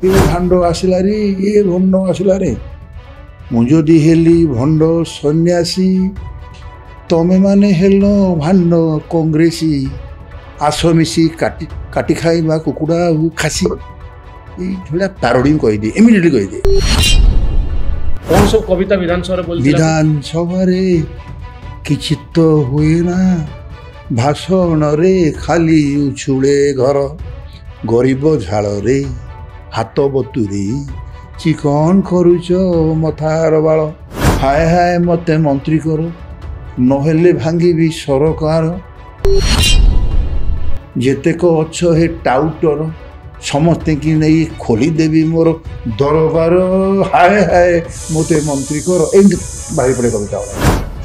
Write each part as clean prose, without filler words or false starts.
भांड आसला रे ये भंड आसला रे मुझी हेली भंड सन्यासी तमे माने हेल भांड कांग्रेसी आस मिसी काटी काटी खाइबा कुकुड़ा खासी ये पैरोडी कहीदे इमिडिएटली कहीदे। कौन सब कविता विधानसभा रे किछि तो हुए ना भाषण रे खाली उछुले घर गरीब झाल रे हाथ बतुरी चिकन करुच मथार बाल हाय हाय मते मंत्री करो नहेले भांगी सरकार जेतेक अच्छ हे टाउटर समस्ते की नहीं खोली देवी मोर दरबार हाय हाय मते मंत्री करो एमती बाहरी पड़े कविता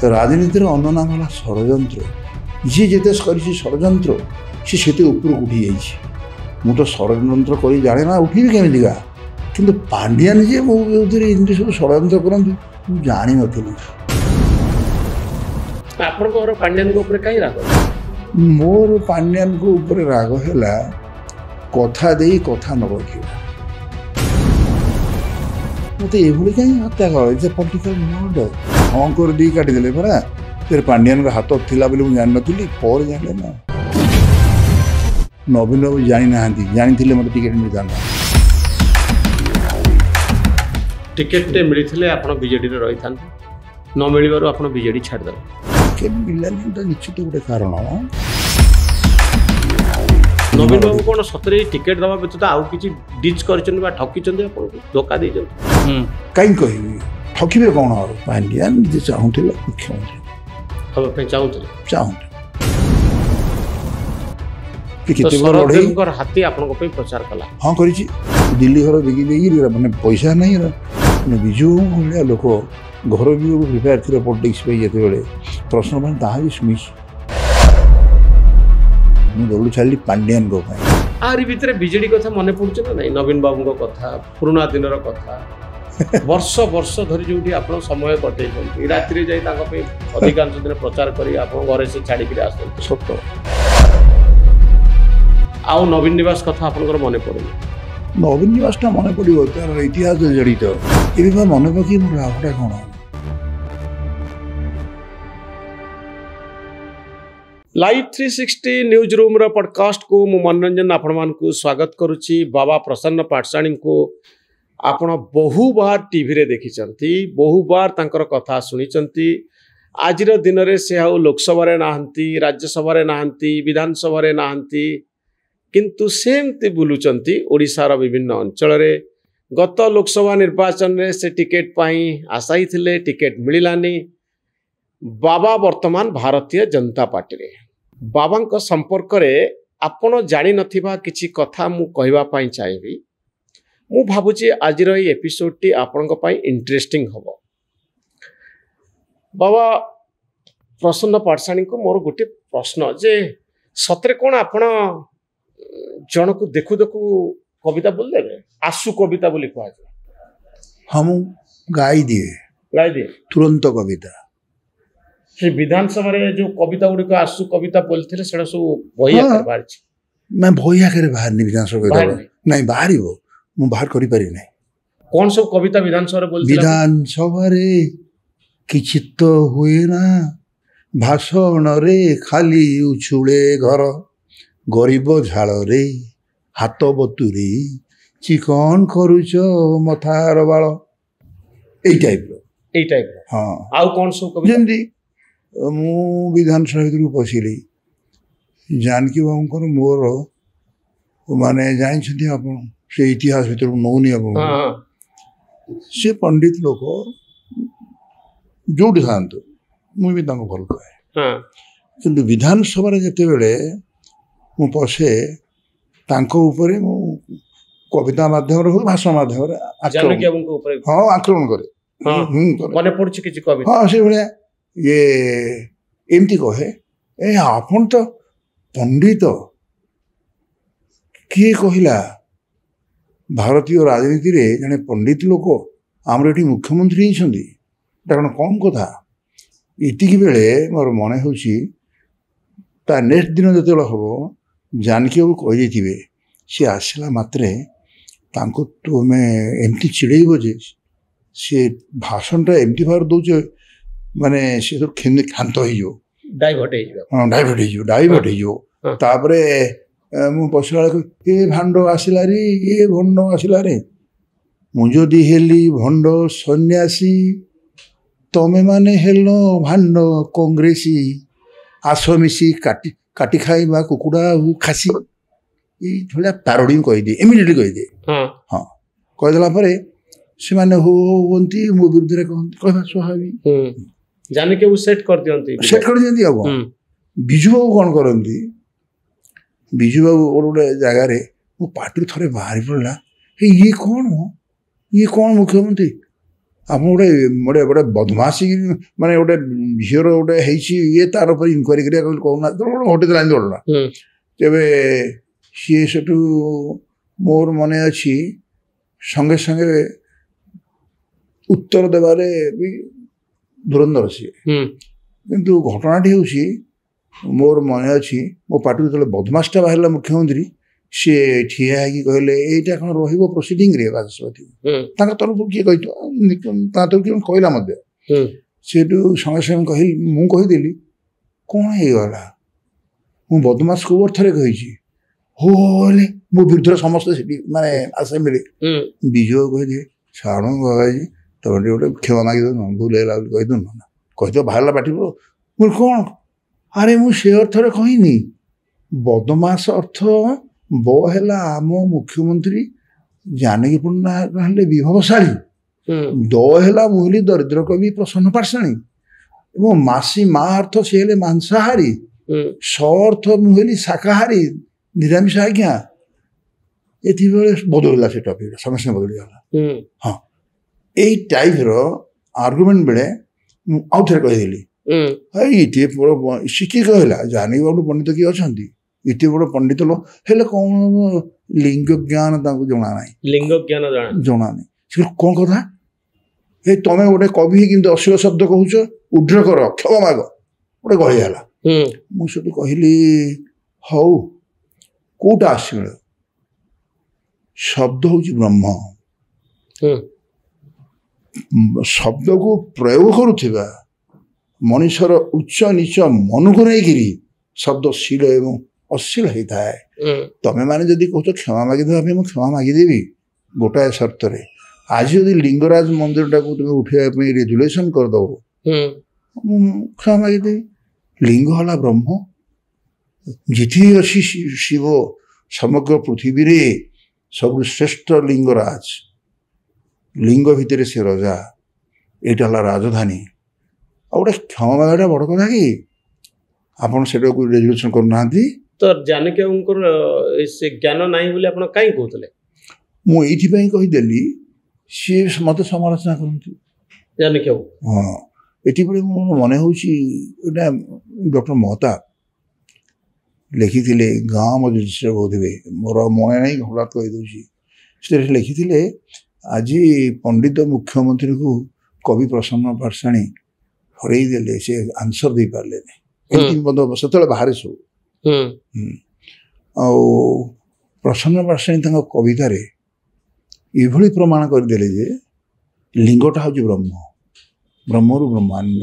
तो राजनीतिर अन्ननाम षड्यंत्र जी जेते कर षड्यंत्र सी ऊपर उठी जाइए मु तो षड्यंत्र कर जाने ना उठी केमिका किंतु पांड्यान जी मो विरुद्ध सब षड्यंत्र करते जानी नी मोर पांड्यान को ऊपर राग है कथा दे कथा न रखा मत ये कहीं हत्या कर पॉलिटिकल मर्डर हाँ कर दी काटिदेले परा फिर पांड्यान का हाथ थिला बोली जान नी पर जाने ना नवीन बाबू जानी ना जानी मत टिकेट मिल जाना टिकेट मिलते आप बीजेडी रही था न मिलवर आप बीजेडी छाड़दे टिकेट मिलने तो निश्चित गोटे कारण नवीन बाबू कौन सतरे टिकेट दवा व्यतीत आउ किसी डिच कर ठकी धोखा दे कहीं कह ठकबे कौन और पांड्या निजे चाहूले मुख्यमंत्री हाँ चाहूले हाथी आपन प्रचार कला हाँ कर दिल्ली घर बिकी दे मैंने पैसा नहीं विजु भाया लोक घर भी प्रिपेयर थे पॉलिटिक्स पे प्रश्न मैं ताहा भी शुणी दौड़ छाड़ी पांड्यान आरी भितर बीजेडी कथा मन पड़ुछ ना नहीं नवीन बाबू कथा पुराना दिन कथा वर्ष वर्ष धरी जो आप समय कटे राति जाए अधिकांश दिन प्रचार कर घरे से छाड़ी आस सत आउ नवीन निवास कथा आपंकर मन पड़े नवीन निवास टा मन पड़ो तार इतिहास जड़ित ये मन पकड़ मोर लाभटा कौन लाइव 360 न्यूज रूम रो पॉडकास्ट को मु मनोरंजन आपण मान को स्वागत करुच्ची। बाबा प्रसन्न पाठशाणी को आपण बहु बार टीवी रे देखिचंती बहु बार तांकर कथा सुनिचंती आजिर दिन रे से हाउ लोकसभा रे नाहंती राज्यसभा रे नाहंती विधानसभा रे नाहंती किंतु सेमती बुलुचंती ओडिशार विभिन्न अंचल रे गत लोकसभा निर्वाचन रे से टिकेट पाई आशाई थिले टिकेट मिलिलानी बाबा वर्तमान भारतीय जनता पार्टी रे बाबा को संपर्क रे आपण जानि नथिबा किछि कथा मु कहबा पई चाहिबी मु भाबुची आजिर ए एपिसोड टी आपनक पई इंटरेस्टिंग हबो। बाबा प्रसन्न पाठशाणी को मोर गोटे प्रश्न जे सतरे कोन आपण जन को देखु देखु कविता बोल देबे आसु कविता बोली कहै हम गाई दिए तुरंत कविता से विधानसभा रे जो कविता गुड़िक आसु कविता बोलते सब बही आकर बाहर मैं बही आकर बाहर नहीं विधानसभा नहीं बाहर मु बाहर करि पारि नहीं कौन सब कविता विधानसभा रे बोलते विधानसभा रे किछि तो हुए ना भाषण रे खाली उछुले घर गरीब झाल रे हाथ बतुरी चिकन करुच मथार बाल ए टाइप हाँ आउ कौन सब कविता जमदी मु विधानसभा भीतर पशिली जानकी बाबूर मोर माने जानी आप से इतिहास भीतर नौनी से पंडित लोक जो था मुझे भल पाए कि विधानसभा जिते बड़े मु पशे ऊपर मु कविता माध्यम हो भाषण माध्यम हाँ आक्रमण करे हाँ से भाया ये एमती कहे ए आपन तो पंडित किए कहला भारतीय राजनीति रे जने पंडित लोक आमर ये मुख्यमंत्री होती कौन कम कथा इतिकी बेले मोर मन हो नेक्स्ट दिन जो हम जानकी बाबू कही सी आसला मात्रे ତାଙ୍କୁ ତୁମେ ଏମିତି ଚିଡ଼େଇବ ଯେ ସେ ଭାଷଣଟା ଏମିତି ଭାବରେ ଦେଉଛ ମାନେ ସେ ସବୁ କ୍ଷାନ୍ତ ହେଇଯିବ, ଡାଇଭର୍ଟ ହେଇଯିବ। ହଁ ଡାଇଭର୍ଟ ହେଇଯିବ। ତାପରେ ମୁଁ ପଶିଲା ବେଳକୁ ଏ ଭାଣ୍ଡ ଆସିଲା ରେ, ଏ ଭଣ୍ଡ ଆସିଲା ରେ, ମୁଁ ଯଦି ହେଲି ଭଣ୍ଡ ସନ୍ନ୍ୟାସୀ ତମେ ମାନେ ହେଲ ଭାଣ୍ଡ କଂଗ୍ରେସୀ, ଆସ ମିଶି କାଟି ଖାଇବା କୁକୁଡ଼ା ଆଉ ଖାସି। ଏଇଭଳିଆ ପାରୋଡ଼ି କହିଦିଏ, ଇମିଡ଼ିଏଟଲି କହିଦିଏ। ହଁ କହିଦେଲା ପରେ ସେମାନେ ହୋ ହୁଅନ୍ତି, ମୋ ବିରୁଦ୍ଧରେ କହନ୍ତି, କହିବା ସ୍ୱାଭାବିକ। ଜାନକୀକୁ ସେଟ୍ କରିଦିଅନ୍ତି ଆଉ କ'ଣ। ବିଜୁ ବାବୁ କ'ଣ କରନ୍ତି, ବିଜୁ ବାବୁ ଗୋଟେ ଜାଗାରେ ମୋ ପାଟିରୁ ଥରେ ବାହାରି ପଡ଼ିଲା, ଇଏ କ'ଣ ମୁଖ୍ୟମନ୍ତ୍ରୀ, ଆପଣ ଗୋଟେ ବଦମାସି ମାନେ ଗୋଟେ ଝିଅର ଗୋଟେ ହେଇଛି ଇଏ ତାର ଉପରେ ଇନକ୍ୱାରି କରିବା କହୁନାହାନ୍ତି, ଘଟିଥିଲା ଏମିତି ଘଟଣା। ତେବେ ସିଏ ସେଠୁ ମୋର ମନେ ଅଛି ସଙ୍ଗେ ସଙ୍ଗେ ଉତ୍ତର ଦେବାରେ ବି ଧୁରନ୍ଧର ସିଏ। କିନ୍ତୁ ଘଟଣାଟି ହେଉଛି ମୋର ମନେ ଅଛି ମୋ ପାଟିରୁ ଯେତେବେଳେ ବଦମାସଟା ବାହାରିଲା ମୁଖ୍ୟମନ୍ତ୍ରୀ, ସିଏ ଠିଆ ହେଇକି କହିଲେ ଏଇଟା କ'ଣ ରହିବ ପ୍ରୋସିଡିଂରେ ବାଚସ୍ପତି, ତାଙ୍କ ତରଫରୁ କିଏ କହିଥିବ, ତା ତରଫରୁ କିଏ କହିଲା ମଧ୍ୟ। ସେଠୁ ସଙ୍ଗେ ସଙ୍ଗେ ମୁଁ କହିଦେଲି କ'ଣ ହେଇଗଲା, ମୁଁ ବଦମାସ କୋଉ ଅର୍ଥରେ କହିଛି, ହୋ ହେଲେ ମୋ ବିରୁଦ୍ଧରେ ସମସ୍ତେ ସେଠି ମାନେ ଆସେମ୍ବଲି। ବିଜୁ କହିଦିଏ ଛାଣ ବାବାଜୀ ତମେ ଟିକେ ଗୋଟେ କ୍ଷମା ମାଗିଦେଉନ, ଭୁଲ ହେଲା ବୋଲି କହିଦେଉନ ନା, କହିଥିବ ବାହାରିଲା ପାଟିରୁ। ମୁଁ କ'ଣ, ଆରେ ମୁଁ ସେ ଅର୍ଥରେ କହିନି, ବଦମାସ ଅର୍ଥ ବ ହେଲା ଆମ ମୁଖ୍ୟମନ୍ତ୍ରୀ ଜାନକୀ ପଟ୍ଟନାୟକ ହେଲେ ବିଭବଶାଳୀ, ଦ ହେଲା ମୁଁ ହେଲି ଦରିଦ୍ର କବି ପ୍ରସନ୍ନ ପାଟ୍ଟଶାଣୀ, ଏବଂ ମାସି ମା ଅର୍ଥ ସେ ହେଲେ ମାଂସାହାରୀ, ସ ଅର୍ଥ ମୁଁ ହେଲି ଶାକାହାରୀ ନିରାମିଷ ଆଜ୍ଞା। ଏଥିବେଳେ ବଦଳିଲା ସେ ଟପିକ୍, ସଙ୍ଗେ ସଙ୍ଗେ ବଦଳିଗଲା। ହଁ ଏଇ ଟାଇପ୍ର ଆର୍ଗୁମେଣ୍ଟ ବେଳେ ମୁଁ ଆଉ ଥରେ କହିଦେଲି, ଏତେ ବଡ଼ ଶିଖି କହିଲା ଜାନକୀ ବାବୁ ପଣ୍ଡିତ କିଏ ଅଛନ୍ତି, ଏତେ ବଡ଼ ପଣ୍ଡିତ ହେଲେ କ'ଣ ଲିଙ୍ଗ ଜ୍ଞାନ ତାଙ୍କୁ ଜଣା ନାହିଁ, ଜଣା ନାହିଁ। ସେ କ'ଣ କଥା, ଏ ତମେ ଗୋଟେ କବି କିନ୍ତୁ ଅଶ୍ଳୀଳ ଶବ୍ଦ କହୁଛ, ଉଡ୍ର କର, କ୍ଷମା ମାଗ, ଗୋଟେ ଗଳି ହେଲା। ମୁଁ ସେଠୁ କହିଲି ହଉ କୋଉଟା ଅଶ୍ଳୀଳ, ଶବ୍ଦ ହେଉଛି ବ୍ରହ୍ମ, ଶବ୍ଦକୁ ପ୍ରୟୋଗ କରୁଥିବା ମଣିଷର ଉଚ୍ଚ ନିଚ ମନକୁ ନେଇକିରି ଶବ୍ଦ ଶୀଳ ଏବଂ ଅଶ୍ଳୀଳ ହେଇଥାଏ। ତମେ ମାନେ ଯଦି କହୁଛ କ୍ଷମା ମାଗିଦେବା ପାଇଁ, ମୁଁ କ୍ଷମା ମାଗିଦେବି ଗୋଟାଏ ସର୍ତ୍ତରେ, ଆଜି ଯଦି ଲିଙ୍ଗରାଜ ମନ୍ଦିରଟାକୁ ତୁମେ ଉଠେଇବା ପାଇଁ ରେଜୁଲେସନ୍ କରିଦେବ, ମୁଁ କ୍ଷମା ମାଗିଦେବି। ଲିଙ୍ଗ ହେଲା ବ୍ରହ୍ମ, ଯେଠି ଅଛି ଶିବ ସମଗ୍ର ପୃଥିବୀରେ ସବୁଠୁ ଶ୍ରେଷ୍ଠ ଲିଙ୍ଗରାଜ, ଲିଙ୍ଗ ଭିତରେ ସେ ରଜା, ଏଇଟା ହେଲା ରାଜଧାନୀ। ଆଉ ଗୋଟେ କ୍ଷମା ମାଗିବାଟା ବଡ଼ କଥା କି, ଆପଣ ସେଟାକୁ ରେଜୁଲେସନ୍ କରୁନାହାନ୍ତି। ତ ଜାନକୀ ବାବୁଙ୍କର ସେ ଜ୍ଞାନ ନାହିଁ ବୋଲି ଆପଣ କାହିଁ କହୁଥିଲେ? ମୁଁ ଏଇଥିପାଇଁ କହିଦେଲି ସିଏ ମୋତେ ସମାଲୋଚନା କରନ୍ତି ଜାନକୀ ବାବୁ। ହଁ ଏଥିପାଇଁ ମୋର ମନେ ହେଉଛି ଏଇଟା ଡକ୍ଟର ମହତାବ ଲେଖିଥିଲେ, ଗାଁ ମଜଲିସରେ ବୋଧହୁଏ, ମୋର ମନେ ନାହିଁ, ହଠାତ୍ କହିଦେଉଛି। ସେଥିରେ ଲେଖିଥିଲେ ଆଜି ପଣ୍ଡିତ ମୁଖ୍ୟମନ୍ତ୍ରୀଙ୍କୁ କବି ପ୍ରସନ୍ନ ପାଟ୍ଟଶାଣୀ ହରେଇ ଦେଲେ, ସେ ଆନ୍ସର ଦେଇପାରିଲେନି, ଏମିତି ମଧ୍ୟ ସେତେବେଳେ ବାହାରେ ସବୁ। ଆଉ ପ୍ରସନ୍ନ ପାଟ୍ଟଶାଣୀ ତାଙ୍କ କବିତାରେ ଏଭଳି ପ୍ରମାଣ କରିଦେଲେ ଯେ ଲିଙ୍ଗଟା ହେଉଛି ବ୍ରହ୍ମ, ବ୍ରହ୍ମରୁ ବ୍ରହ୍ମାଣ୍ଡ,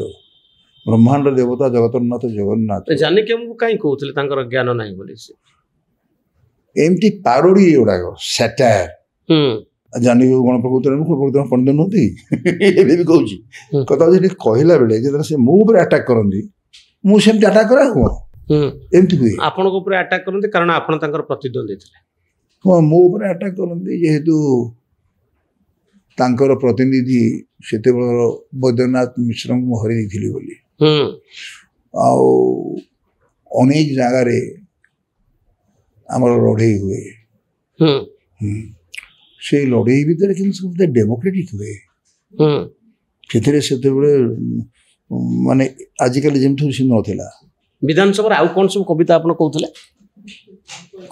ବ୍ରହ୍ମାଣ୍ଡ ଦେବତା ଜଗତରନାଥ ଜଗନ୍ନାଥ। ଜାନକୀ ବାବୁଙ୍କୁ କାହିଁ କହୁଥିଲେ ତାଙ୍କର ଜ୍ଞାନ ନାହିଁ ବୋଲି? ଏମିତି ପାରୋଡ଼ି ଏଗୁଡ଼ାକ ସାଟାୟାର। ଜାନକୀ ବାବୁ କ'ଣ ପ୍ରକୃତରେ ପଣ୍ଡିତ ନୁହନ୍ତି, ଏବେ ବି କହୁଛି କଥା ହେଉଛି, କହିଲା ବେଳେ ଯେତେବେଳେ ସେ ମୋ ଉପରେ ଆଟାକ୍ କରନ୍ତି, ମୁଁ ସେମିତି ଆଟାକ୍ କରେ, କ'ଣ ଏମିତି ହୁଏ? ଆପଣଙ୍କ ଉପରେ ଆଟାକ୍ କରନ୍ତି କାରଣ ଆପଣ ତାଙ୍କର ପ୍ରତିଦ୍ୱନ୍ଦ୍ୱୀ ଥିଲେ। ହଁ ମୋ ଉପରେ ଆଟାକ୍ କରନ୍ତି, ଯେହେତୁ ତାଙ୍କର ପ୍ରତିନିଧି ସେତେବେଳର ବୈଦ୍ୟନାଥ ମିଶ୍ରଙ୍କୁ ମୁଁ ହରେଇ ଦେଇଥିଲି ବୋଲି। ଆଉ ଅନେକ ଜାଗାରେ ଆମର ଲଢ଼େଇ ହୁଏ, ସେଇ ଲଢ଼େଇ ଭିତରେ କିନ୍ତୁ ସବୁବେଳେ ଡେମୋକ୍ରେଟିକ୍ ହୁଏ। ସେଥିରେ ସେତେବେଳେ ମାନେ ଆଜିକାଲି ଯେମିତି ସେ ନଥିଲା। ବିଧାନସଭାରେ ଆଉ କ'ଣ ସବୁ କବିତା ଆପଣ କହୁଥିଲେ?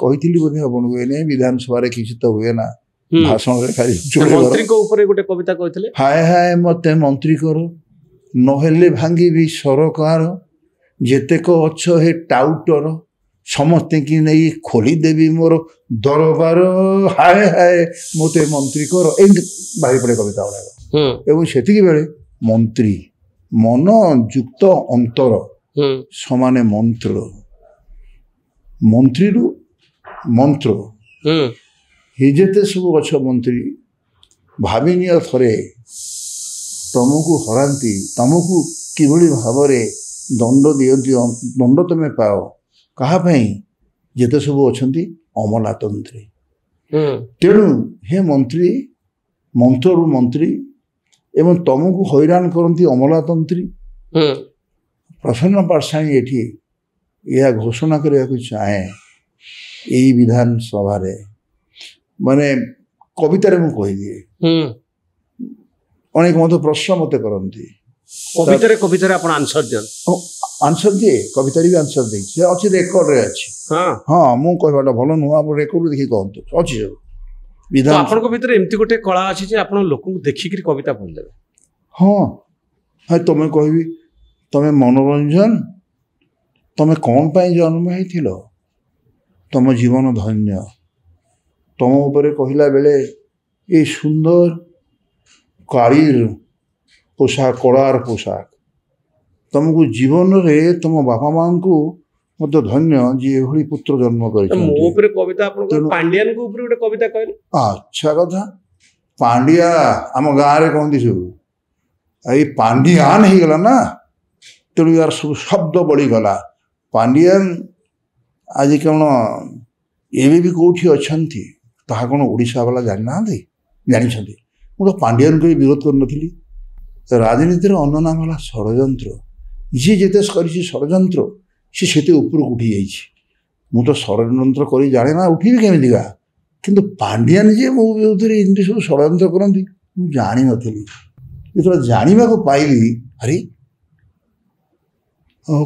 କହିଥିଲି ବୋଧେ ଆପଣଙ୍କୁ, ଏନେ ବିଧାନସଭାରେ କିଛି ତ ହୁଏ ନା, ଭାଷଣରେ ଖାଲି ମନ୍ତ୍ରୀଙ୍କ ଉପରେ ଗୋଟେ କବିତା କହିଥିଲେ, ହାୟ ହାୟ ମତେ ମନ୍ତ୍ରୀ କର, ନହେଲେ ଭାଙ୍ଗିବି ସରକାର, ଯେତେକ ଅଛ ହେ ଟାଉଟର, ସମସ୍ତେ କି ନେଇ ଖୋଲିଦେବି ମୋର ଦରବାର ହାୟ ହାୟ ମୋତେ ମନ୍ତ୍ରୀ କର ଏମିତି ବାହାରି ପଡ଼େ କବିତା ଗୁଡ଼ାକ। ଏବଂ ସେତିକି ବେଳେ ମନ୍ତ୍ରୀ ମନ ଯୁକ୍ତ ଅନ୍ତର ସମାନେ ମନ୍ତ୍ର ମନ୍ତ୍ରୀରୁ ମନ୍ତ୍ର ଏ ଯେତେ ସବୁ ଅଛ ମନ୍ତ୍ରୀ ଭାବିନିଅ ଥରେ ତମକୁ ହରାନ୍ତି ତମକୁ କିଭଳି ଭାବରେ ଦଣ୍ଡ ଦିଅନ୍ତି ଦଣ୍ଡ ତମେ ପାଅ କାହା ପାଇଁ ଯେତେ ସବୁ ଅଛନ୍ତି ଅମଲାତନ୍ତ୍ରୀ। ତେଣୁ ହେ ମନ୍ତ୍ରୀ ମନ୍ତ୍ରରୁ ମନ୍ତ୍ରୀ ଏବଂ ତମକୁ ହଇରାଣ କରନ୍ତି ଅମଲାତନ୍ତ୍ରୀ। ପ୍ରସନ୍ନ ପାଟ୍ଟଶାଣୀ ଏଠି ଏହା ଘୋଷଣା କରିବାକୁ ଚାହେଁ ଏଇ ବିଧାନସଭାରେ ମାନେ କବିତାରେ ମୁଁ କହିଦିଏ। ଅନେକ ମଧ୍ୟ ପ୍ରଶ୍ନ ମୋତେ କରନ୍ତି କବିତାରେ ଆପଣ ଆନ୍ସର ଦିଅନ୍ତି। ଆନ୍ସର ଦିଏ କବିତାରେ ବି ଆନ୍ସର ଦେଇଛି ଅଛି ରେକର୍ଡରେ ଅଛି। ହଁ ମୁଁ କହିବାଟା ଭଲ ନୁହଁ ଆପଣ ରେକର୍ଡ ଦେଖି କହନ୍ତୁ ଅଛି ସବୁ ବିଧାନ। ଆପଣଙ୍କ ଭିତରେ ଏମିତି ଗୋଟେ କଳା ଅଛି ଯେ ଆପଣ ଲୋକଙ୍କୁ ଦେଖିକିରି କବିତା ପଢ଼ିଦେବେ। ହଁ ତମେ କହିବି ତମେ ମନୋରଞ୍ଜନ ତମେ କ'ଣ ପାଇଁ ଜନ୍ମ ହେଇଥିଲ ତମ ଜୀବନ ଧନ୍ୟ ତମ ଉପରେ କହିଲା ବେଳେ ଏ ସୁନ୍ଦର କାଳିର ପୋଷାକ କଳାର ପୋଷାକ ତମକୁ ଜୀବନରେ ତମ ବାପା ମାଆଙ୍କୁ ମଧ୍ୟ ଧନ୍ୟ ଯିଏ ଏଭଳି ପୁତ୍ର ଜନ୍ମ କରିଛନ୍ତି। ମୋ ଉପରେ କବିତା ଆପଣଙ୍କ ପାଣ୍ଡିଆନଙ୍କ ଉପରେ ଗୋଟେ କବିତା କହିଲେ। ଆଚ୍ଛା କଥା ପାଣ୍ଡିଆ ଆମ ଗାଁରେ କହନ୍ତି ସବୁ ଏଇ ପାଣ୍ଡିଆନ ହେଇଗଲା ନା ତେଣୁ ୟାର ସବୁ ଶବ୍ଦ ବଢ଼ିଗଲା। ପାଣ୍ଡିଆନ ଆଜି କ'ଣ ଏବେ ବି କେଉଁଠି ଅଛନ୍ତି ତାହା କ'ଣ ଓଡ଼ିଶା ବାଲା ଜାଣିନାହାନ୍ତି ଜାଣିଛନ୍ତି। ମୁଁ ତ ପାଣ୍ଡିଆନକୁ ବି ବିରୋଧ କରିନଥିଲି। ରାଜନୀତିର ଅନ୍ୟ ନାମ ହେଲା ଷଡ଼ଯନ୍ତ୍ର। ଯିଏ ଯେତେ କରିଛି ଷଡ଼ଯନ୍ତ୍ର ସେ ସେତେ ଉପରକୁ ଉଠି ଯାଇଛି। ମୁଁ ତ ଷଡ଼ଯନ୍ତ୍ର କରି ଜାଣେ ନା ଉଠିବି କେମିତିକା କିନ୍ତୁ ପାଣ୍ଡିଆନ ଯିଏ ମୋ ବିରୁଦ୍ଧରେ ଏମିତି ସବୁ ଷଡ଼ଯନ୍ତ୍ର କରନ୍ତି ମୁଁ ଜାଣିନଥିଲି। ଯେତେବେଳେ ଜାଣିବାକୁ ପାଇଲି ଆରେ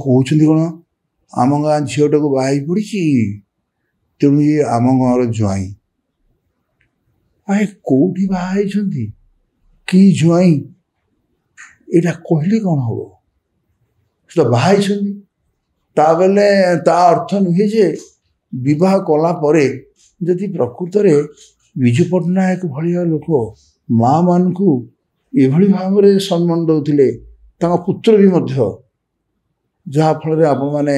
କହୁଛନ୍ତି କ'ଣ ଆମ ଗାଁ ଝିଅଟାକୁ ବାହା ହେଇ ପଡ଼ିଛି ତେଣୁ ଇଏ ଆମ ଗାଁର ଜ୍ୱାଇଁ। କେଉଁଠି ବାହା ହେଇଛନ୍ତି କି ଜ୍ୱାଇଁ ଏଇଟା କହିଲେ କ'ଣ ହବ ସେଟା ବାହା ହେଇଛନ୍ତି ତା ବେଲେ ତା ଅର୍ଥ ନୁହେଁ ଯେ ବିବାହ କଲା ପରେ ଯଦି ପ୍ରକୃତରେ ବିଜୁ ପଟ୍ଟନାୟକ ଭଳିଆ ଲୋକ ମାଆ ମାନଙ୍କୁ ଏଭଳି ଭାବରେ ସମ୍ମାନ ଦେଉଥିଲେ ତାଙ୍କ ପୁତ୍ର ବି ମଧ୍ୟ ଯାହାଫଳରେ ଆପଣମାନେ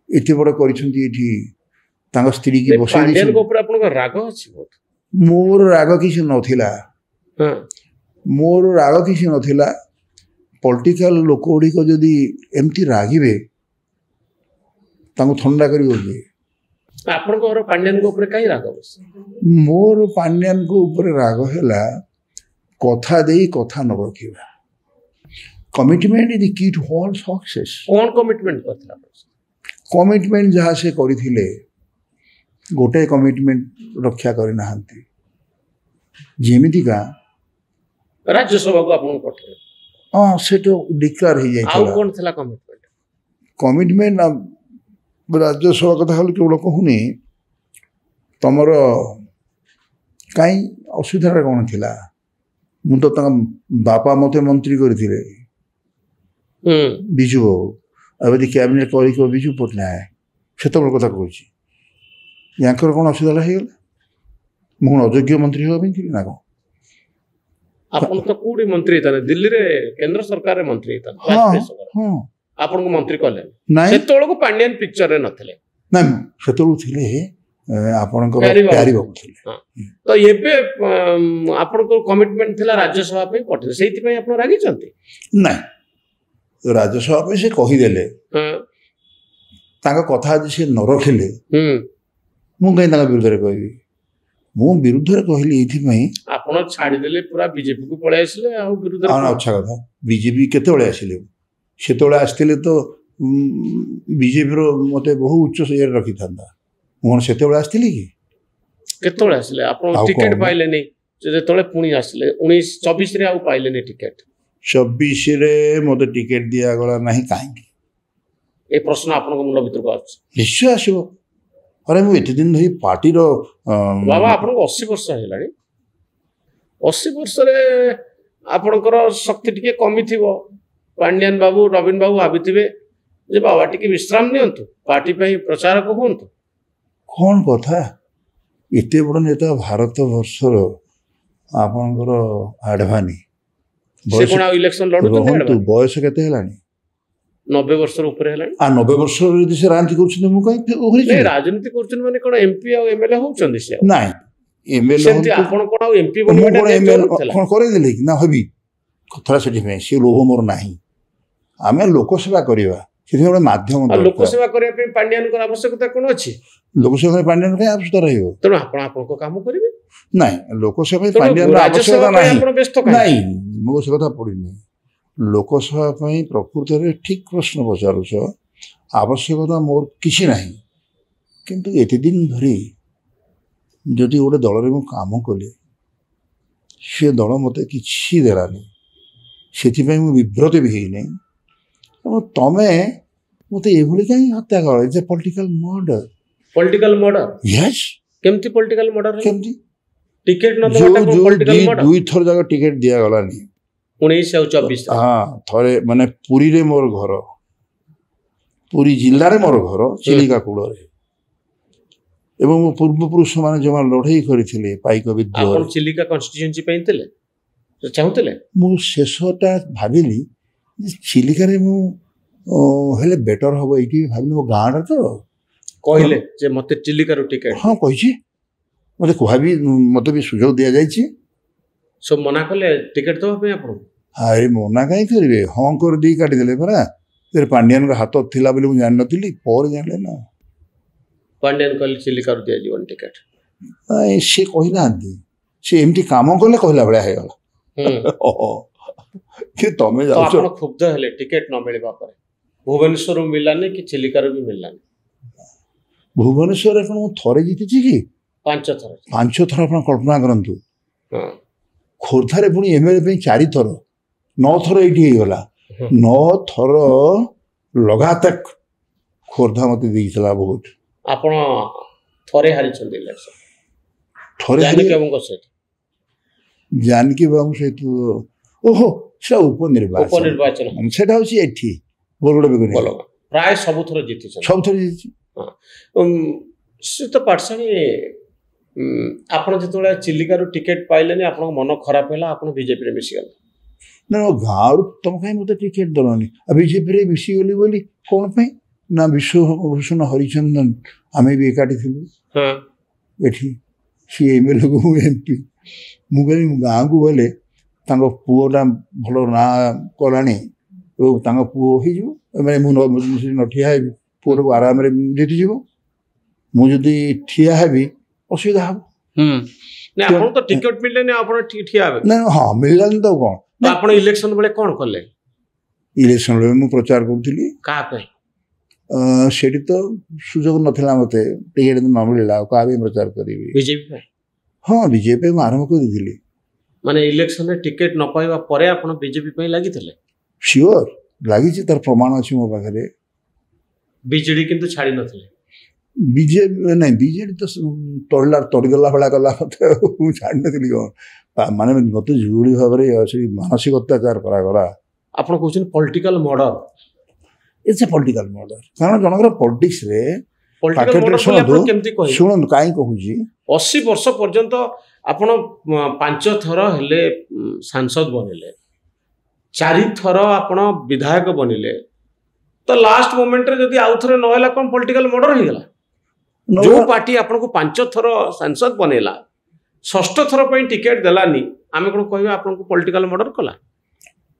ଏତେ ବଡ଼ କରିଛନ୍ତି ଏଠି ତାଙ୍କ ସ୍ତ୍ରୀକି ବସେଇ ଦେଇଛନ୍ତି। ଆପଣଙ୍କ ରାଗ ଅଛି? ମୋର ରାଗ କିଛି ନଥିଲା। ମୋର ରାଗ କିଛି ନଥିଲା। ପଲିଟିକାଲ ଲୋକ ଗୁଡ଼ିକ ଯଦି ଏମିତି ରାଗିବେ ତାଙ୍କୁ ଥଣ୍ଡା କରିବ କିଏ? ଆପଣଙ୍କର ପାଣ୍ଡିଆନଙ୍କ ଉପରେ କାହିଁ ରାଗ? ମୋର ପାଣ୍ଡିଆନଙ୍କ ଉପରେ ରାଗ ହେଲା କଥା ଦେଇ କଥା ନ ରଖିବା। କମିଟମେଣ୍ଟ ଇଜ ଦି କି ଟୁ ଅଲ୍ ସକ୍ସେସ୍। କ'ଣ କମିଟମେଣ୍ଟ କରିଥିଲା? କମିଟମେଣ୍ଟ ଯାହା ସେ କରିଥିଲେ ଗୋଟେ କମିଟମେଣ୍ଟ ରକ୍ଷା କରିନାହାନ୍ତି। ଯେମିତିକା ରାଜ୍ୟସଭାକୁ ଆପଣଙ୍କୁ ପଠେଇବେ। ହଁ ସେଟା ଡିକ୍ଲାର ହେଇଯାଇଥିଲା। କ'ଣ ଥିଲା କମିଟମେଣ୍ଟ? କମିଟମେଣ୍ଟ ରାଜ୍ୟସଭା କଥା ହେଲେ କେବଳ କହୁନି ତମର କାହିଁ ଅସୁବିଧାଟା କ'ଣ ଥିଲା? ମୁଁ ତ ତାଙ୍କ ବାପା ମୋତେ ମନ୍ତ୍ରୀ କରିଥିଲେ ବିଜୁ ବାବୁ ଆଉ ଯଦି କ୍ୟାବିନେଟ୍ କରିବ ବିଜୁ ପଟ୍ଟନାୟକ ସେତେବେଳେ କଥା କହୁଛି। ୟାଙ୍କର କ'ଣ ଅସୁବିଧା ହେଇଗଲା? ମୁଁ କ'ଣ ଅଯୋଗ୍ୟ ମନ୍ତ୍ରୀ ହେବା ପାଇଁ ଥିଲି ନା କ'ଣ? ଆପଣ ତ କୋଉଠି ମନ୍ତ୍ରୀ ହେଇଥାନ୍ତେ? ଦିଲ୍ଲୀରେ କେନ୍ଦ୍ର ସରକାରରେ ମନ୍ତ୍ରୀ ହେଇଥାନ୍ତେ। ଆପଣଙ୍କୁ ମନ୍ତ୍ରୀ କଲେ ସେତେବେଳକୁ ପାଣ୍ଡିଆନ ପିକ୍ଚରରେ ନଥିଲେ। ନାଇଁ ସେତେବେଳକୁ ଥିଲେ ଆପଣଙ୍କର ପ୍ୟାରୀବାବୁ ଥିଲେ। ତ ଏବେ ଆପଣଙ୍କର କମିଟମେଣ୍ଟ ଥିଲା ରାଜ୍ୟସଭା ପାଇଁ ପଠେଇଲେ ସେଇଥିପାଇଁ ଆପଣ ରାଗିଛନ୍ତି? ନାଇଁ ରାଜ୍ୟସଭା ପାଇଁ ସେ କହିଦେଲେ ତାଙ୍କ କଥା ଯଦି ସେ ନ ରଖିଲେ ମୁଁ କାହିଁ ତାଙ୍କ ବିରୁଦ୍ଧରେ କହିବି? ମୁଁ ବିରୁଦ୍ଧରେ କହିଲି ଏଇଥିପାଇଁ ଆପଣ ଛାଡ଼ିଦେଲେ ପୁରା ବିଜେପିକୁ ପଳେଇ ଆସିଲେ ଆଉ ବିରୁଦ୍ଧରେ ଆଚ୍ଛା କଥା ବିଜେପି କେତେବେଳେ ଆସିଲେ? ସେତେବେଳେ ଆସିଥିଲେ ତ ବିଜେପିର ମୋତେ ବହୁ ଉଚ୍ଚ ଇଏରେ ରଖିଥାନ୍ତା। ମୁଁ କ'ଣ ସେତେବେଳେ ଆସିଥିଲି କି? କେତେବେଳେ ଆସିଲେ? ଆପଣ ଟିକେଟ ପାଇଲେନି ଯେତେବେଳେ ପୁଣି ଆସିଲେ 1924ରେ ଆଉ ପାଇଲେନି ଟିକେଟ। 24ରେ ମୋତେ ଟିକେଟ ଦିଆଗଲା ନାହିଁ କାହିଁକି? ଏ ପ୍ରଶ୍ନ ଆପଣଙ୍କ ମୁଣ୍ଡ ଭିତରକୁ ଆସୁଛି? ନିଶ୍ଚୟ ଆସିବ। अरे मु एते दिन धरी पार्टीर बाबा आपन 80 वर्ष हेलाणी 80 वर्ष रे आपनकर शक्ति टिके कमी थिबो पांड्यान बाबू नवीन बाबू भाबिथिबे ଯେ ବାବା ଟିକେ ବିଶ୍ରାମ ନିଅନ୍ତୁ, ପାର୍ଟି ପାଇଁ ପ୍ରଚାରକ ହୁଅନ୍ତୁ। କ'ଣ କଥା, ଏତେ ବଡ଼ ନେତା ଭାରତ ବର୍ଷର ଆପଣଙ୍କର ଆଡଭାନୀ ସେ କ'ଣ ଆଉ ଇଲେକ୍ସନ ଲଢୁଛନ୍ତି? ବୟସ କେତେ ହେଲାଣି? 90 ବର୍ଷର ଉପରେ ହେଲାଣି। 90 ବର୍ଷର ଯଦି ସେ ରାଜନୀତି କରୁଛନ୍ତି ମୁଁ କାହିଁକି ରାଜନୀତି କରୁଛନ୍ତି ମାନେ କ'ଣ ଏମପି ଆଉ ଏମଏଲଏ ହଉଛନ୍ତି? ସେ ନାଇଁ ଏମଏଲଏ ଆପଣ କ'ଣ ଆଉ ଏମପି କ'ଣ କରେଇଦେଲେ କି ନା ହବି କଥାଟା ସେଥିପାଇଁ ସେ ଲୋଭ ମୋର ନାହିଁ। ଆମେ ଲୋକସେବା କରିବା, ସେଥିପାଇଁ ଗୋଟେ ମାଧ୍ୟମ। ଲୋକସେବା କରିବା ପାଇଁ ପାଣ୍ଡିଆନଙ୍କର ଆବଶ୍ୟକତା କ'ଣ ଅଛି? ଲୋକସେବା ପାଣ୍ଡିଆନ କାହିଁ ଆବଶ୍ୟକତା ରହିବ? ତେଣୁ ଆପଣ ଆପଣଙ୍କ କାମ କରିବେ। ନାଇଁ ଲୋକସେବା ପାଣ୍ଡିଆନର ଆବଶ୍ୟକତା ନାହିଁ। ନାଇଁ ମୁଁ ସେ କଥା ପଡ଼ିନି। ଲୋକସଭା ପାଇଁ ପ୍ରକୃତରେ ଠିକ୍ ପ୍ରଶ୍ନ ପଚାରୁଛ, ଆବଶ୍ୟକତା ମୋର କିଛି ନାହିଁ। କିନ୍ତୁ ଏତେ ଦିନ ଧରି ଯଦି ଗୋଟେ ଦଳରେ ମୁଁ କାମ କଲି, ସେ ଦଳ ମୋତେ କିଛି ଦେଲାନି, ସେଥିପାଇଁ ମୁଁ ବିବ୍ରତ ବି ହେଇନାହିଁ। ଏବଂ ତମେ ମୋତେ ଏଭଳି କାହିଁ ହତ୍ୟା କର? It's a political murder. Political murder? Yes. କେମିତି ପଲିଟିକାଲ ମର୍ଡର? କେମିତି? ଟିକେଟ ନ ଦୁଇ ଥର ଯାକ ଟିକେଟ ଦିଆଗଲାନି। 19 ଆଉ 24। ହଁ, ଥରେ ମାନେ ପୁରୀରେ ମୋର ଘର, ପୁରୀ ଜିଲ୍ଲାରେ ମୋର ଘର, ଚିଲିକା କୂଳରେ, ଏବଂ ମୋ ପୂର୍ବପୁରୁଷମାନେ ଯେଉଁମାନେ ଲଢ଼େଇ କରିଥିଲେ ପାଇକ ବିଦ୍ରୋହ। ଚିଲିକା କନଷ୍ଟିଚ୍ୟୁଏନ୍ସି ପାଇଁ ଚାହୁଁଥିଲେ? ମୁଁ ଶେଷଟା ଭାବିଲି ଯେ ଚିଲିକାରେ ମୁଁ ହେଲେ ବେଟର ହବ, ଏଇଠି ଭାବିଲି ମୋ ଗାଁଟା ତ। କହିଲେ ଯେ ମୋତେ ଚିଲିକାରୁ ଟିକେଟ? ହଁ କହିଛି, ମୋତେ କୁହାବି, ମୋତେ ବି ସୁଯୋଗ ଦିଆଯାଇଛି। ସବୁ ମନା କଲେ ଟିକେଟ ଦେବା ପାଇଁ ଆପଣଙ୍କୁ? ଆରେ ମନା କାହିଁ କରିବେ, ହଁ କରିଦେଇ କାଟିଦେଲେ ପରା। ପାଣ୍ଡିଆନଙ୍କ ହାତ ଥିଲା ବୋଲି ମୁଁ ଜାଣିନଥିଲି, ପରେ ଜାଣିଲେ ନା। ପାଣ୍ଡିଆନ କହିଲେ ଚିଲିକାରୁ ଦିଆଯିବନି ଟିକେଟ? ସେ କହିନାହାନ୍ତି, ସେ ଏମିତି କାମ କଲେ କହିଲା ଭଳିଆ ହେଇଗଲା। ତମେ ଯାଉଛ କ୍ଷୁବ୍ଧ ହେଲେ ଟିକେଟ ନ ମିଳିବା ପରେ? ଭୁବନେଶ୍ୱରରୁ ମିଳିଲାନି କି ଚିଲିକାରୁ ବି ମିଳିଲାନି? ଭୁବନେଶ୍ୱରରେ କ'ଣ ମୁଁ ଥରେ ଜିତିଛି କି? 5 ଥର। 5 ଥର ଆପଣ କଳ୍ପନା କରନ୍ତୁ। ଖୋର୍ଦ୍ଧାରେ ପୁଣି ଏମଏଲଏ ପାଇଁ 4 ଥର, 9 ଥର ଏଇଠି ହେଇଗଲା। 9 ଥର ଲଗାତାର ଖୋର୍ଦ୍ଧା ମୋତେ ଦେଇଥିଲା ଭୋଟ। ଆପଣ ଥରେ ହାରିଛନ୍ତି ଇଲେକ୍ସନ? ଥରେ ଜାନକୀ ବାବୁ ସହିତ। ଓହୋ, ସେଟା ଉପନିର୍ବାଚନ। ସେଟା ହଉଛି ଏଠି ପ୍ରାୟ ସବୁଥର ଜିତିଛନ୍ତି? ସବୁଥର ଜିତିଛି। ସେ ତ ପାଠଶାଣୀ, ଆପଣ ଯେତେବେଳେ ଚିଲିକାରୁ ଟିକେଟ ପାଇଲେନି ଆପଣଙ୍କ ମନ ଖରାପ ହେଲା, ଆପଣ ବିଜେପିରେ ମିଶିଗଲେ? ନା, ଗାଁରୁ ତମେ କାହିଁ ମୋତେ ଟିକେଟ ଦେଲନି? ଆଉ ବିଜେପିରେ ମିଶିଗଲି ବୋଲି କ'ଣ ପାଇଁ ନା, ବିଶ୍ୱଭୂଷଣ ହରିଚନ୍ଦନ ଆମେ ବି ଏକାଠି ଥିଲୁ ଏଠି, ସିଏ ଏମଏଲଏକୁ ମୁଁ ଏମପି। ମୁଁ କହିଲି ମୁଁ ଗାଁକୁ ଗଲେ ତାଙ୍କ ପୁଅଟା ଭଲ ନାଁ କଲାଣି ଏବଂ ତାଙ୍କ ପୁଅ ହେଇଯିବ, ମାନେ ମୁଁ ନ ଠିଆ ହେବି, ପୁଅଟାକୁ ଆରାମରେ ଜିତିଯିବ। ମୁଁ ଯଦି ଠିଆ ହେବି ଅସୁବିଧା ହବ। ଆପଣ ତ ଟିକେଟ ମିଳିଲେନି, ଆପଣ ଠିଆ ହେବେ? ନା, ହଁ ମିଳିଲାନି ତ କ'ଣ? ଆପଣ ଇଲେକ୍ସନ ବେଳେ କ'ଣ କଲେ? ଇଲେକ୍ସନ ବେଳେ ମୁଁ ପ୍ରଚାର କରୁଥିଲି। କାହା ପାଇଁ? ସେଠି ତ ସୁଯୋଗ ନଥିଲା ମୋତେ, ଟିକେଟ ନ ମିଳିଲା, ଆଉ କାହା ପାଇଁ ପ୍ରଚାର କରିବି? ବିଜେପି ପାଇଁ? ହଁ, ବିଜେପି ପାଇଁ ମୁଁ ଆରମ୍ଭ କରିଦେଇଥିଲି। ମାନେ ଇଲେକ୍ସନରେ ଟିକେଟ ନ ପାଇବା ପରେ ଆପଣ ବିଜେପି ପାଇଁ ଲାଗିଥିଲେ? ସିଓର ଲାଗିଛି, ତାର ପ୍ରମାଣ ଅଛି ମୋ ପାଖରେ। ବିଜେଡି କିନ୍ତୁ ଛାଡ଼ି ନଥିଲେ? ବିଜେପି ନାଇଁ, ବିଜେଡି ତ ତଡ଼ିଗଲା ଭଳିଆ କଲା ମୋତେ, ମୁଁ ଛାଡ଼ିନଥିଲି କ'ଣ? ମାନେ ମୋତେ ଯେଉଁଭଳି ଭାବରେ ମାନସିକ ଅତ୍ୟାଚାର କରାଗଲା। ଆପଣ କହୁଛନ୍ତି political murder? It's a political murder. କାରଣ ଜଣଙ୍କର ପଲିଟିକ୍ସରେ ଶୁଣନ୍ତୁ କାହିଁ କହୁଛି, 80 ବର୍ଷ ପର୍ଯ୍ୟନ୍ତ ଆପଣ 5 ଥର ହେଲେ ସାଂସଦ ବନିଲେ, 4 ଥର ଆପଣ ବିଧାୟକ ବନିଲେ, ତ ଲାଷ୍ଟ ମୋମେଣ୍ଟରେ ଯଦି ଆଉ ଥରେ ନ ହେଲା କ'ଣ ପଲିଟିକାଲ ମର୍ଡର ହେଇଗଲା? ଯେଉଁ ପାର୍ଟି ଆପଣଙ୍କୁ 5 ଥର ସାଂସଦ ବନେଇଲା, 6ଠ ଥର ପାଇଁ ଟିକେଟ ଦେଲାନି, ଆମେ କ'ଣ କହିବା ଆପଣଙ୍କୁ ପଲିଟିକାଲ ମର୍ଡର କଲା?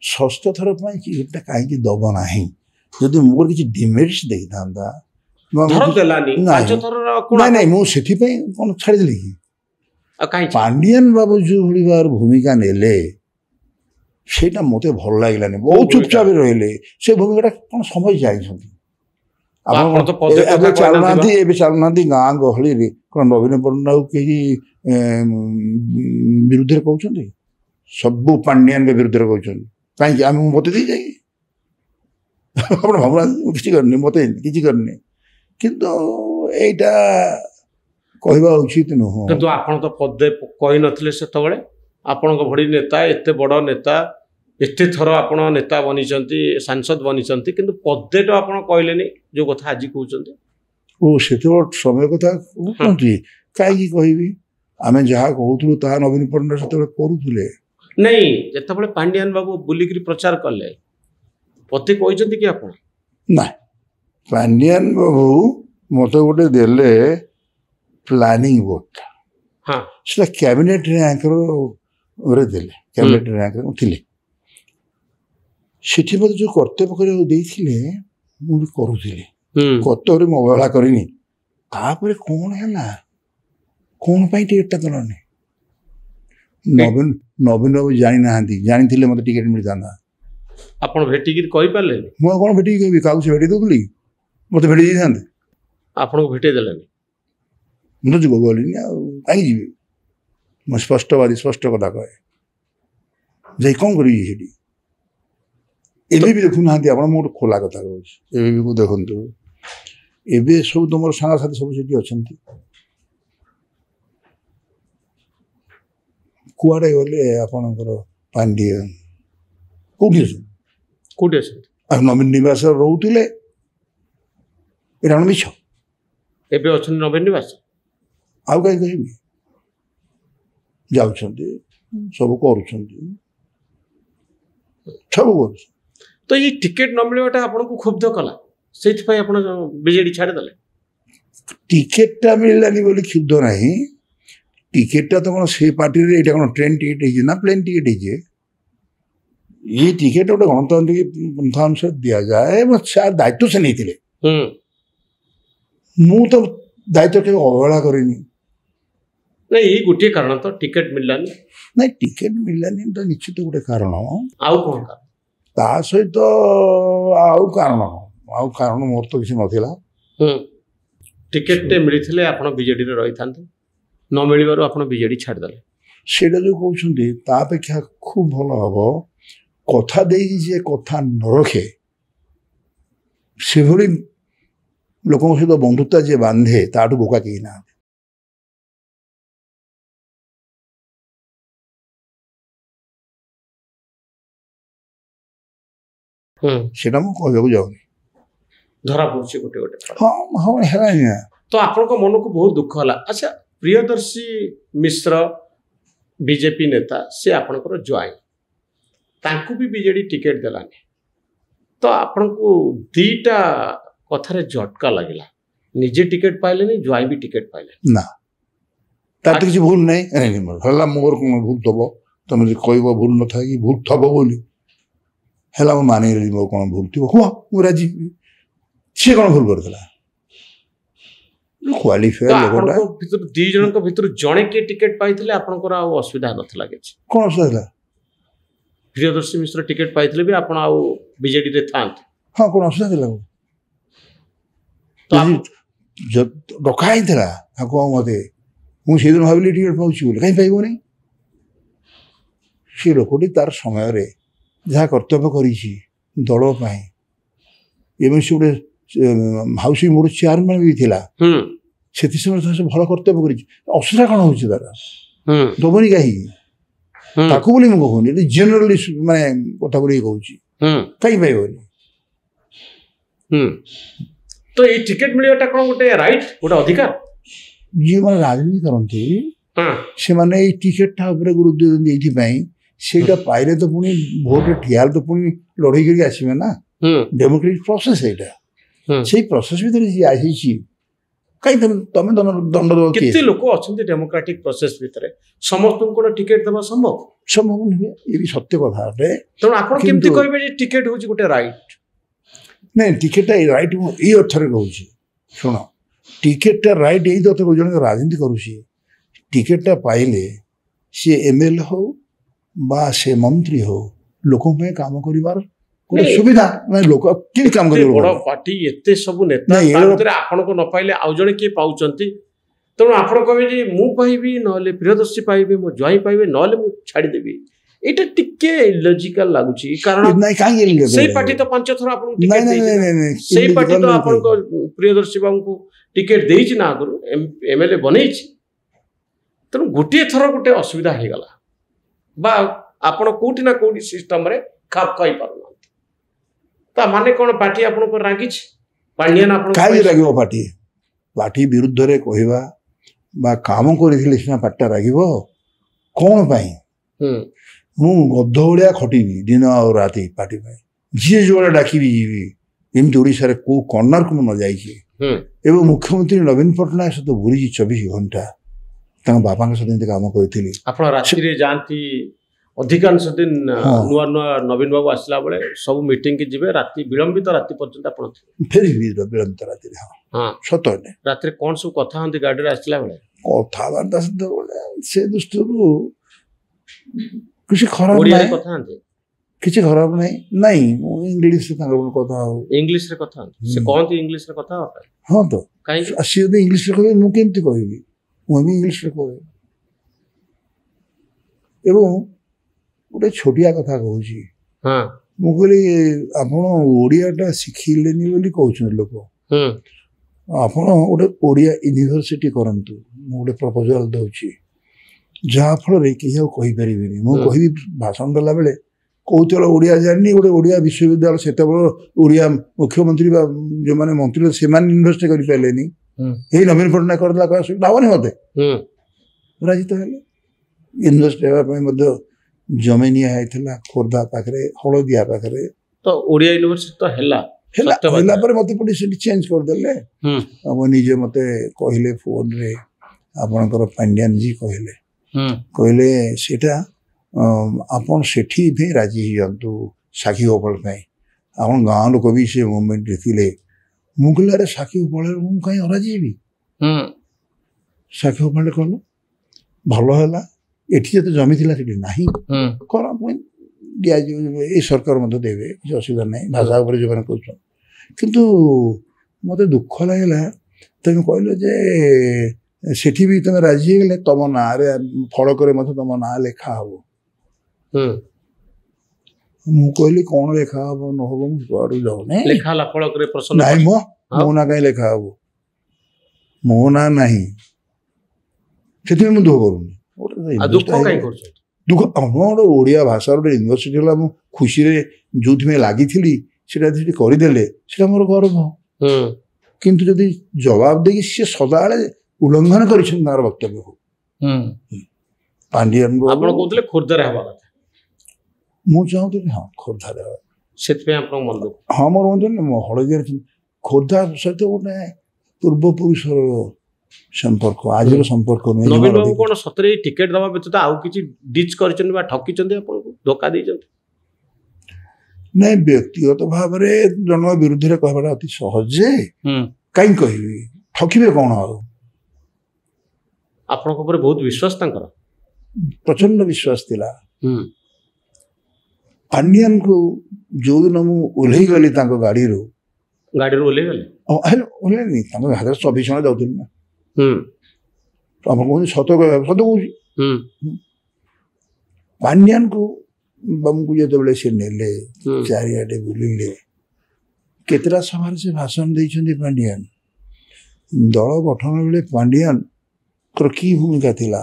6ଠ ଥର ପାଇଁ ଟିକେଟଟା କାହିଁକି ଦେବ ନାହିଁ? ଯଦି ମୋର କିଛି ଡିମେରିଟ୍ସ ଦେଇଥାନ୍ତା, ଦେଲାନି 5 ଥର। ନାଇଁ, ମୁଁ ସେଥିପାଇଁ କ'ଣ ଛାଡ଼ିଦେଲି କି? ପାଣ୍ଡିଆନ ବାବୁ ଯେଉଁଭଳି ଭାବରେ ଭୂମିକା ନେଲେ ସେଇଟା ମୋତେ ଭଲ ଲାଗିଲାନି। ବହୁତ ଚୁପଚାପ ରହିଲେ। ସେ ଭୂମିକାଟା କ'ଣ ସମୟ ଯାଇଛନ୍ତି? ଏବେ ଚାଲୁନାହାନ୍ତି ଗାଁ ଗହଳିରେ କ'ଣ ନବୀନ ପଟ୍ଟନାୟକ କେହି ବିରୁଦ୍ଧରେ କହୁଛନ୍ତି? ସବୁ ପାଣ୍ଡିଆନଙ୍କ ବିରୁଦ୍ଧରେ କହୁଛନ୍ତି। କାହିଁକି? ଆମେ ମୋତେ ଦେଇ ଯାଇକି ଆପଣ ଭାବୁନାହାନ୍ତି ମୁଁ କିଛି କରିନି, ମୋତେ କିଛି କରିନି, କିନ୍ତୁ ଏଇଟା କହିବା ଉଚିତ ନୁହଁ। କିନ୍ତୁ ଆପଣ ତ ପଦେ କହିନଥିଲେ ସେତେବେଳେ। ଆପଣଙ୍କ ଭଳି ନେତା, ଏତେ ବଡ଼ ନେତା, एते थर आपण नेता बनी सांसद बनी किंतु पदे तो आपण कहले जो कथा आज कहते ओ से समय कथा कहते कहीं कहबी आम जहाँ कहूँ ता नवीन पट्टनायक से करूले नहीं जिते पांडियान बाबू बुलिक प्रचार कले पते कहते कि आप ना पांडियान बाबू मत गोटे देले प्लानिंग बोर्ड हाँ से कैबिनेट रैंक देले कैबिनेट रैंक थे सेठी मत जो कर्तव्य कर करुले कर्तव्य मैं अवहेला करनी कौन है कौन टिकेटा दलनी नवीन नवीन बाबू जानी ना जानी मत टिकेट मिल जाता आप भेटिक पारे मुझे कौन भेटिक कह क्या से भेटी दूली मत भेटी था आपको भेटे देलेनी मुझे जो गली कहीं जी मैं स्पष्टवादी स्पष्ट कथा कहे जा कौन करी भी देखुना आप गोटे खोला कथा कहूँ देखु एवं सब तुम सांगसाथी सब से अच्छा कुआड़े गले आपणकर पांडियन कौटी नवीन निवास रोते मिछ एबे अच्छा नवीन निवास आउ कहीं कहबी जाऊँ सब कर तो ये टिकेट न मिलवाटा आपको क्षुब्ध कला से बीजेडी छाड़देले टिकेटा मिललानी बोली क्षुब्ध ना टिकेटा तो कौन से पार्टी रे कौन ट्रेन टिकेट ना प्लेन टिकेट ये टिकेट गोटे गणतांत्रिक पंथा अनुसार दि जाए दायित्व से नहीं मु तो दायित्व के अवहेला करनी नहीं ये गोटे कारण तो टिकेट मिललानी नहीं टिकेट मिललानी तो निश्चित गोटे कारण आउ कौन ता सहित आउ कारण मोर तो किसी नथिला टिकेट मिलते आप बीजेडी रही था न मिलवर आप बीजेडी छाड़देले सेटा जो कहते तापेक्षा खूब भल हम कथा दे जे कथा न रखे से लोकों सहित बंधुता जे बांधे ताठू बोका कहीं ना सेटा मु कहबो जाउनी धरा पड़े गोटे गोटे हाँ हाँ है तो आपण मन को बहुत दुख है अच्छा प्रियदर्शी मिश्र बीजेपी नेता से आपणकर ज्वाई तांकु भी बीजेडी टिकेट देलानी तो आपन को दीटा कथारे झटका लगला निजे टिकेट पाइले ज्वाई भी टिकेट पाइले ना तार किसी भूल नहीं हला मोर कौन भूल थब तुम कह भूल न था कि भूल थब बोली है मानी मोर कौन भूल थी हुआ मुझे राजी सी कौन भूल करता क्वालिफायर दी जन भर जड़े किए टिकेट पाई आपंकर असुविधा नाला कि कौन असुविधा प्रियदर्शी मिश्र टिकेट पाई भी आप बीजेडी रे था हाँ कौन असुविधा डकाई मत मुझे भाविली टिकेट पाँच कहीं पाइबनी सी लोकटी तार समय जहाँ कर्तव्य करी दलपाई एवं से गोटे हाउसिंग बोर्ड चेयरमैन भी थिला से समय भल कर्तव्य कर असुविधा कौन हो तार दबनी कहीं ताकू बोली मुझे कहूनी जेनेराली माने कथा बोली कहूँ कहीं पाइबनी तो ये टिकेट मिलवाटा कौन गोटे राइट गोटे अधिकार जी मैंने राजनीति करती से मैंने टिकेटा गुरुत्व देती सेटा पाइले तो पुणी भोट ठियाल तो पुणी लड़े कर आसवे ना डेमोक्रेटिक प्रोसेस एटा से प्रोसेस भीतर जी आसी कहीं तुम दंड केते लोक अच्छे डेमोक्रेटिक प्रोसेस भीतर समस्त को टिकेट देवा संभव संभव नहीं ये भी सत्य कथा तेणु आप कह टिकेट हूँ गोटे राइट नहीं टिकेटा राइट ये अर्थ कहूँ शुण टिकेटा राइट यही अर्थ कहूँ जन राजनीति करुँची टिकेटा पाइले सी एमएलए हो बा से मंत्री हो लोकों में काम करिवार कोई सुविधा ना लोक कि काम कर बड़ पार्टी एते सब नेता आपन को न पाइले आउ जने के पाउचंती तेणु आपन कहबे जे मु पाइबी नले प्रियदर्शी पाइबे मो ज्वाई पाइबे नले मु छाड़ी देबी एटा टिके इलॉजिकल लागुची कारण नहीं काहे सेही पार्टी तो पांच थरा आपन टिकेट देई सेही पार्टी तो आपन को प्रियदर्शी बाबू को टिकेट देई छी ना आगु एमएलए बनेई छी तेणु गोटे थर गोटे असुविधा हे गला बा ଆପଣ କୋଉଠି ନା କୋଉଠି ସିଷ୍ଟମ ରେ ଖାପ ଖାଇ ପାରୁନାହାନ୍ତି ତା ମାନେ କଣ ପାର୍ଟି ଆପଣଙ୍କୁ ରାଗିଛି ପାଣ୍ଡିଆନ ଆପଣ କାହିଁକି ରାଗିବ ପାର୍ଟି ପାର୍ଟି ବିରୁଦ୍ଧରେ କହିବା ବା କାମ କରିଥିଲେ ସିନା ପାର୍ଟିଟା ରାଗିବ କଣ ପାଇଁ ମୁଁ ଗଧ ଭଳିଆ ଖଟିବି ଦିନ ଆଉ ରାତି ପାର୍ଟି ପାଇଁ ଯିଏ ଯୋଉଟା ଡାକିବି ଯିବି ଏମିତି ଓଡ଼ିଶାରେ କୋଉ କର୍ଣ୍ଣରକୁ ମୁଁ ନ ଯାଇଛି ଏବଂ ମୁଖ୍ୟମନ୍ତ୍ରୀ ନବୀନ ପଟ୍ଟନାୟକ ସହିତ ବୁଲିଛି 24 ଘଣ୍ଟା ତାଙ୍କ ବାପାଙ୍କ ସହିତ ଏମିତି କାମ କରିଥିଲି ଆପଣ ରାତିରେ ଯାଆନ୍ତି ଅଧିକାଂଶ ଦିନ ନୂଆ ନୂଆ ନବୀନ ବାବୁ ଆସିଲା ବେଳେ ସବୁ ମିଟିଂ କି ଯିବେ ରାତି ବିଳମ୍ବିତ ରାତି ପର୍ଯ୍ୟନ୍ତ ଆପଣ ଫେରିବି ବିଳମ୍ବିତ ରାତିରେ ହଁ ସତ ରାତିରେ କଣ ସବୁ କଥା ହୁଅନ୍ତି ଗାଡ଼ିରେ ଆସିଲା ବେଳେ କଥାବାର୍ତ୍ତା ସେତେବେଳେ ସେ ଦୃଷ୍ଟିରୁ କିଛି ଖରାପ ଓଡ଼ିଆରେ କଥା ହୁଅନ୍ତି କିଛି ଖରାପ ନାହିଁ ନାଇଁ ମୁଁ ଇଂଲିଶରେ ତାଙ୍କ କଥା ହଉ ଇଂଲିଶରେ କଥା ହୁଅନ୍ତି ସେ କହନ୍ତି ଇଂଲିଶରେ କଥା ହବା ପାଇଁ ହଁ ତ କାହିଁକି ସିଏ ଯଦି ଇଂଲିଶରେ କହିବେ ମୁଁ କେମିତି କହିବି ମୁଁ ବି ଇଂଲିଶରେ କହିବି ଏବଂ ଗୋଟେ ଛୋଟିଆ କଥା କହୁଛି ମୁଁ କହିଲି ଆପଣ ଓଡ଼ିଆଟା ଶିଖିଲେନି ବୋଲି କହୁଛନ୍ତି ଲୋକ ଆପଣ ଗୋଟେ ଓଡ଼ିଆ ୟୁନିଭର୍ସିଟି କରନ୍ତୁ ମୁଁ ଗୋଟେ ପ୍ରପୋଜାଲ ଦେଉଛି ଯାହାଫଳରେ କେହି ଆଉ କହିପାରିବେନି ମୁଁ କହିବି ଭାଷଣ ଦେଲା ବେଳେ କହୁଥିଲା ଓଡ଼ିଆ ଜାଣିନି ଗୋଟେ ଓଡ଼ିଆ ବିଶ୍ୱବିଦ୍ୟାଳୟ ସେତେବେଳେ ଓଡ଼ିଆ ମୁଖ୍ୟମନ୍ତ୍ରୀ ବା ଯେଉଁମାନେ ମନ୍ତ୍ରୀ ସେମାନେ ୟୁନିଭର୍ସିଟି କରିପାରିଲେନି ଏଇ ନବୀନ ପଟ୍ଟନାୟକ କରିଦେଲା କହିବା ସୁବିଧା ହେବନି ମୋତେ ରାଜିତ ହେଲେ ୟୁନିଭର୍ସିଟି ହେବା ପାଇଁ ମଧ୍ୟ ଜମି ନିଆ ହେଇଥିଲା ଖୋର୍ଦ୍ଧା ପାଖରେ ହଳଦିଆ ପାଖରେ ତ ଓଡ଼ିଆ ୟୁନିଭର୍ସିଟି ତ ହେଲା ହେଲା ପରେ ମୋତେ ପୁଣି ସେଠି ଚେଞ୍ଜ କରିଦେଲେ ଆଉ ନିଜେ ମୋତେ କହିଲେ ଫୋନରେ ଆପଣଙ୍କର ପାଣ୍ଡିଆନ ଜି କହିଲେ ସେଇଟା ଆପଣ ସେଠି ବି ରାଜି ହେଇଯାଆନ୍ତୁ ସାକ୍ଷୀ ଗୋପାଳ ପାଇଁ ଆପଣ ଗାଁ ଲୋକ ବି ସେ ମୁଭମେଣ୍ଟ ଦେଖିଲେ ମୁଁ କହିଲି ଆରେ ସାକ୍ଷୀ ଗୋପାଳରେ ମୁଁ କାହିଁ ଅରାଜି ହେବି ସାକ୍ଷୀ ଗୋପାଳରେ କଲ ଭଲ ହେଲା ଏଠି ଯେତେ ଜମି ଥିଲା ସେଠି ନାହିଁ କର ପୁଣି ଦିଆଯିବ ଏଇ ସରକାର ମଧ୍ୟ ଦେବେ କିଛି ଅସୁବିଧା ନାହିଁ ଭାଷା ଉପରେ ଯେଉଁମାନେ କହୁଛନ୍ତି କିନ୍ତୁ ମୋତେ ଦୁଃଖ ଲାଗିଲା ତମେ କହିଲ ଯେ ସେଠି ବି ତମେ ରାଜି ହେଇଗଲେ ତମ ନାଁରେ ଫଳକରେ ମଧ୍ୟ ତମ ନାଁ ଲେଖା ହବ ମୁଁ କହିଲି କଣ ଲେଖା ହବ ନ ହବ ମୁଁ କୁଆଡୁ ଯାଉନି ଲେଖା ହେଲା ଫଳକରେ ନାଇଁ ମୋ ନାଁ କାହିଁ ଲେଖା ହବ ମୋ ନାଁ ନାହିଁ ସେଥିପାଇଁ ମୁଁ ଦୁଃଖ କରୁନି ଦୁଃଖ ଆମର ଗୋଟେ ଓଡ଼ିଆ ଭାଷାର ଗୋଟେ ୟୁନିଭର୍ସିଟି ହେଲା ମୁଁ ଖୁସିରେ ଯୋଉଥିପାଇଁ ଲାଗିଥିଲି ସେଟା ସେଠି କରିଦେଲେ ସେଟା ମୋର ଗର୍ବ କିନ୍ତୁ ଯଦି ଜବାବ ଦେଇକି ସିଏ ସଦାବେଳେ ଉଲ୍ଲଂଘନ କରିଛନ୍ତି ତାଙ୍କର ବକ୍ତବ୍ୟକୁ ପାଣ୍ଡିଆନ ଆପଣ କହୁଥିଲେ ଖୋର୍ଦ୍ଧାରେ ହେବା କଥା ମୁଁ ଚାହୁଁଥିଲି ହଁ ଖୋର୍ଦ୍ଧାରେ ହେବା ସେଥିପାଇଁ ଆପଣଙ୍କ ମନ ଦୁଃଖ ହଁ ମୋର ମନ ହଳଦିଆରେ ଖୋର୍ଦ୍ଧା ସହିତ ଗୋଟେ ପୂର୍ବପୁରୁଷର ସମ୍ପର୍କ ଆଜିର ସମ୍ପର୍କ ନବୀନ ବାବୁ କଣ ସତରେ ଟିକେଟ ଦେବା ବ୍ୟତୀତ ଆଉ କିଛି ଡିଚ୍ କରିଛନ୍ତି ବା ଠକିଛନ୍ତି ଆପଣଙ୍କୁ ଧୋକା ଦେଇଛନ୍ତି ନାଇଁ ବ୍ୟକ୍ତିଗତ ଭାବରେ ଜଣଙ୍କ ବିରୁଦ୍ଧରେ କହିବାଟା ଅତି ସହଜ କାହିଁକି କହିବି ଠକିବେ କଣ ଆଉ ଆପଣଙ୍କ ଉପରେ ବହୁତ ବିଶ୍ୱାସ ତାଙ୍କର ପ୍ରଚଣ୍ଡ ବିଶ୍ୱାସ ଥିଲା ପାଣ୍ଡିଆନକୁ ଯୋଉଦିନ ମୁଁ ଓହ୍ଲେଇ ଗଲି ତାଙ୍କ ଗାଡ଼ିରୁ ଓହ୍ଲେଇଗଲେ ଓହ୍ଲେଇନି ତାଙ୍କ ହାତରେ 24 ଜଣ ଯାଉଥିଲି ନା ଆପଣ କହୁଛନ୍ତି ସତ କହୁଛି ପାଣ୍ଡିଆନକୁ ବାବୁଙ୍କୁ ଯେତେବେଳେ ସେ ନେଲେ ଚାରିଆଡ଼େ ବୁଲିଲେ କେତେଟା ସଭାରେ ସେ ଭାଷଣ ଦେଇଛନ୍ତି ପାଣ୍ଡିଆନ ଦଳ ଗଠନ ବେଳେ ପାଣ୍ଡିଆନଙ୍କର କି ଭୂମିକା ଥିଲା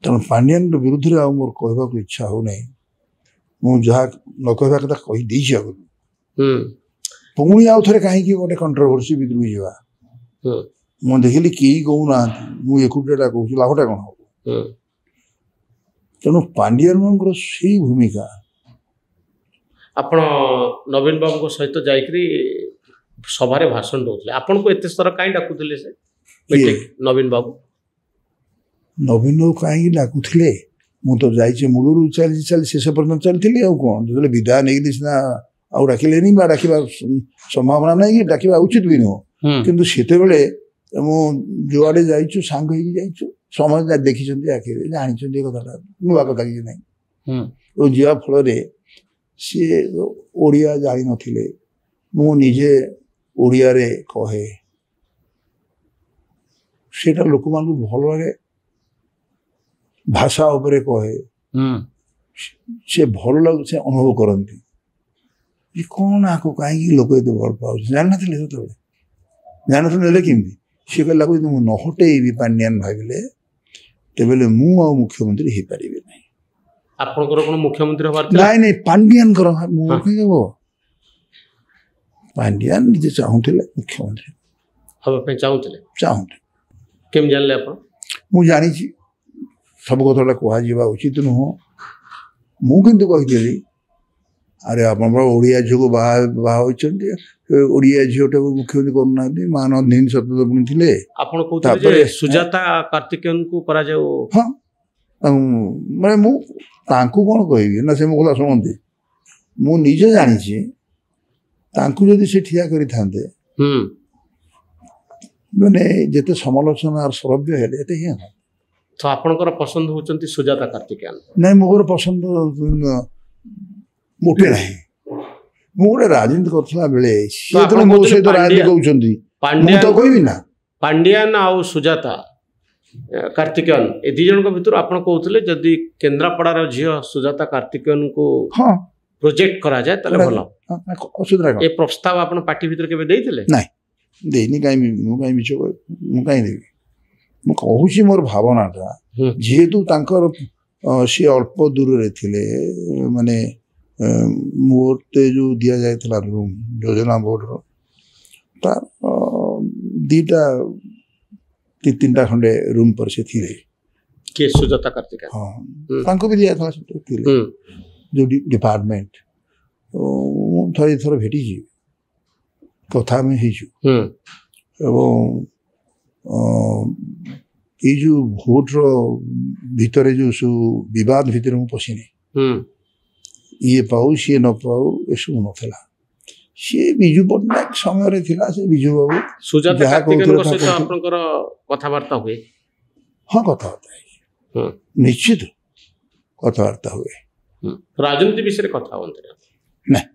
ତେଣୁ ପାଣ୍ଡିଆନର ବିରୁଦ୍ଧରେ ଆଉ ମୋର କହିବାକୁ ଇଚ୍ଛା ହଉନାହିଁ ମୁଁ ଯାହା ନ କହିବା କଥା କହିଦେଇଛି ଆଗରୁ ପୁଣି ଆଉ ଥରେ କାହିଁକି ଗୋଟେ କଣ୍ଟ୍ରୋଭର୍ସି ଭିତରକୁ ଯିବା ମୁଁ ଦେଖିଲି କେହି କହୁନାହାନ୍ତି ମୁଁ ଏକୁଟିଆଟା କହୁଛି ଲାଭଟା କ'ଣ ହବ ତେଣୁ ପାଣ୍ଡିଆନଙ୍କର ସେଇ ଭୂମିକା ଆପଣ ନବୀନ ବାବୁଙ୍କ ସହିତ ଯାଇକରି ସଭାରେ ଭାଷଣ ଦଉଥିଲେ ଆପଣଙ୍କୁ ଏତେ ସ୍ତର କାହିଁ ଡାକୁଥିଲେ ସେ ନବୀନ ବାବୁ କାହିଁକି ଡାକୁଥିଲେ ମୁଁ ତ ଯାଇଛି ମୂଳରୁ ଚାଲି ଶେଷ ପର୍ଯ୍ୟନ୍ତ ଚାଲିଥିଲି ଆଉ କ'ଣ ଯେତେବେଳେ ବିଦାୟ ନେଇକି ସିନା ଆଉ ଡାକିଲେନି ବା ଡାକିବା ସମ୍ଭାବନା ନାହିଁ କି ଡାକିବା ଉଚିତ ବି ନୁହଁ କିନ୍ତୁ ସେତେବେଳେ ମୁଁ ଯୁଆଡ଼େ ଯାଇଛୁ ସାଙ୍ଗ ହେଇକି ଯାଇଛୁ ସମସ୍ତେ ଦେଖିଛନ୍ତି ଆଖିରେ ଜାଣିଛନ୍ତି ଏ କଥାଟା ନୂଆ କଥା କିଛି ନାହିଁ ଏବଂ ଯିବା ଫଳରେ ସିଏ ଓଡ଼ିଆ ଜାଣିନଥିଲେ ମୁଁ ନିଜେ ଓଡ଼ିଆରେ କହେ ସେଇଟା ଲୋକମାନଙ୍କୁ ଭଲ ଲାଗେ ଭାଷା ଉପରେ କହେ ସେ ଭଲ ଲାଗୁ ସେ ଅନୁଭବ କରନ୍ତି ଯେ କ'ଣ ଆକୁ କାହିଁକି ଲୋକ ଏତେ ଭଲ ପାଉଛି ଜାଣିନଥିଲେ ସେତେବେଳେ ଜାଣିନଥିଲେ ନେଲେ କେମିତି ସିଏ କହିଲା ମୁଁ ନ ହଟେଇବି ପାଣ୍ଡିଆନ ଭାବିଲେ तेबेले मु आ मुख्यमंत्री हे परिबे नहीं आपनकर कोन मुख्यमंत्री हबार नहीं नहीं पांडियन करो मु कहि गबो पांडियन जे चाहुथिले मुख्यमंत्री हबा पे चाहुथिले चाहुथे केम जानले आपन मु जानि छी सब कथला कोहा जीवा उचित न हो मु किंतु कहिदेली अरे आपण ओडिया झियो बाहा होइछन्ती ओडिया झियोटा मुख्यमंत्री करना मान दिन सतपुणी थिले आपण कहते जे सुजाता कार्तिकेयन को करा जाओ हां माने मु तांकु कोन कहिबी ना से मोला सुनंती मु निजे जानि छी तांकु जदि से ठिया करि थांते माने जेते समालोचना और सरभ्य हेले एते हे तो आपनकर पसंद होचंती सुजाता कार्तिकेयन नहीं मोर पसंद मोटे नहीं मोरे राजनीति करथला बेले से तो मो से तो राजनीति कहउचंती मु तो कहबी ना पांड्यान आ सुजाता कार्तिकेयन ए दी जन को भितर आपण कहउतले जदी केंद्रापड़ार झियो सुजाता कार्तिकेयन को हां प्रोजेक्ट करा जाए तले भलो असुदरा ए प्रस्ताव आपण पार्टी भितर केबे देइतले नहीं देनी काई मु काई बिचो मु काई देबी मु कहूची मोर भावनाटा जेहेतु तांकर सी अल्प दूर रे थिले माने मोरते जो दिया जाए था रूम योजना बोर्ड रो तार दीटा तीन खंडे रूम पर से थिले के सुजाता कार्तिकेयन हां तांको भी दिया था थिले जो डिपार्टमेंट थोड़ी थोड़ा भेटी जी कथा में ही जो एवं ये जो भोट रो भीतर जो सु विवाद भीतर मु पसिनी ये पाऊ सी न पाऊ एसु नथला सी बिजू पटनायक समय रे थिला से बिजू बाबू सुजाता कार्तिकेयन को से आपनकर कथा वार्ता हुए हां कथा होता है निश्चित कथा वार्ता हुए राजनीति विषय कथा होते नहीं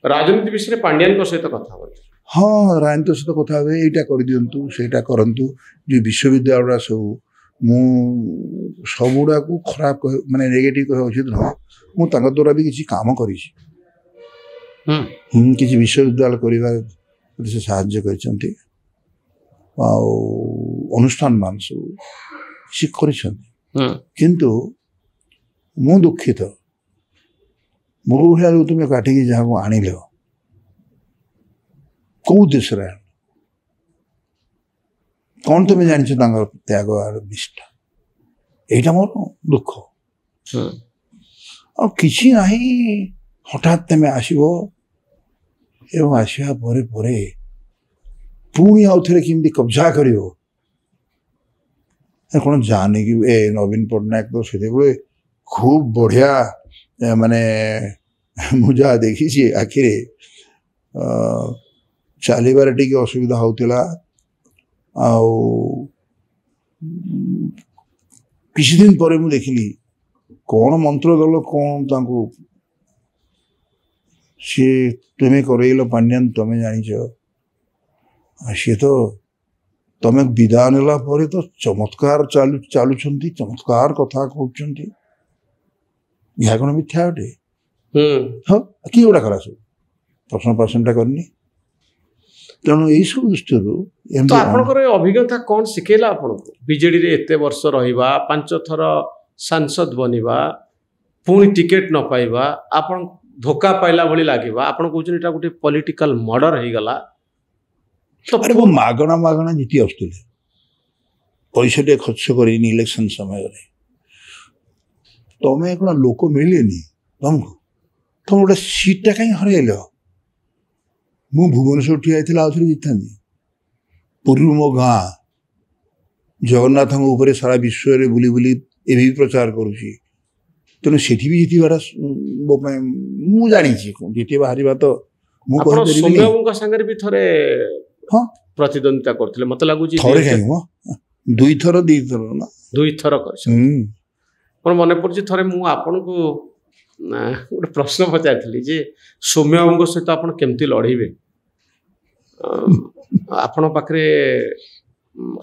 राजनीति विषय पांड्यान को सहित कथा होते हाँ राजनीति सहित कथा हुए एटा कर दियंतु सेटा करंतु जो विश्वविद्यालय सब मु सबुडा को खराब माने नेगेटिव कह उचित न मु तांका द्वारा भी किसी काम करी किसी विश्वविद्यालय करिवा से साहाय्य करछंती आ अनुष्ठान मान सब किसी करछंती किंतु मु दुखित मो भलिया तुम काटिकी जहाँ आनिल कौ देश कौन तुम जान त्याग और निष्ठा यहीटा मोर दुख और किसी ना हठात तुम आसो एवं आसवा पुणी आउ थे कि कब्जा कर कौन जाने कि ए नवीन पट्टनायक तो से खूब बढ़िया माने मुझा देखी आखिरे चलबार टी असुविधा होता किसी दिन पर मु देखिली कौन मंत्र दल कौन तांको सी तुम्हें करैल पांड्यान तुम्हें जानिच सी तो तुम्हें विदा नेला पर तो चमत्कार चालुछंती चमत्कार कथा कहउछंती यह कौन मिथ्या अटे हाँ किए गोटा करा सब प्रश्न प्रश्नटा करनी तेणु यही सब दृष्टि तो आपनकर अभिज्ञता कौन शिखेला आपनको बीजेडी रे एते वर्ष रहिबा 5 थर सांसद बनिबा पुणी टिकेट न पाइबा आपन धोखा पाइला भली लागिबा आपन कहउछन एटा गुटे पॉलिटिकल मर्डर हे गला तो अरे वो मागणा जीति आसुले पैसा टे खर्च करिनी इलेक्शन समय रे तमें कौन लोक मिले तुमको तुम गोटे सीटा कहीं हरैल मु भुवनेश्वर ठिया आउे जीता पूर्व मो गाँ जगन्नाथ सारा विश्व में बुली बुली ए प्रचार करुँची तेणु से भी जीतवार मु जानी जीत बाहर तो मुझे भी थे हाँ प्रतिद्वंदिता करते मत लगुच थोड़े कहीं दुई थर ना दुई थर कर मोर मन पड़े थे मुझे गोटे प्रश्न पचारि जे सौम्य बाबू सहित आप केमती लड़े आपण पाखे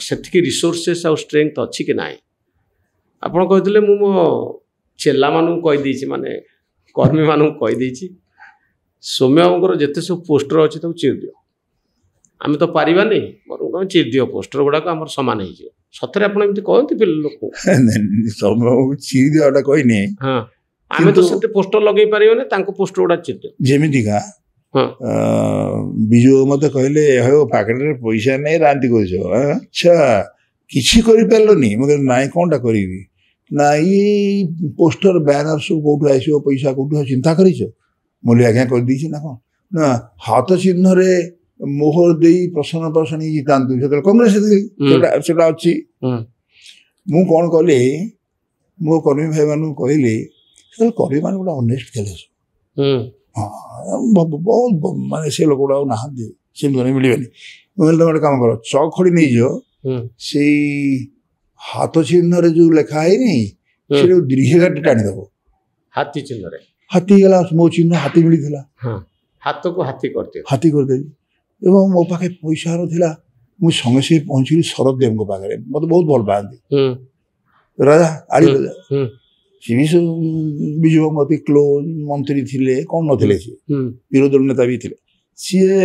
से रिसोर्सेस आ स्ट्रेंथ अच्छी कि ना आपड़ कहते मु मो चेला मानू कहीदे माने कर्मी मानू कहीदे सौम्य बाबू जिते सब पोस्टर अच्छी चिर दियो आम तो पारानी चिर दियो पोस्टर गुड़ाक आम सामान हो ସତରେ ଆପଣ ଏମିତି କହନ୍ତି ଲୋକ? ଚିରି ଦେବାଟା କହିନି। ହଁ, ଆମେ ତ ସେତେ ପୋଷ୍ଟର ଲଗେଇ ପାରିବନି, ତାଙ୍କ ପୋଷ୍ଟର ଗୁଡା ଚିରି ଯେମିତିକା ବିଜୁ ମତେ କହିଲେ ହଉ ପାକେଟରେ ପଇସା ନାହିଁ ରାନ୍ତି କରୁଛ, ଆଚ୍ଛା କିଛି କରିପାରିଲନି? ମୁଁ କହିଲି ନାଇଁ କଣଟା କରିବି ନା ଏଇ ପୋଷ୍ଟର ବ୍ୟାନର ସବୁ କୋଉଠୁ ଆସିବ, ପଇସା କୋଉଠୁ ଚିନ୍ତା କରିଛ? ମୁଁ କହିଲି ଆଜ୍ଞା କରିଦେଇଛି ନା କଣ ନା ହାତ ଚିହ୍ନରେ ମୋହର ଦେଇ ପ୍ରସନ୍ନ ପାଟ୍ଟଶାଣୀ ଜିତାନ୍ତୁ, ସେତେବେଳେ କଂଗ୍ରେସ ସେଟା ଅଛି। ମୁଁ କଣ କଲି, ମୋ କର୍ମୀ ଭାଇ ମାନଙ୍କୁ କହିଲି, ସେତେବେଳେ କର୍ମୀ ମାନେ ଗୋଟେ ଅନେଷ୍ଟ ଥିଲେ। ବହୁତ ମାନେ ସେ ଲୋକ ଗୁଡ଼ା ଆଉ ନାହାନ୍ତି, ସେମିତି ମିଳିବେନି। ମୁଁ କହିଲି ତମେ ଗୋଟେ କାମ କର, ଚକ୍ ଖଡ଼ି ନେଇଯିବ, ସେଇ ହାତ ଚିହ୍ନରେ ଯୋଉ ଲେଖା ହେଇନି ସେଟା ଦୀର୍ଘିକାଟି ଟାଣିଦବ। ହାତୀ ଚିହ୍ନରେ ହାତୀ ହେଇଗଲା, ମୋ ଚିହ୍ନ ହାତୀ ମିଳିଥିଲା, ହାତକୁ ହାତୀ କରିଦିଅ, ହାତୀ କରିଦେବି। ଏବଂ ମୋ ପାଖେ ପଇସା ଥିଲା, ମୁଁ ସଙ୍ଗେ ସଙ୍ଗେ ପହଞ୍ଚିଲି ଶରଦ ଦେବଙ୍କ ପାଖରେ, ମତେ ବହୁତ ଭଲ ପାଆନ୍ତି, ରାଜା ଆଳି ରାଜା। ସିଏ ବି ସବୁ ବିଜୁ ଅତି କ୍ଲୋଜ ମନ୍ତ୍ରୀ ଥିଲେ, କଣ ନଥିଲେ, ସିଏ ବିରୋଧୀ ଦଳ ନେତା ବି ଥିଲେ। ସିଏ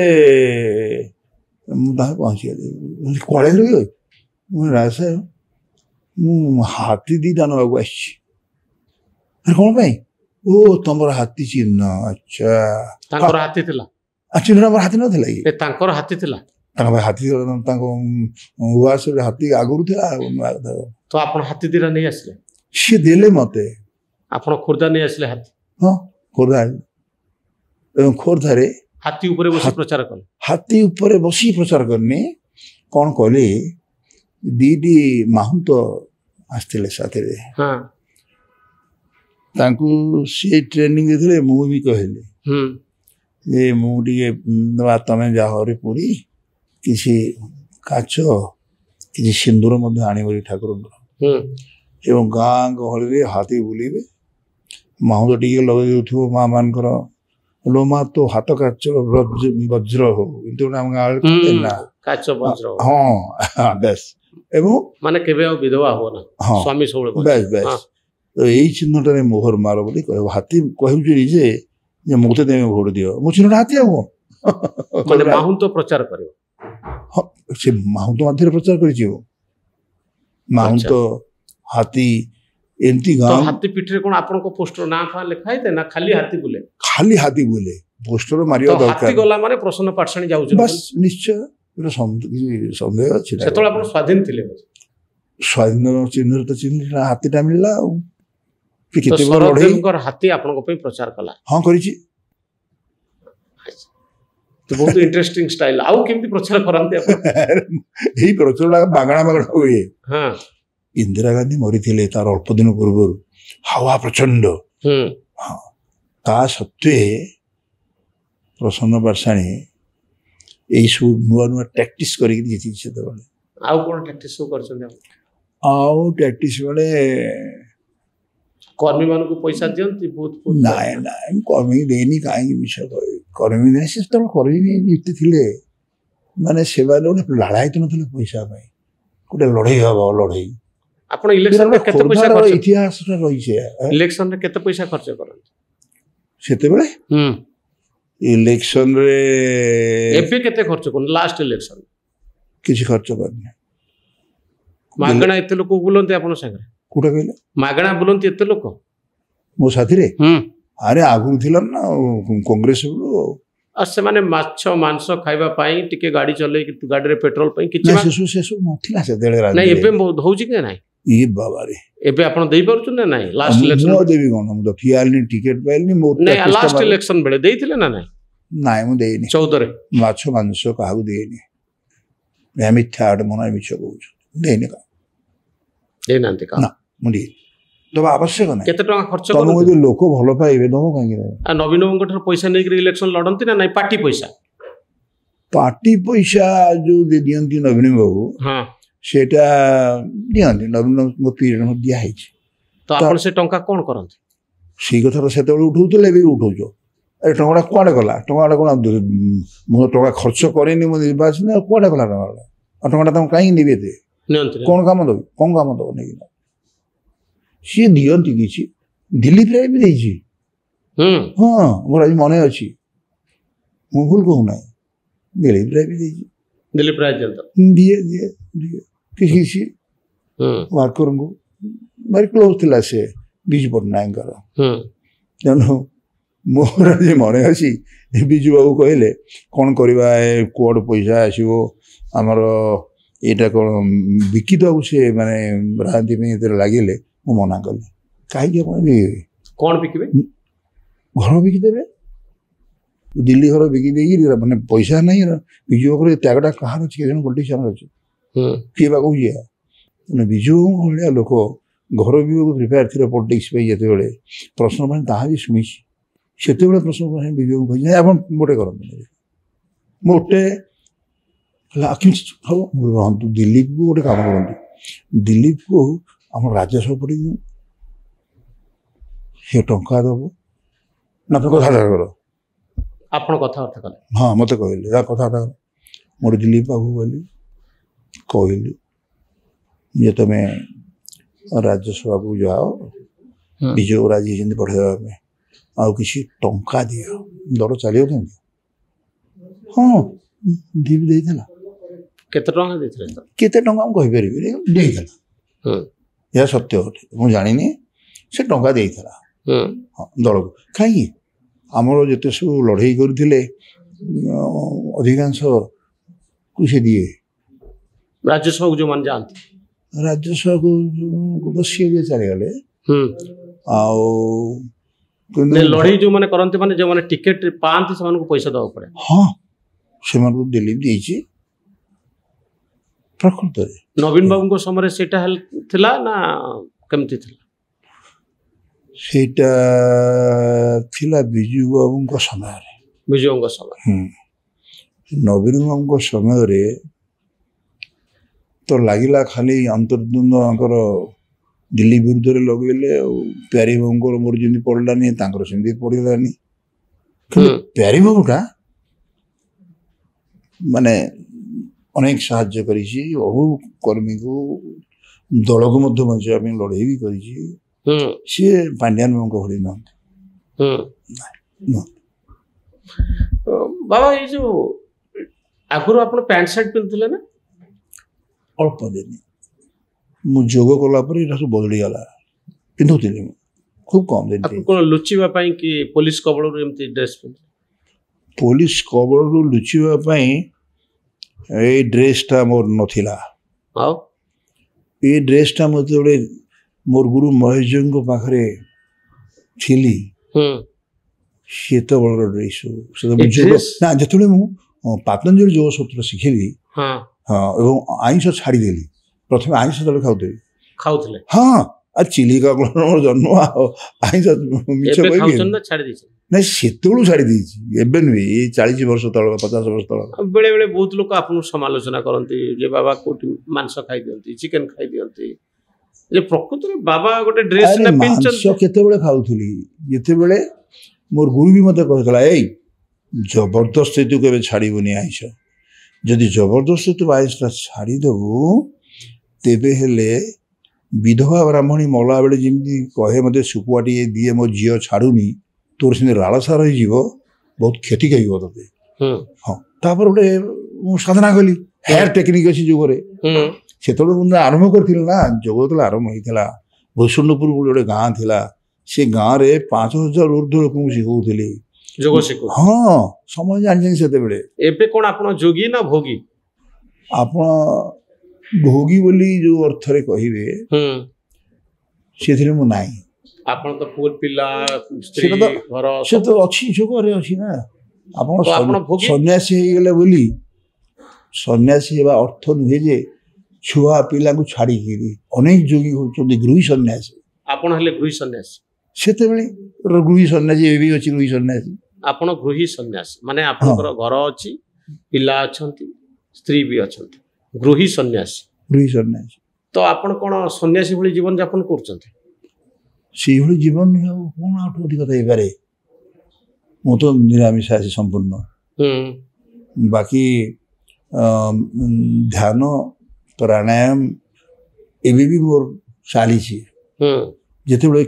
ମୁଁ ତାହା ପହଞ୍ଚିଗଲି, କୁଆଡ଼େ ରହିବ? ମୁଁ ରାଜା ସାହେବ ମୁଁ ହାତୀ ଦିଟା ନେବାକୁ ଆସିଛି। କଣ ପାଇଁ? ଓ ତମର ହାତୀ ଚିହ୍ନ, ଆଚ୍ଛା ତାଙ୍କର ହାତୀ ଥିଲା? ଚିହ୍ନ ଆମର ହାତୀ ନଥିଲା କି? ତାଙ୍କର ହାତୀ ଥିଲା, ତାଙ୍କ ପାଇଁ ହାତୀ, ତାଙ୍କ ଉଆସରେ ହାତୀ ଆଗରୁ ଥିଲା। ତ ଆପଣ ହାତୀ ଦିଟା ନେଇ ଆସିଲେ? ସିଏ ଦେଲେ ମତେ। ଆପଣ ଖୋର୍ଦ୍ଧା ନେଇ ଆସିଲେ ହାତୀ? ହଁ, ଖୋର୍ଦ୍ଧା। ଏବଂ ଖୋର୍ଦ୍ଧାରେ ହାତୀ ଉପରେ ବସି ପ୍ରଚାର କଲେ? ହାତୀ ଉପରେ ବସି ପ୍ରଚାର କରିନି, କଣ କଲି, ଦିଟି ମାହୁନ୍ତ ଆସିଥିଲେ ସାଥିରେ, ତାଙ୍କୁ ସିଏ ଟ୍ରେନିଂ ଦେଇଥିଲେ। ମୁଁ ବି କହିଲି ଯେ ମୁଁ ଟିକେ ତମେ ଯାହରେ ପୁରୀ କିଛି କାଚ କିଛି ସିନ୍ଦୁର ମଧ୍ୟ ଆଣିବ ଠାକୁରଙ୍କର, ଏବଂ ଗାଁ ଗହଳିରେ ହାତୀ ବୁଲିବେ, ମାହୁନ୍ତ ଟିକେ ଲଗେଇ ଦେଉଥିବ ମା ମାନଙ୍କର, ଲୋ ମା ତୋ ହାତ କାଚ ବଜ୍ର ହଉ, କିନ୍ତୁ ଆମ ଗାଁ କାଚ ବଜ୍ର, ହଁ ବେଶ, ଏବଂ ମାନେ କେବେ ଆଉ ବିଧବା ହବ ନା, ସ୍ୱାମୀ ସବୁବେଳେ ବେଶ ବେଶ। ତ ଏଇ ଚିହ୍ନଟାରେ ମୋହର ମାର ବୋଲି କହିବ। ହାତୀ କହୁଛି ଯେ ମୋତେ ତମେ ଭୋଟ ଦିଅ, ମୋ ଚିହ୍ନଟା ହାତୀ ଆଉ କଣ ମାହୁନ୍ତ ପ୍ରଚାର କରିବ? ହଁ, ସେ ମାହୁନ୍ତ ମଧ୍ୟରେ ପ୍ରଚାର କରିଛି। ମାହୁନ୍ତ ହାତୀ ଏମିତି ଗାଁ। ହାତୀ ପିଠିରେ କଣ ଆପଣଙ୍କ ପୋଷ୍ଟର ନାଁ ଫାଁ ଲେଖା ହେଇଥାଏ ନା ଖାଲି ହାତୀ ବୁଲେ? ଖାଲି ହାତୀ ବୁଲେ, ପୋଷ୍ଟର ମାରିବା ଦରକାର। ହାତୀ ଗଲା ମାନେ ପ୍ରସନ୍ନ ପାଟ୍ଟଶାଣୀ ଯାଉଛନ୍ତି, ବାସ୍ ନିଶ୍ଚୟ, ସନ୍ଦେହ ଅଛି। ସେତେବେଳେ ଆପଣ ସ୍ୱାଧୀନ ଥିଲେ? ସ୍ୱାଧୀନ ଚିହ୍ନରେ ତ ଚିହ୍ନ ହାତୀଟା ମିଳିଲା ଆଉ। ହାତୀ ଆପଣଙ୍କ ପାଇଁ ପ୍ରଚାର କଲା? ହଁ, କରିଛି। ବହୁତ ଇଣ୍ଟରେଷ୍ଟିଂ ଷ୍ଟାଇଲ। ଆଉ କେମିତି ପ୍ରଚାର କରନ୍ତି ଆପଣ? ଏଇ ପ୍ରଚାରଟା ମାଗଣା ମାଗଣା ହୁଏ। ଇନ୍ଦିରା ଗାନ୍ଧୀ ମରିଥିଲେ ତାର ଅଳ୍ପ ଦିନ ପୂର୍ବରୁ, ହାୱା ପ୍ରଚଣ୍ଡ। ତା ସତ୍ତ୍ୱେ ପ୍ରସନ୍ନ ପାଟ୍ଟଶାଣୀ ଏଇ ସବୁ ନୂଆ ନୂଆ ପ୍ରାକ୍ଟିସ୍ କରିକି ଜିତିଛି ସେତେବେଳେ। ଆଉ କଣ ପ୍ରାକ୍ଟିସ୍ ସବୁ କରିଛନ୍ତି? ଆଉ ପ୍ରାକ୍ଟିସ୍ ବେଳେ କର୍ମୀ ମାନଙ୍କୁ ପଇସା ଦିଅନ୍ତି? ନାଇଁ ନାଇଁ, କର୍ମୀ ଦେଇନି, କାହିଁକି ମିଛ କହିବି, କର୍ମୀ ଦେଇ ସେ ଯେତେବେଳେ କର୍ମୀ ଜିତି ଥିଲେ, ମାନେ ସେମାନେ ଗୋଟେ ଲାଳାୟିତ ନଥିଲେ ପଇସା ପାଇଁ, ଗୋଟେ ଲଢ଼େଇ ହବ ଲଢ଼େଇ। ଆପଣ ଇଲେକ୍ସନରେ କେତେ ପଇସା ଖର୍ଚ୍ଚ? ଇତିହାସଟା ରହିଛି। ଇଲେକ୍ସନରେ କେତେ ପଇସା ଖର୍ଚ୍ଚ କରନ୍ତି ସେତେବେଳେ? ଇଲେକ୍ସନରେ ଏବେ କେତେ ଖର୍ଚ୍ଚ କରନ୍ତି? ଲାଷ୍ଟ ଇଲେକ୍ସନ କିଛି ଖର୍ଚ୍ଚ କରିନି। ମାଗଣା ଏତେ ଲୋକ ବୁଲନ୍ତି ଆପଣ ସାଙ୍ଗରେ? କୋଉଟା କହିଲେ? ମାଗଣା ବୁଲନ୍ତି ଏତେ ଲୋକ ମୋ ସାଥିରେ? ଆରେ ଆଗରୁ ଥିଲା ନା କଂଗ୍ରେସ ବେଳୁ। ଆଉ ସେମାନେ ମାଛ ମାଂସ ଖାଇବା ପାଇଁ ଟିକେ ଗାଡି ଚଲେଇକି, ଗାଡିରେ ପେଟ୍ରୋଲ ପାଇଁ କିଛି ସେସବୁ ନଥିଲା ସେତେବେଳେ। ନାଇଁ, ଏବେ ହଉଛି କି ନାଇଁ? ଇଏ ବାବାରେ, ଏବେ ଆପଣ ଦେଇପାରୁଛନ୍ତି ନା ନାଇଁ? ଲାଷ୍ଟ ଇଲେକ୍ସନ ଦେବି କଣ, ମୁଁ ତ ଠିଆଲିନି, ଟିକେଟ ପାଇଲିନି। ଲାଷ୍ଟ ଇଲେକ୍ସନ ବେଳେ ଦେଇଥିଲେ ନା ନାଇଁ? ନାଇଁ, ମୁଁ ଦେଇନି। 14ରେ ମାଛ ମାଂସ କାହାକୁ ଦେଇନି। ମିଥ୍ୟା ଆଡେ ମନା, ମିଛ କହୁଛୁ, ଦେଇନି। ଦେଇନାହାନ୍ତି? ନା, ମୁଁ ଦେଇନି। ଦବା ଆବଶ୍ୟକ ନାହିଁ। କେତେ ଟଙ୍କା ଖର୍ଚ୍ଚ ତମକୁ ଯଦି ଲୋକ ଭଲ ପାଇବେ ଦବ କାହିଁକି? ନବୀନ ବାବୁଙ୍କ ଠାରୁ ପଇସା ନେଇକି ଇଲେକ୍ସନ ଲଢନ୍ତି ନା ନାଇଁ? ପାର୍ଟି ପଇସା? ପାର୍ଟି ପଇସା ଯୋଉ ଦିଅନ୍ତି ନବୀନ ବାବୁ, ସେଟା ଦିଅନ୍ତି, ନବୀନଙ୍କ ପିରିୟଡ ଦିଆ ହେଇଛି। ତ ଆପଣ ସେ ଟଙ୍କା କଣ କରନ୍ତି? ସେଇ କଥା ସେତେବେଳେ ଉଠଉଥିଲେ, ଏବେ ବି ଉଠଉଛ। ଏ ଟଙ୍କାଟା କୁଆଡେ ଗଲା? ଟଙ୍କାଟା କଣ ମୁଁ ଟଙ୍କା ଖର୍ଚ୍ଚ କରିନି, ମୁଁ ନିର୍ବାଚନ କୁଆଡେ ଗଲା ଟଙ୍କାଟା? ଆଉ ଟଙ୍କାଟା ତମେ କାହିଁକି ନେବି? ଏତେ କଣ କାମ ଦବ? କଣ କାମ ଦବ ନେଇକି? ସିଏ ଦିଅନ୍ତି କିଛି। ଦିଲ୍ଲୀପ ରାୟ ବି ଦେଇଛି। ହଁ, ମୋର ଆଜି ମନେ ଅଛି, ମୁଁ ଭୁଲ କହୁନାହିଁ। ଦିଲ୍ଲୀପ ରାୟ ବି ଦେଇଛି। ଦିଲ୍ଲୀପ ରାୟ ଦିଏ କିଛି। ୱାର୍କରଙ୍କୁ ଭାରି କ୍ଲୋଜ୍ ଥିଲା ସେ ବିଜୁ ପଟ୍ଟନାୟକଙ୍କର। ତେଣୁ ମୋର ଆଜି ମନେ ଅଛି ବିଜୁ ବାବୁ କହିଲେ କ'ଣ କରିବା କୁଆଡ଼ୁ ପଇସା ଆସିବ ଆମର ଏଇଟା କ'ଣ ବିକିଦେବାକୁ ସେ ମାନେ ରାଜନୀତି ପାଇଁ ଏଥିରେ ଲାଗିଲେ। ମୁଁ ମନା କଲି କାହିଁକି ଆପଣ ବିକିବେ କ'ଣ ବିକିବେ ଘର ବିକିଦେବେ ଦିଲ୍ଲୀ ଘର ବିକି ଦେଇକି ମାନେ ପଇସା ନାହିଁ ବିଜୁ ବାବୁର ତ୍ୟାଗଟା କାହାର ଅଛି କେଜଣ ପଲିଟିସିଆନର ଅଛି କିଏ ବା କହୁଛି ମାନେ ବିଜୁ ବାବୁଙ୍କ ଭଳିଆ ଲୋକ ଘର ବିକୁ ପ୍ରିପେୟାର ଥିଲା ପଲିଟିକ୍ସ ପାଇଁ ଯେତେବେଳେ ପ୍ରଶ୍ନ ପାଇଁ ତାହା ବି ଶୁଣିଛି ସେତେବେଳେ ପ୍ରଶ୍ନ ପାଇଁ ବିଜୁ ବାବୁ କହିଛି ଆପଣ ମୋଟେ କରନ୍ତୁ ମୋଟେ ହବ ରହନ୍ତୁ ଦିଲ୍ଲୀପକୁ ଗୋଟେ କାମ କରନ୍ତୁ ଦିଲ୍ଲୀପକୁ ଆମର ରାଜ୍ୟସଭା ପଠେଇ ଦିଅନ୍ତୁ ସେ ଟଙ୍କା ଦେବ ନା ତ କଥାବାର୍ତ୍ତା କର ଆପଣ କଥାବାର୍ତ୍ତା କଲେ ହଁ ମୋତେ କହିଲେ କଥାବାର୍ତ୍ତା କର ମୋର ଦିଲ୍ଲୀପ ପାଖକୁ ଗଲି କହିଲି ଯେ ତମେ ରାଜ୍ୟସଭାକୁ ଯାଅ ବିଜୁ ରାଜି ହେଇଛନ୍ତି ପଠେଇବା ପାଇଁ ଆଉ କିଛି ଟଙ୍କା ଦିଅ ଦଳ ଚାଲିବ କେମିତି ହଁ ଦୀପ ଦେଇଥିଲା କେତେ ଟଙ୍କା ଦେଇଥିଲେ କେତେ ଟଙ୍କା ମୁଁ କହିପାରିବିନି ଦେଇଥିଲା ଏହା ସତ୍ୟ ଅଟେ ମୁଁ ଜାଣିନି ସେ ଟଙ୍କା ଦେଇଥିଲା ହଁ ଦଳକୁ କାହିଁକି ଆମର ଯେତେ ସବୁ ଲଢ଼େଇ କରୁଥିଲେ ଅଧିକାଂଶକୁ ସେ ଦିଏ ରାଜ୍ୟସଭାକୁ ଯେଉଁମାନେ ଯାଆନ୍ତି ରାଜ୍ୟସଭାକୁ ସିଏ ଚାଲିଗଲେ ଆଉ ଲଢ଼େଇ ଯେଉଁମାନେ କରନ୍ତି ମାନେ ଯେଉଁମାନେ ଟିକେଟ ପାଆନ୍ତି ସେମାନଙ୍କୁ ପଇସା ଦେବାକୁ ପଡ଼େ ହଁ ସେମାନଙ୍କୁ ଦିଲ୍ଲୀପ ଦେଇଛି ପ୍ରକୃତରେ ନବୀନ ବାବୁଙ୍କ ସମୟରେ ସେଇଟା ଥିଲା ନା କେମିତି ଥିଲା ସେଇଟା ଥିଲା ବିଜୁ ବାବୁଙ୍କ ସମୟରେ ବିଜୁଙ୍କ ସମୟ ନବୀନ ବାବୁଙ୍କ ସମୟରେ ତ ଲାଗିଲା ଖାଲି ଅନ୍ତର୍ଦ୍ୱନ୍ଦ୍ୱଙ୍କର ଦିଲ୍ଲୀ ବିରୁଦ୍ଧରେ ଲଗେଇଲେ ଆଉ ପ୍ୟାରୀ ବାବୁଙ୍କର ମୋର ଯେମିତି ପଡ଼ିଲାନି ତାଙ୍କର ସେମିତି ପଡ଼ିଲାନି ପ୍ୟାରୀ ବାବୁଟା ମାନେ ଅନେକ ସାହାଯ୍ୟ କରିଛି ବହୁ କର୍ମୀକୁ ଦଳକୁ ମଧ୍ୟ ବଞ୍ଚିବା ପାଇଁ ଲଢ଼େଇ ବି କରିଛି ସିଏ ପାଣ୍ଡିଆନ ବାବୁଙ୍କ ଭଳି ନୁହନ୍ତି ବାବା ଏଇ ଯୋଉ ଆଗରୁ ଆପଣ ପ୍ୟାଣ୍ଟ ସାର୍ଟ ପିନ୍ଧୁଥିଲେ ନା ଅଳ୍ପ ଦିନ ମୁଁ ଯୋଗ କଲା ପରେ ଏଇଟା ସବୁ ବଦଳିଗଲା ପିନ୍ଧୁଥିଲି ମୁଁ ଖୁବ୍ କମ୍ ଦିନ କ'ଣ ଲୁଚିବା ପାଇଁ କି ପୋଲିସ କବଳରୁ ଏମିତି ଡ୍ରେସ୍ ପିନ୍ଧୁ ପୋଲିସ କବଳରୁ ଲୁଚିବା ପାଇଁ ଏଇ ଡ୍ରେସ୍ଟା ମୋର ନଥିଲା ଆଉ ଏଇ ଡ୍ରେସ୍ଟା ମୁଁ ଯେତେବେଳେ ମୋର ଗୁରୁ ମହେଶଙ୍କ ପାଖରେ ଥିଲି ସେତେବେଳର ଡ୍ରେସ୍ ନା ଯେତେବେଳେ ମୁଁ ପାତଞ୍ଜଳି ଯୋଗ ସୂତ୍ର ଶିଖିଲି ହଁ ଏବଂ ଆଇଁଷ ଛାଡ଼ିଦେଲି ପ୍ରଥମେ ଆଇଁଷ ଯେତେବେଳେ ଖାଉଥିଲେ ହଁ ଆଉ ଚିଲିକା ମୋର ଜନ୍ମ ଆଉ ଆଇଁଷ ମିଛ କହିବି ନାଇଁ ସେତେବେଳୁ ଛାଡ଼ି ଦେଇଛି ଏବେ ନୁହେଁ ଏଇ 40 ବର୍ଷ ତଳ 50 ବର୍ଷ ତଳ ବେଳେ ବେଳେ ବହୁତ ଲୋକ ଆପଣଙ୍କୁ ସମାଲୋଚନା କରନ୍ତି ଯେ ବାବା କୋଉଠି ମାଂସ ଖାଇଦିଅନ୍ତି ଚିକେନ ଖାଇଦିଅନ୍ତି ଯେ ପ୍ରକୃତରେ ବାବା ଗୋଟେ ଡ୍ରେସ୍ ମାଂସ କେତେବେଳେ ଖାଉଥିଲି ଯେତେବେଳେ ମୋର ଗୁରୁ ବି ମୋତେ କହିଥିଲା ଏଇ ଜବରଦସ୍ତି ତୁ କେବେ ଛାଡ଼ିବୁନି ଆଇଁଷ ଯଦି ଜବରଦସ୍ତି ତୁ ଆଇଁଷଟା ଛାଡ଼ିଦେବୁ ତେବେ ହେଲେ ବିଧବା ବ୍ରାହ୍ମଣୀ ମଲା ବେଳେ ଯେମିତି କହେ ମୋତେ ଶୁଖୁଆଟିଏ ଦିଏ ମୋ ଝିଅ ଛାଡ଼ୁନି ତୋର ସେମିତି ଲାଳସା ରହିଯିବ ବହୁତ କ୍ଷତି ଖାଇବ ତୋତେ ହଁ ତାପରେ ଗୋଟେ ମୁଁ ସାଧନା କଲି ହେୟାର ଟେକ୍ନିକ୍ ଅଛି ଯୋଗରେ ସେତେବେଳେ ମୁଁ ଆରମ୍ଭ କରିଥିଲି ନା ଯୋଗ ଯେତେବେଳେ ଆରମ୍ଭ ହେଇଥିଲା ଭୂଷଣ୍ଡପୁର ଗୋଟେ ଗାଁ ଥିଲା ସେ ଗାଁରେ 5000 ଊର୍ଦ୍ଧ୍ୱ ଲୋକଙ୍କୁ ଶିଖଉଥିଲି ଯୋଗ ଶିଖୁ ହଁ ସମସ୍ତେ ଜାଣିଛନ୍ତି ସେତେବେଳେ ଏବେ କ'ଣ ଆପଣ ଯୋଗୀ ନା ଭୋଗୀ ଆପଣ ଭୋଗୀ ବୋଲି ଯୋଉ ଅର୍ଥରେ କହିବେ ସେଥିରେ ମୁଁ ନାହିଁ ଆପଣ ତ ପୁଅ ପିଲା ସ୍ତ୍ରୀ ଘର ସେ ତ ଅଛି ଯୋଗରେ ଅଛି ନା ଆପଣ ସନ୍ନ୍ୟାସୀ ହେଇଗଲେ ବୋଲି ସନ୍ନ୍ୟାସୀ ହେବା ଅର୍ଥ ନୁହେଁ ଯେ ଛୁଆ ପିଲାଙ୍କୁ ଛାଡ଼ିକିରି ଅନେକ ଯୋଗୀ ହଉଛନ୍ତି ଗୃହୀ ସନ୍ନ୍ୟାସୀ ଆପଣ ହେଲେ ଗୃହୀ ସନ୍ନ୍ୟାସୀ ସେତେବେଳେ ଗୃହୀ ସନ୍ନ୍ୟାସୀ ଏବେ ବି ଅଛି ଗୃହୀ ସନ୍ନ୍ୟାସୀ ଆପଣ ଗୃହୀ ସନ୍ନ୍ୟାସୀ ମାନେ ଆପଣଙ୍କର ଘର ଅଛି ପିଲା ଅଛନ୍ତି ସ୍ତ୍ରୀ ବି ଅଛନ୍ତି ଗୃହୀ ସନ୍ନ୍ୟାସୀ ତ ଆପଣ କ'ଣ ସନ୍ନ୍ୟାସୀ ଭଳି ଜୀବନ ଯାପନ କରୁଛନ୍ତି ସେଇଭଳି ଜୀବନ ଆଉ କ'ଣ ଆଉଠୁ ଅଧିକ ହେଇପାରେ ମୁଁ ତ ନିରାମିଷାସୀ ସମ୍ପୂର୍ଣ୍ଣ ବାକି ଧ୍ୟାନ ପ୍ରାଣାୟାମ ଏବେ ବି ମୋର ଚାଲିଛି ଯେତେବେଳେ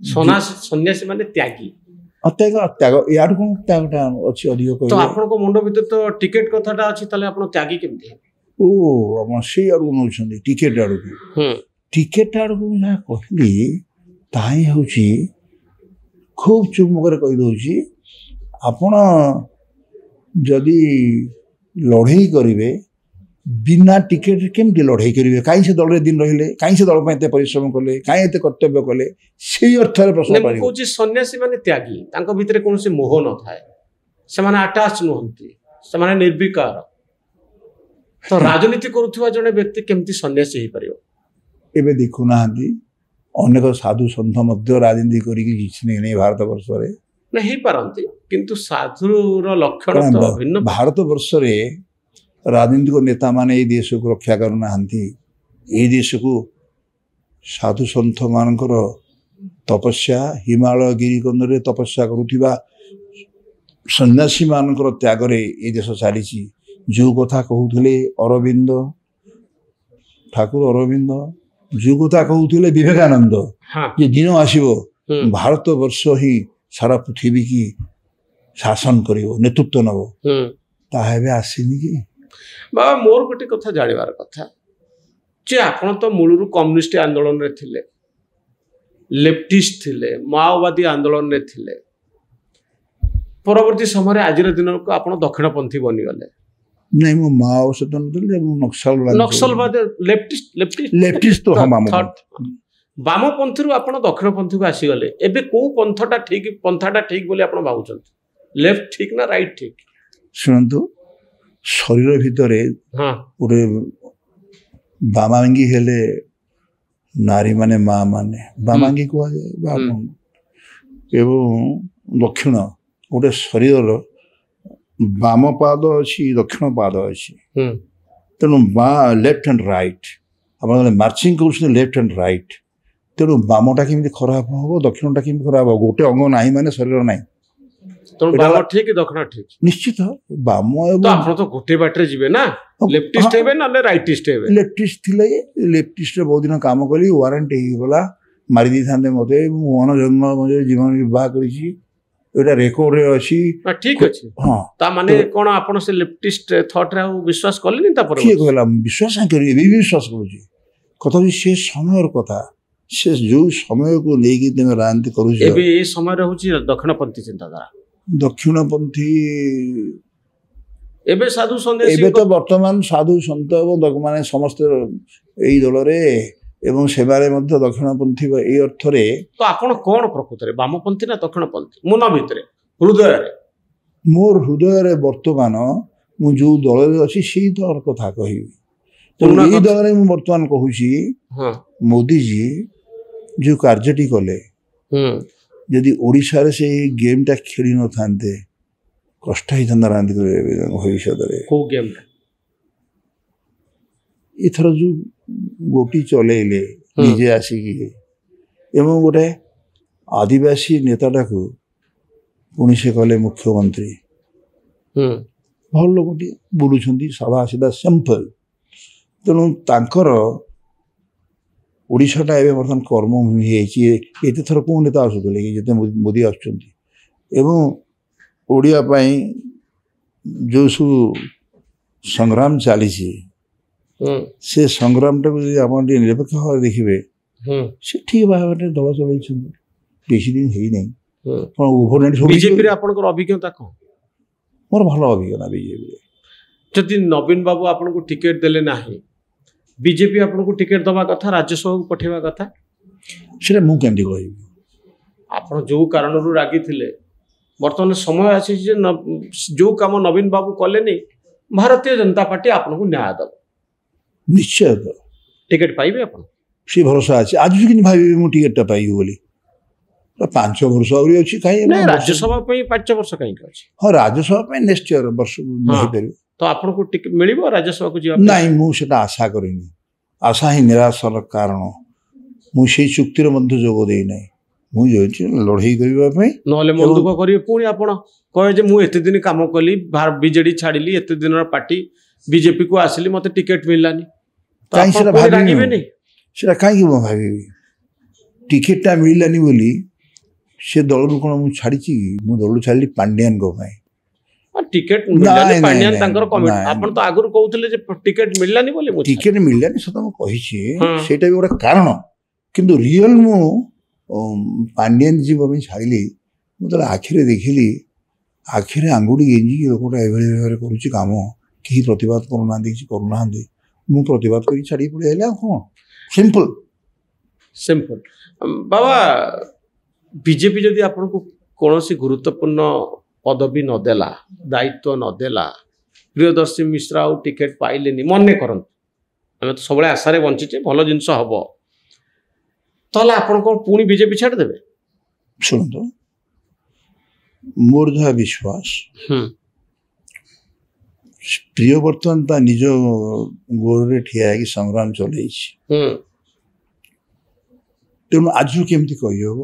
ସନ୍ନ୍ୟାସୀ ମାନେ ତ୍ୟାଗୀ ତ୍ୟାଗ ୟାଠୁ କ'ଣ ତ୍ୟାଗଟା ଅଛି ଅଧିକ ତ ଆପଣଙ୍କ ମୁଣ୍ଡ ଭିତରେ ତ ଟିକେଟ କଥାଟା ଅଛି ତାହେଲେ ଆପଣ ତ୍ୟାଗୀ କେମିତି ଓ ଆପଣ ସେଇ ଆଡ଼କୁ ନେଉଛନ୍ତି ଟିକେଟ ଆଡ଼କୁ ଟିକେଟ୍ ଆଡ଼କୁ ମୁଁ ଯାହା କହିଲି ତାହା ହିଁ ହେଉଛି ଖୁବ୍ ଚୁମ୍ବକରେ କହିଦେଉଛି ଆପଣ ଯଦି ଲଢ଼େଇ କରିବେ ବିନା ଟିକେଟ୍ରେ କେମିତି ଲଢ଼େଇ କରିବେ କାହିଁ ସେ ଦଳରେ ଦିନ ରହିଲେ କାହିଁ ସେ ଦଳ ପାଇଁ ଏତେ ପରିଶ୍ରମ କଲେ କାହିଁ ଏତେ କର୍ତ୍ତବ୍ୟ କଲେ ସେଇ ଅର୍ଥରେ ପ୍ରଶ୍ନ ମୁଁ କହୁଛି ସନ୍ନ୍ୟାସୀ ମାନେ ତ୍ୟାଗୀ ତାଙ୍କ ଭିତରେ କୌଣସି ମୋହ ନଥାଏ ସେମାନେ ଆଟାଚ୍ ନୁହନ୍ତି ସେମାନେ ନିର୍ବିକାର ତ ରାଜନୀତି କରୁଥିବା ଜଣେ ବ୍ୟକ୍ତି କେମିତି ସନ୍ନ୍ୟାସୀ ହେଇପାରିବ ଏବେ ଦେଖୁନାହାନ୍ତି ଅନେକ ସାଧୁ ସନ୍ଥ ମଧ୍ୟ ରାଜନୀତି କରିକି କିଛି ନେଇ ଭାରତ ବର୍ଷରେ ନା ହେଇପାରନ୍ତି କିନ୍ତୁ ସାଧୁର ଲକ୍ଷଣ ତ ଭିନ୍ନ ଭାରତ ବର୍ଷରେ ରାଜନୈତିକ ନେତାମାନେ ଏଇ ଦେଶକୁ ରକ୍ଷା କରୁନାହାନ୍ତି ଏଇ ଦେଶକୁ ସାଧୁ ସନ୍ଥ ମାନଙ୍କର ତପସ୍ୟା ହିମାଳୟ ଗିରିକନ୍ଦରେ ତପସ୍ୟା କରୁଥିବା ସନ୍ନ୍ୟାସୀ ମାନଙ୍କର ତ୍ୟାଗରେ ଏ ଦେଶ ଚାଲିଛି ଯେଉଁ କଥା କହୁଥିଲେ ଅରବିନ୍ଦ ଠାକୁର ଅରବିନ୍ଦ ଯେଉଁ କଥା କହୁଥିଲେ ବିବେକାନନ୍ଦ ଯେ ଦିନ ଆସିବ ଭାରତ ବର୍ଷ ହିଁ ସାରା ପୃଥିବୀ କି ଶାସନ କରିବ ନେତୃତ୍ୱ ନେବ ତାହା ଏବେ ଆସିନି କି ବାବା ମୋର ଗୋଟେ କଥା ଜାଣିବାର କଥା ଯେ ଆପଣ ତ ମୂଳରୁ କମ୍ୟୁନିଷ୍ଟ ଆନ୍ଦୋଳନରେ ଥିଲେ ଲେଫ୍ଟିଷ୍ଟ ଥିଲେ ମାଓବାଦୀ ଆନ୍ଦୋଳନରେ ଥିଲେ ପରବର୍ତ୍ତୀ ସମୟରେ ଆଜିର ଦିନକୁ ଆପଣ ଦକ୍ଷିଣପନ୍ଥୀ ବନିଗଲେ ନାଇଁ ମୁଁ ମାଓ ସହିତ ନଥିଲି ନକ୍ସଲବାଦ ଲେଫ୍ଟିଷ୍ଟ ବାମପନ୍ଥୀରୁ ଆପଣ ଦକ୍ଷିଣପନ୍ଥୀକୁ ଆସିଗଲେ ଏବେ କୋଉ ପନ୍ଥାଟା ଠିକ ବୋଲି ଆପଣ ଭାବୁଛନ୍ତି ଲେଫ୍ଟ ଠିକ ନା ରାଇଟ୍ ଠିକ ଶୁଣନ୍ତୁ ଶରୀର ଭିତରେ ଗୋଟେ ବାମାଙ୍ଗୀ ହେଲେ ନାରୀ ମାନେ ମା ମାନେ ବାମାଙ୍ଗୀ କୁହାଯାଏ ବାମ ଏବଂ ଦକ୍ଷିଣ ଗୋଟେ ଶରୀରର ବାମ ପାଦ ଅଛି ଦକ୍ଷିଣ ପାଦ ଅଛି ତେଣୁ ଲେଫ୍ଟ ଆଣ୍ଡ ରାଇଟ୍ ଆପଣ ମାର୍ଚିଂ କରୁଛନ୍ତି ଲେଫ୍ଟ ଆଣ୍ଡ ରାଇଟ୍ ତେଣୁ ବାମଟା କେମିତି ଖରାପ ହବ ଦକ୍ଷିଣଟା କେମିତି ଖରାପ ହବ ଗୋଟେ ଅଙ୍ଗ ନାହିଁ ମାନେ ଶରୀର ନାହିଁ ଠିକ ଦକ୍ଷିଣ ଠିକ ନିଶ୍ଚିତ ବାମ ଆପଣ ତ ଗୋଟେ ବାଟରେ ଯିବେ ନା ଲେଫ୍ଟିଷ୍ଟ ହେବେ ନହେଲେ ରାଇଟିଷ୍ଟ ହେବେ ଲେଫ୍ଟିଷ୍ଟ ଥିଲେ ଲେଫ୍ଟିଷ୍ଟରେ ବହୁତ ଦିନ କାମ କଲି ୱାରେଣ୍ଟ ହେଇଗଲା ମାରି ଦେଇଥାନ୍ତେ ମତେ ମୁଁ ଜନ୍ମ ଜୀବନ ବିବାହ କରିଛି ଏଇଟା ରେକର୍ଡରେ ଅଛି ଠିକ ଅଛି ହଁ ତା ମାନେ କଣ ଆପଣ ସେ ଲେଫ୍ଟିଷ୍ଟ ଥଟରେ ଆଉ ବିଶ୍ୱାସ କଲେନି ତାପରେ କିଏ କହିଲା ବିଶ୍ୱାସ କରିବି ଏବେ ବି ବିଶ୍ୱାସ କରୁଛି କଥା ହଉଛି ସେ ସମୟର କଥା ସେ ଯୋଉ ସମୟକୁ ନେଇକି ତମେ ରାଜନୀତି କରୁଛ ଏବେ ଏ ସମୟରେ ହଉଛି ଦକ୍ଷିଣପନ୍ଥୀ ଚିନ୍ତାଧାରା ଦକ୍ଷିଣପନ୍ଥୀ ଏବେ ସାଧୁ ସନ୍ନ୍ୟାସୀ ଏବେ ତ ବର୍ତ୍ତମାନ ସାଧୁ ସନ୍ଥ ମାନେ ସମସ୍ତେ ଏଇ ଦଳରେ ଏବଂ ସେମାନେ ମଧ୍ୟ ଦକ୍ଷିଣପନ୍ଥୀ ଏଇ ଅର୍ଥରେ ତ ଆପଣ କଣ ପ୍ରକୃତରେ ବାମପନ୍ଥୀ ନା ଦକ୍ଷିଣପନ୍ଥୀ ମନ ଭିତରେ ହୃଦୟରେ ମୋର ହୃଦୟରେ ବର୍ତ୍ତମାନ ମୁଁ ଯୋଉ ଦଳରେ ଅଛି ସେଇ ଦଳର କଥା କହିବି ଏଇ ଦଳରେ ମୁଁ ବର୍ତ୍ତମାନ କହୁଛି ମୋଦିଜୀ ଯୋଉ କାର୍ଯ୍ୟଟି କଲେ ଯଦି ଓଡ଼ିଶାରେ ସେଇ ଗେମ୍ଟା ଖେଳି ନଥାନ୍ତେ କଷ୍ଟ ହେଇଥାନ୍ତା ରାଜନୀତି ଭବିଷ୍ୟତରେ କୋଉ ଗେମ୍ଟା ଏଥର ଯୋଉ ଗୋଟି ଚଲେଇଲେ ନିଜେ ଆସିକି ଏବଂ ଗୋଟେ ଆଦିବାସୀ ନେତାଟାକୁ ପୁଣି ସେ କଲେ ମୁଖ୍ୟମନ୍ତ୍ରୀ ଭଲ ଲୋକଟିଏ ବୁଲୁଛନ୍ତି ସଭା ସିଧା ସିମ୍ପଲ ତେଣୁ ତାଙ୍କର ଓଡ଼ିଶାଟା ଏବେ ବର୍ତ୍ତମାନ କର୍ମଭୂମି ହେଇଯାଇଛି ଏତେ ଥର କେଉଁ ନେତା ଆସୁଥିଲେ କି ଯେତେ ମୋଦି ଆସୁଛନ୍ତି ଏବଂ ଓଡ଼ିଆ ପାଇଁ ଯେଉଁ ସବୁ ସଂଗ୍ରାମ ଚାଲିଛି ସେ ସଂଗ୍ରାମଟାକୁ ଯଦି ଆପଣ ଟିକେ ନିରପେକ୍ଷ ଭାବରେ ଦେଖିବେ ସେ ଠିକ ଭାବରେ ଦଳ ଚଳେଇଛନ୍ତି ବେଶୀ ଦିନ ହେଇନାହିଁ କ'ଣ ଓଭରନାଇଟ୍ ବିଜେପିରେ ଆପଣଙ୍କର ଅଭିଜ୍ଞତା କ'ଣ ମୋର ଭଲ ଅଭିଜ୍ଞତା ବିଜେପିରେ ଯଦି ନବୀନ ବାବୁ ଆପଣଙ୍କୁ ଟିକେଟ୍ ଦେଲେ ନାହିଁ ବିଜେପି ଆପଣଙ୍କୁ ଟିକେଟ୍ ଦେବା କଥା ରାଜ୍ୟସଭାକୁ ପଠାଇବା କଥା ସେଟା ମୁଁ କେମିତି କହିବି ଆପଣ ଯେଉଁ କାରଣରୁ ରାଗିଥିଲେ ବର୍ତ୍ତମାନ ସମୟ ଆସିଛି ଯେ ଯେଉଁ କାମ ନବୀନ ବାବୁ କଲେନି ଭାରତୀୟ ଜନତା ପାର୍ଟି ଆପଣଙ୍କୁ ନ୍ୟାୟ ଦେବ ନିଶ୍ଚୟ ଟିକେଟ୍ ପାଇବେ ଆପଣ ସେ ଭରସା ଅଛି ଆଜି କେମିତି ଭାବିବି ମୁଁ ଟିକେଟ୍ଟା ପାଇବି ବୋଲି 5 ବର୍ଷ ଆହୁରି ଅଛି କାହିଁ ରାଜ୍ୟସଭା ପାଇଁ 5 ବର୍ଷ କାହିଁକି ଅଛି ହଁ ରାଜ୍ୟସଭା ପାଇଁ ନେକ୍ସଟ ଇୟର ବର୍ଷ ହେଇପାରିବ ତ ଆପଣଙ୍କୁ ଟିକେଟ୍ ମିଳିବ ରାଜ୍ୟସଭାକୁ ଯିବା ନାଇଁ ମୁଁ ସେଟା ଆଶା କରିନି ଆଶା ହିଁ ନିରାଶର କାରଣ ମୁଁ ସେଇ ଚୁକ୍ତିରେ ମଧ୍ୟ ଯୋଗ ଦେଇନାହିଁ ମୁଁ ଯାଉଛି ଲଢ଼େଇ କରିବା ପାଇଁ ନହେଲେ ମନ ଦୁଃଖ କରିବେ ପୁଣି ଆପଣ କହିବେ ଯେ ମୁଁ ଏତେ ଦିନ କାମ କଲି ବିଜେଡି ଛାଡ଼ିଲି ଏତେ ଦିନର ପାର୍ଟି ବିଜେପିକୁ ଆସିଲି ମୋତେ ଟିକେଟ୍ ମିଳିଲାନି କାହିଁ ସେଟା ଭାବିବେନି ସେଟା କାହିଁକି ମୁଁ ଭାବିବି ଟିକେଟ୍ଟା ମିଳିଲାନି ବୋଲି ସେ ଦଳରୁ କ'ଣ ମୁଁ ଛାଡ଼ିଛି କି ମୁଁ ଦଳରୁ ଛାଡ଼ିଲି ପାଣ୍ଡିଆନଙ୍କ ପାଇଁ टिकेट ନାଇଁ, मिललानी ନାଇଁ, पांड्यान ନାଇଁ, तांकर कमिटी ନାଇଁ। आपण तो आगुर कहउतले जे टिकेट मिललानी बोली मु ଟିକେଟ ମିଳିଲାନି ସତ ମୁଁ କହିଛି ହଁ। ସେଇଟା ବି ଗୋଟେ କାରଣ କିନ୍ତୁ ରିଅଲ ମୁଁ ପାଣ୍ଡିଆନ ଯିବା ପାଇଁ ଛାଡ଼ିଲି ମୁଁ ତାର ଆଖିରେ ଦେଖିଲି ଆଖିରେ ଆଙ୍ଗୁଠି ଗେଞ୍ଜିକି ଲୋକଟା ଏଭଳି ଭାବରେ କରୁଛି କାମ କେହି ପ୍ରତିବାଦ କରୁନାହାନ୍ତି କିଛି କରୁନାହାନ୍ତି ମୁଁ ପ୍ରତିବାଦ କରି ଛାଡ଼ିକି ପଳେଇ ଆସିଲି ଆଉ କ'ଣ ସିମ୍ପଲ सिंपल बाबा बीजेपी जदि आपको कौन गुरुत्वपूर्ण पदवी नदेला दायित्व नदेला प्रियदर्शी मिश्रा आउ टिकेट पाइले मन करत आम तो सब आशारे बंचीचे भल जिनस हम ताल आप पुणी बीजेपी छाड़देवे ଶୁଣନ୍ତୁ ମୋର ଯାହା ବିଶ୍ୱାସ ପ୍ରିୟ ବର୍ତ୍ତମାନ ତା ନିଜ ଗୋଡ଼ରେ ଠିଆ ହେଇକି ସଂଗ୍ରାମ ଚଲେଇଛି ତେଣୁ ଆଜିରୁ କେମିତି କହିହେବ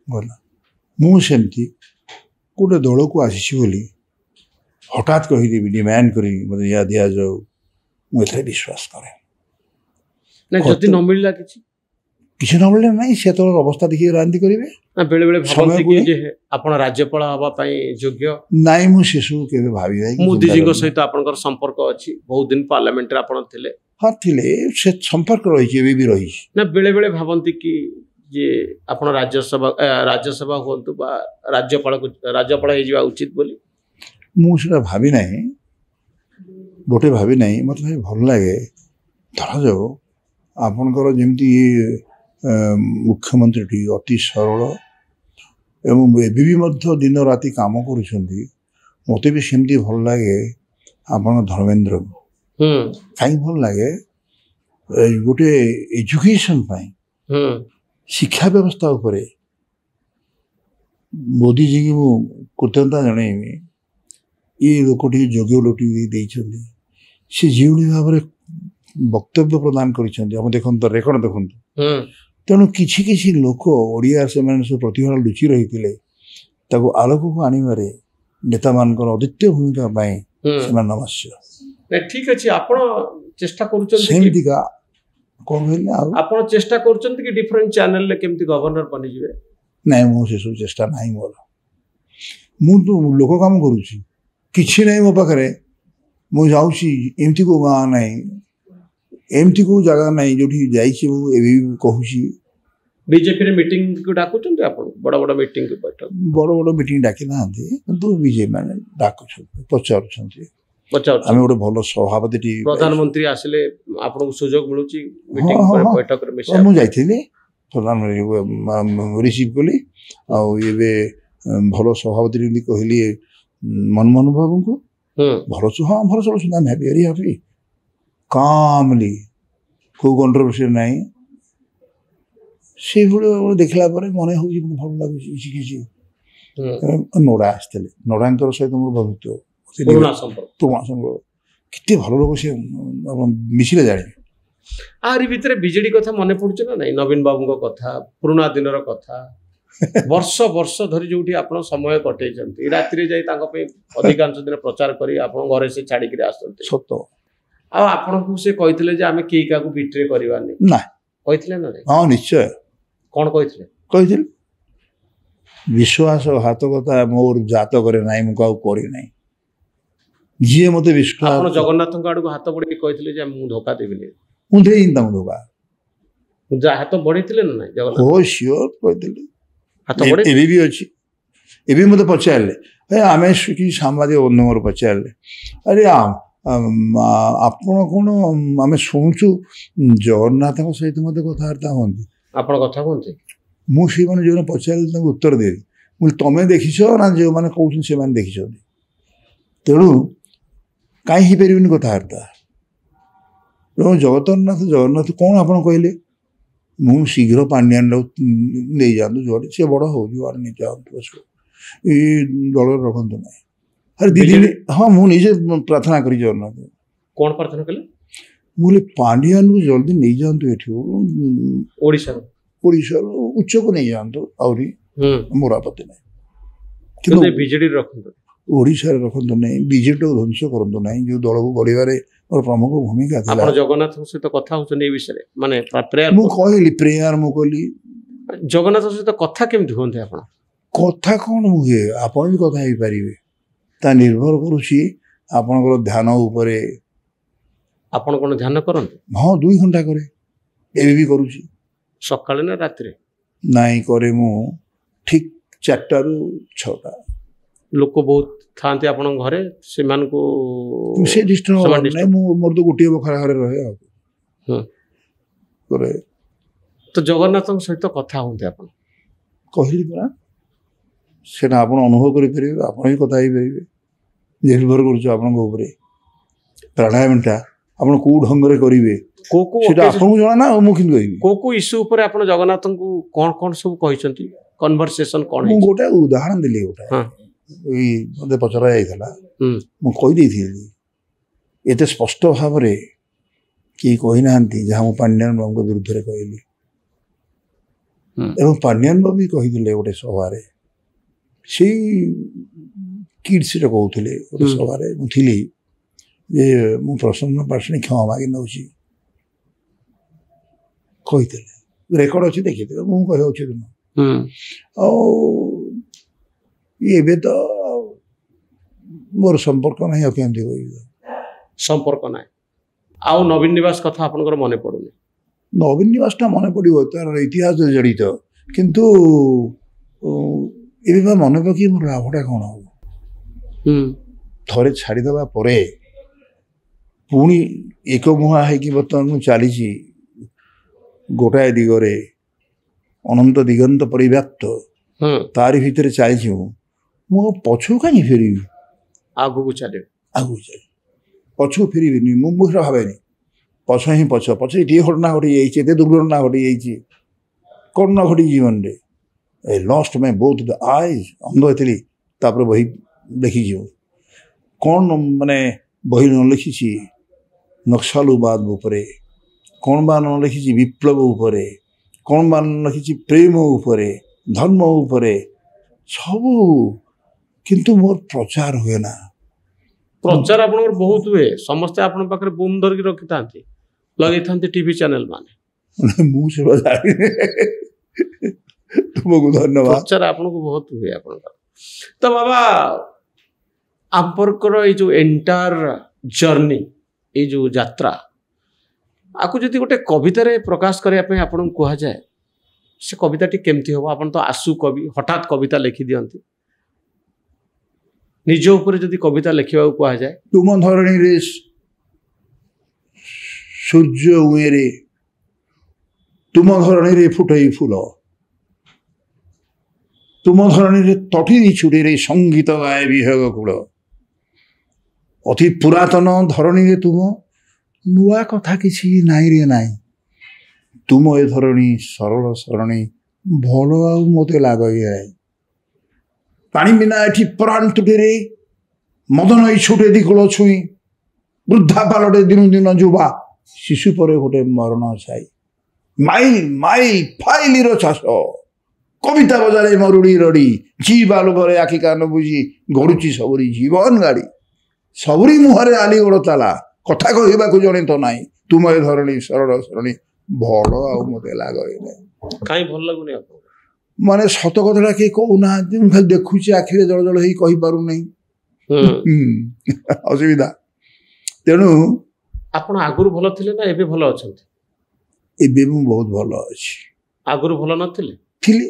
ଗଲା ମୁଁ ସେମିତି ଗୋଟେ ଦଳକୁ ଆସିଛି ବୋଲି ହଠାତ୍ କହିଦେବି ଡିମାଣ୍ଡ କରିବି ମୋତେ ୟା ଦିଆଯାଉ ମୁଁ ଏଥିରେ ବିଶ୍ୱାସ କରେ ना जदि न मिलला किछि କିଛି ନ ମିଳିଲେ ନାହିଁ ସେ ତଳର ଅବସ୍ଥା ଦେଖିକି ରାଜନୀତି କରିବେ ना बेले बेले भाबନ୍ତି समयକୁ कि जे आपण राज्यपाल हवा पई योग्य ନାଇଁ ମୁଁ ସେସବୁ କେବେ ଭାବି ନାହିଁ କି मोदी ଚିନ୍ତା जी କରିନି। सहित आपनकर संपर्क अछि बहुत दिन पार्लियामेंट रे आपण थिले ହଁ ଥିଲେ ସେ ସମ୍ପର୍କ ରହିଛି ଏବେ ବି ରହିଛି ना बेले बेले भाबନ୍ତି कि जे आपण राज्यसभा हुअन्तु बा राज्यपाल हे जिवा उचित बोली ମୁଁ ସେଟା ଭାବି ନାହିଁ ଗୋଟେ ଭାବି ନାହିଁ ମୋତେ ଭାରି ଭଲ ଲାଗେ ଧରାଯାଉ ଆପଣଙ୍କର ଯେମିତି ମୁଖ୍ୟମନ୍ତ୍ରୀଟି ଅତି ସରଳ ଏବଂ ଏବେ ବି ମଧ୍ୟ ଦିନ ରାତି କାମ କରୁଛନ୍ତି ମୋତେ ବି ସେମିତି ଭଲ ଲାଗେ ଆପଣ ଧର୍ମେନ୍ଦ୍ର କାହିଁକି ଭଲ ଲାଗେ ଗୋଟେ ଏଜୁକେସନ୍ ପାଇଁ ଶିକ୍ଷା ବ୍ୟବସ୍ଥା ଉପରେ ମୋଦିଜୀକି ମୁଁ କୃତଜ୍ଞତା ଜଣାଇବି ଏ ଲୋକଟି ଯୋଗ୍ୟ ଲୋକଟି ଦେଇଛନ୍ତି ସେ ଯେଉଁଭଳି ଭାବରେ ବକ୍ତବ୍ୟ ପ୍ରଦାନ କରିଛନ୍ତି ଆପଣ ଦେଖନ୍ତୁ ରେକର୍ଡ ଦେଖନ୍ତୁ ତେଣୁ କିଛି କିଛି ଲୋକ ଓଡ଼ିଆ ସେମାନେ ସବୁ ପ୍ରତିଭା ଲୁଚି ରହିଥିଲେ ତାକୁ ଆଲୋକକୁ ଆଣିବାରେ ନେତାମାନଙ୍କର ଅଦ୍ୱିତୀୟ ଭୂମିକା ପାଇଁ ସେମାନେ ନମସ୍ୟ ଠିକ ଅଛି ଆପଣ ଚେଷ୍ଟା କରୁଛନ୍ତି ସେମିତିକା କ'ଣ କହିଲେ ଆଉ ଆପଣ ଚେଷ୍ଟା କରୁଛନ୍ତି କି ଡିଫରେଣ୍ଟ ଚ୍ୟାନେଲରେ କେମିତି ଗଭର୍ଣ୍ଣର ବନିଯିବେ ନାଇଁ ମୁଁ ସେସବୁ ଚେଷ୍ଟା ନାହିଁ ମୋର ମୁଁ ତ ଲୋକ କାମ କରୁଛି କିଛି ନାହିଁ ମୋ ପାଖରେ ମୁଁ ଯାଉଛି ଏମିତି କେଉଁ ଗାଁ ନାହିଁ ଏମିତି କେଉଁ ଜାଗା ନାହିଁ ଯୋଉଠି ଯାଇଛି ମୁଁ ଏବେ ବି କହୁଛି ବିଜେପିରେ ମିଟିଂ କୁ ଡାକୁଛନ୍ତି ଆପଣ ବଡ଼ ବଡ଼ ମିଟିଂ ବୈଠକ ବଡ଼ ବଡ଼ ମିଟିଂ ଡାକି ନାହାନ୍ତି କିନ୍ତୁ ବିଜେପି ମାନେ ଡାକୁଛନ୍ତି ପଚାରୁଛନ୍ତି ଆମେ ଗୋଟେ ଭଲ ସଭାପତି ପ୍ରଧାନମନ୍ତ୍ରୀ ଆସିଲେ ଆପଣଙ୍କୁ ସୁଯୋଗ ମିଳୁଛି ମିଟିଂ ବୈଠକରେ ମୁଁ ଯାଇଥିଲି ପ୍ରଧାନମନ୍ତ୍ରୀ ରିସିଭ୍ କଲି ଆଉ ଏବେ ଭଲ ସଭାପତି ବୋଲି କହିଲି ମନମୋହନ ବାବୁଙ୍କୁ ଭଲ ହଁ ଭଲ ଚଳୁଛନ୍ତି ଆମେ ଭେରି ହାପି କାମଲି କେଉଁ କଣ୍ଟ୍ରୋଭର୍ସି ନାହିଁ ସେଇଭଳି ଦେଖିଲା ପରେ ମନେ ହେଉଛି ଭଲ ଲାଗୁଛି କିଛି କିଛି ନୋଡ଼ା ଆସିଥିଲେ ନୋଡ଼ାଙ୍କର ସହିତ ମୋର ବନ୍ଧୁତ୍ୱ ପୁରୁଣା ସମ୍ପର୍କ କେତେ ଭଲ ଲୋକ ସେ ମିଶିଲେ ଜାଣିବେ ଆରି ଭିତରେ ବିଜେଡି କଥା ମନେ ପଡୁଛି ନା ନାଇଁ ନବୀନ ବାବୁଙ୍କ କଥା ପୁରୁଣା ଦିନର କଥା ବର୍ଷ ବର୍ଷ ଧରି ଯୋଉଠି ଆପଣ ସମୟ କଟେଇଛନ୍ତି ରାତିରେ ଯାଇ ତାଙ୍କ ପାଇଁ ଅଧିକାଂଶ ଦିନ ପ୍ରଚାର କରି ଆପଣ ଘରେ ସେ ଛାଡିକିରି ଆସୁଛନ୍ତି ସତ ଆଉ ଆପଣଙ୍କୁ ସେ କହିଥିଲେ ଯେ ଆମେ କେହି କାହାକୁ ବିଟ୍ରେ କରିବାନି ନା କହିଥିଲେ ନା ନାଇଁ ହଁ ନିଶ୍ଚୟ କ'ଣ କହିଥିଲେ କହିଥିଲି ବିଶ୍ୱାସଘାତକତା ମୋର ଜାତକରେ ନାହିଁ ମୁଁ କାହାକୁ କରିନାହିଁ ଯିଏ ମୋତେ ବିଶ୍ୱାସ ଆପଣ ଜଗନ୍ନାଥଙ୍କ ଆଡକୁ ହାତ ବଢେଇ କହିଥିଲେ ଯେ ମୁଁ ଧୋକା ଦେବିନି ମୁଁ ଦେଇନି ତାଙ୍କୁ ଧୋକା ହାତ ବଢେଇଥିଲେ ନା ନାଇଁ ଜଗନ୍ନାଥ ଓ ସିଓର କହିଥିଲି ହାତ ବଢେଇ ଏବେ ବି ଅଛି ଏବେ ମୋତେ ପଚାରିଲେ ଆମେ କିଛି ସାମ୍ବାଦିକ ବନ୍ଧୁ ମୋର ପଚାରିଲେ ଆରେ ଆପଣ କ'ଣ ଆମେ ଶୁଣୁଛୁ ଜଗନ୍ନାଥଙ୍କ ସହିତ ମୋତେ କଥାବାର୍ତ୍ତା ହୁଅନ୍ତି ଆପଣ କଥା କୁହନ୍ତି ମୁଁ ସେଇମାନେ ଯେଉଁମାନେ ପଚାରିଲେ ତାଙ୍କୁ ଉତ୍ତର ଦେବି ମୁଁ ତମେ ଦେଖିଛ ନା ଯେଉଁମାନେ କହୁଛନ୍ତି ସେମାନେ ଦେଖିଛନ୍ତି ତେଣୁ କାହିଁ ହେଇପାରିବନି କଥାବାର୍ତ୍ତା ଏବଂ ଜଗନ୍ନାଥ କ'ଣ ଆପଣ କହିଲେ ମୁଁ ଶୀଘ୍ର ପାଣ୍ଡିଆନଟାକୁ ନେଇଯାଆନ୍ତୁ ଯୁଆଡ଼େ ସିଏ ବଡ଼ ହଉ ଯୁଆଡ଼େ ନେଇଯାଆନ୍ତୁ ଏଇ ଦଳରେ ରଖନ୍ତୁ ନାହିଁ ଆରେ ଦିଦି ହଁ ମୁଁ ନିଜେ ପ୍ରାର୍ଥନା କରି ଜଗନ୍ନାଥ କ'ଣ ପ୍ରାର୍ଥନା କଲେ ମୁଁ କହିଲି ପାଣ୍ଡିଆନକୁ ଜଲ୍ଦି ନେଇଯାଆନ୍ତୁ ଏଠୁ ଓଡ଼ିଶାରୁ ଉଚ୍ଚକୁ ନେଇଯାଆନ୍ତୁ ଆହୁରି ମୋର ଆପତ୍ତି ନାହିଁ କିନ୍ତୁ ବିଜେଡି ରଖନ୍ତୁ ଓଡ଼ିଶାରେ ରଖନ୍ତୁ ନାହିଁ ବିଜେପିଟାକୁ ଧ୍ୱଂସ କରନ୍ତୁ ନାହିଁ ଯେଉଁ ଦଳକୁ ଗଢ଼ିବାରେ ମୋର ପ୍ରମୁଖ ଭୂମିକା ଥିଲା ଆପଣ ଜଗନ୍ନାଥଙ୍କ ସହିତ କଥା ହଉଛନ୍ତି ଏ ବିଷୟରେ ମାନେ ପ୍ରେୟାର ମୁଁ କହିଲି ପ୍ରେୟାର ମୁଁ କହିଲି ଜଗନ୍ନାଥଙ୍କ ସହିତ କଥା କେମିତି ହୁଅନ୍ତି ଆପଣ କଥା କ'ଣ ମୁଁ ହୁଏ ଆପଣ ବି କଥା ହେଇପାରିବେ ତା ନିର୍ଭର କରୁଛି ଆପଣଙ୍କର ଧ୍ୟାନ ଉପରେ। ଆପଣ କ'ଣ ଧ୍ୟାନ କରନ୍ତି? ହଁ 2 ଘଣ୍ଟା କରେ, ଏବେ ବି କରୁଛି। ସକାଳେ ନା ରାତିରେ? ନାଇଁ କରେ ମୁଁ ଠିକ୍ 4ଟାରୁ 6ଟା। ଲୋକ ବହୁତ ଥାଆନ୍ତି ଆପଣଙ୍କ ଘରେ, ସେମାନଙ୍କୁ ସେ ଡିଷ୍ଟର୍ବ ସେମାନେ ନାହିଁ। disturb- ମୋର ତ ଗୋଟିଏ ବଖରା ଘରେ ରହେ ଆଉ ହୁଁ। କରେ। ତ ଜଗନ୍ନାଥଙ୍କ ସହିତ କଥା ହୁଅନ୍ତି ଆପଣ? କହିଲି ପରା, ସେଟା ଆପଣ ଅନୁଭବ କରିପାରିବେ, ଆପଣ ହିଁ କଥା ହେଇପାରିବେ। ନିର୍ଭର କରୁଛୁ ଆପଣଙ୍କ ଉପରେ। ପ୍ରାଣାୟାମଟା ଆପଣ କୋଉ ଢଙ୍ଗରେ କରିବେ କୋଉ କୋଉ ସେଟା occasion- ଆପଣଙ୍କୁ ଜଣା ନା, ଆଉ ମୁଁ କେମିତି କହିବି? କୋଉ କୋଉ ଇସ୍ୟୁ ଉପରେ ଆପଣ ଜଗନ୍ନାଥଙ୍କୁ କ'ଣ କ'ଣ ସବୁ କହିଛନ୍ତି? କନଭରସେସନ କ'ଣ ମୁଁ ହେଇଛି? ଗୋଟେ ଉଦାହରଣ ଦେଲି। ଗୋଟେ ହଁ। ଏଇ ମୋତେ ପଚରା ଯାଇଥିଲା, ହୁଁ। ମୁଁ କହିଦେଇଥିଲି ଏତେ ସ୍ପଷ୍ଟ ଭାବରେ କେହି କହିନାହାନ୍ତି ଯାହା ମୁଁ ପାଣ୍ଡିଆନ ବାବୁଙ୍କ ବିରୁଦ୍ଧରେ କହିଲି। ହୁଁ। ଏବଂ ପାଣ୍ଡିଆନ ବାବୁ ବି କହିଥିଲେ ଗୋଟେ ସଭାରେ, ସେଇ କିଡ୍ସରେ କହୁଥିଲେ ଗୋଟେ ହୁଁ। ସଭାରେ ମୁଁ ଥିଲି, ଯେ ମୁଁ ପ୍ରସନ୍ନ ପାଟ୍ଟଶାଣୀ କ୍ଷମା ମାଗି ନେଉଛି କହିଥିଲେ। ରେକର୍ଡ ଅଛି, ଦେଖିଥିଲେ। ମୁଁ କହିବାକୁ ଦିନ ହୁଁ। ଆଉ ଏବେ ତ ମୋର ସମ୍ପର୍କ ନାହିଁ, ଆଉ କେମିତି କହିବି? ସମ୍ପର୍କ ନାହିଁ। ଆଉ ନବୀନ ନିବାସ କଥା ଆପଣଙ୍କର ମନେ ପଡୁନି? ନବୀନ ନିବାସଟା ମନେ ପଡ଼ିବ, ତାର ଇତିହାସ ଜଡ଼ିତ। କିନ୍ତୁ ଏବେ ବା ମନେ ପକେଇ ମୋର ଲାଭଟା କ'ଣ ହବ? ଥରେ ଛାଡ଼ିଦେବା ପରେ ପୁଣି ଏକମୁହାଁ ହେଇକି ବର୍ତ୍ତମାନ ମୁଁ ଚାଲିଛି ଗୋଟାଏ ଦିଗରେ, ଅନନ୍ତ ଦିଗନ୍ତ ପରିବ୍ୟାପ୍ତ, ତାରି ଭିତରେ ଚାଲିଛି। ମୁଁ ଆଉ ପଛକୁ କାହିଁକି ଫେରିବି? ଆଗକୁ ଚାଲିବ। ଆଗକୁ ଚାଲିବି, ପଛକୁ ଫେରିବିନି। ମୁଁ ସେଟା ଭାବେନି। ପଛ ହିଁ ପଛ। ପଛରେ ଟିଏ ଘଟଣା ଘଟି ଯାଇଛି, ଏତେ ଦୁର୍ଘଟଣା ଘଟି ଯାଇଛି, କ'ଣ ନ ଘଟି ଜୀବନରେ। ଏ ଲଷ୍ଟ ମାଇ ବୋଥ୍ ଦ ଆଇଜ୍, ଅନ୍ଧ ହେଇଥିଲି। ତାପରେ ବହି ଦେଖିଯିବ କ'ଣ ମାନେ ବହି ନ ଲେଖିଛି ନକ୍ସଲବାଦ ଉପରେ, କ'ଣ ବା ନ ଲେଖିଛି ବିପ୍ଳବ ଉପରେ, କ'ଣ ବା ନ ଲେଖିଛି ପ୍ରେମ ଉପରେ, ଧର୍ମ ଉପରେ, ସବୁ। କିନ୍ତୁ ମୋର ପ୍ରଚାର ହୁଏ ନା। ପ୍ରଚାର ଆପଣଙ୍କର ବହୁତ ହୁଏ। ସମସ୍ତେ ଆପଣଙ୍କ ପାଖରେ ବୁମ୍ ଧରିକି ରଖିଥାନ୍ତି, ଲଗେଇଥାନ୍ତି ଟିଭି ଚ୍ୟାନେଲ ମାନେ। ମୁଁ ସେଟା ଜାଣିନି। ତୁମକୁ ଧନ୍ୟବାଦ। ପ୍ରଚାର ଆପଣଙ୍କୁ ବହୁତ ହୁଏ ଆପଣଙ୍କର। ତ ବାବା, ଆପଣଙ୍କର ଏଇ ଯୋଉ ଏଣ୍ଟାର ଜର୍ଣ୍ଣି, ଏଇ ଯୋଉ ଯାତ୍ରା, ଆକୁ ଯଦି ଗୋଟେ କବିତାରେ ପ୍ରକାଶ କରିବା ପାଇଁ ଆପଣଙ୍କୁ କୁହାଯାଏ, ସେ କବିତାଟି କେମିତି ହେବ? ଆପଣ ତ ଆସୁ କବି, ହଠାତ୍ କବିତା ଲେଖି ଦିଅନ୍ତି। ନିଜ ଉପରେ ଯଦି କବିତା ଲେଖିବାକୁ କୁହାଯାଏ? ତୁମ ଧରଣୀରେ ସୂର୍ଯ୍ୟ ଉଏରେ, ତୁମ ଧରଣୀରେ ଫୁଟଇ ଫୁଲ, ତୁମ ଧରଣୀରେ ତଟିରି ଛୁଟିରେ ସଙ୍ଗୀତ ଗାଏ ବିହଗ କୂଳ। ଅତି ପୁରାତନ ଧରଣୀରେ ତୁମ, ନୂଆ କଥା କିଛି ନାଇଁରେ ନାଇଁ। ତୁମ ଏ ଧରଣୀ ସରଳ ସରଣୀ, ଭଲ ଆଉ ମୋତେ ଲାଗେ ନାହିଁ। ପାଣି ବିନା ଏଠି ପ୍ରାଣ ତୁଟିରେ, ମଦନ ଏଇ ଛୁଟେ ଦି କୂଳ ଛୁଇଁ। ବୃଦ୍ଧା ପାଲଟେ ଦିନୁ ଦିନ ଯୁବା, ଶିଶୁ ପରେ ଗୋଟେ ମରଣ ଛାଇ। ମାଇଲ ମାଇଲ ଫାଇଲିର ଚାଷ, କବିତା ବଜାରେ ମରୁଡ଼ି ରଡ଼ି। ଜି ବାଲୁଭରେ ଆଖି କାନ ବୁଝି, ଗଡ଼ୁଛି ସବୁରି ଜୀବନ ଗାଡ଼ି। ସବୁରି ମୁହଁରେ ଆଲି ଗୋଡ଼ ତାଲା, କଥା କହିବାକୁ ଜଣେ ତ ନାହିଁ। ତୁମ ଏ ଧରଣୀ ସରଳ ସରଣୀ, ଭଲ ଆଉ ମୋତେ ଲାଗେ ନାହିଁ। କାହିଁ ଭଲ ଲାଗୁନି ଆପଣଙ୍କୁ? ମାନେ ସତ କଥାଟା କେହି କହୁନାହାନ୍ତି। ମୁଁ ଖାଲି ଦେଖୁଛି, ଆଖିରେ ଜଳ ଜଳ ହେଇ କହିପାରୁନାହିଁ। ଅସୁବିଧା। ତେଣୁ ଆପଣ ଆଗରୁ ଭଲ ଥିଲେ ନା ଏବେ ଭଲ ଅଛନ୍ତି? ଏବେ ମୁଁ ବହୁତ ଭଲ ଅଛି। ଆଗରୁ ଭଲ ନଥିଲେ? ଥିଲି,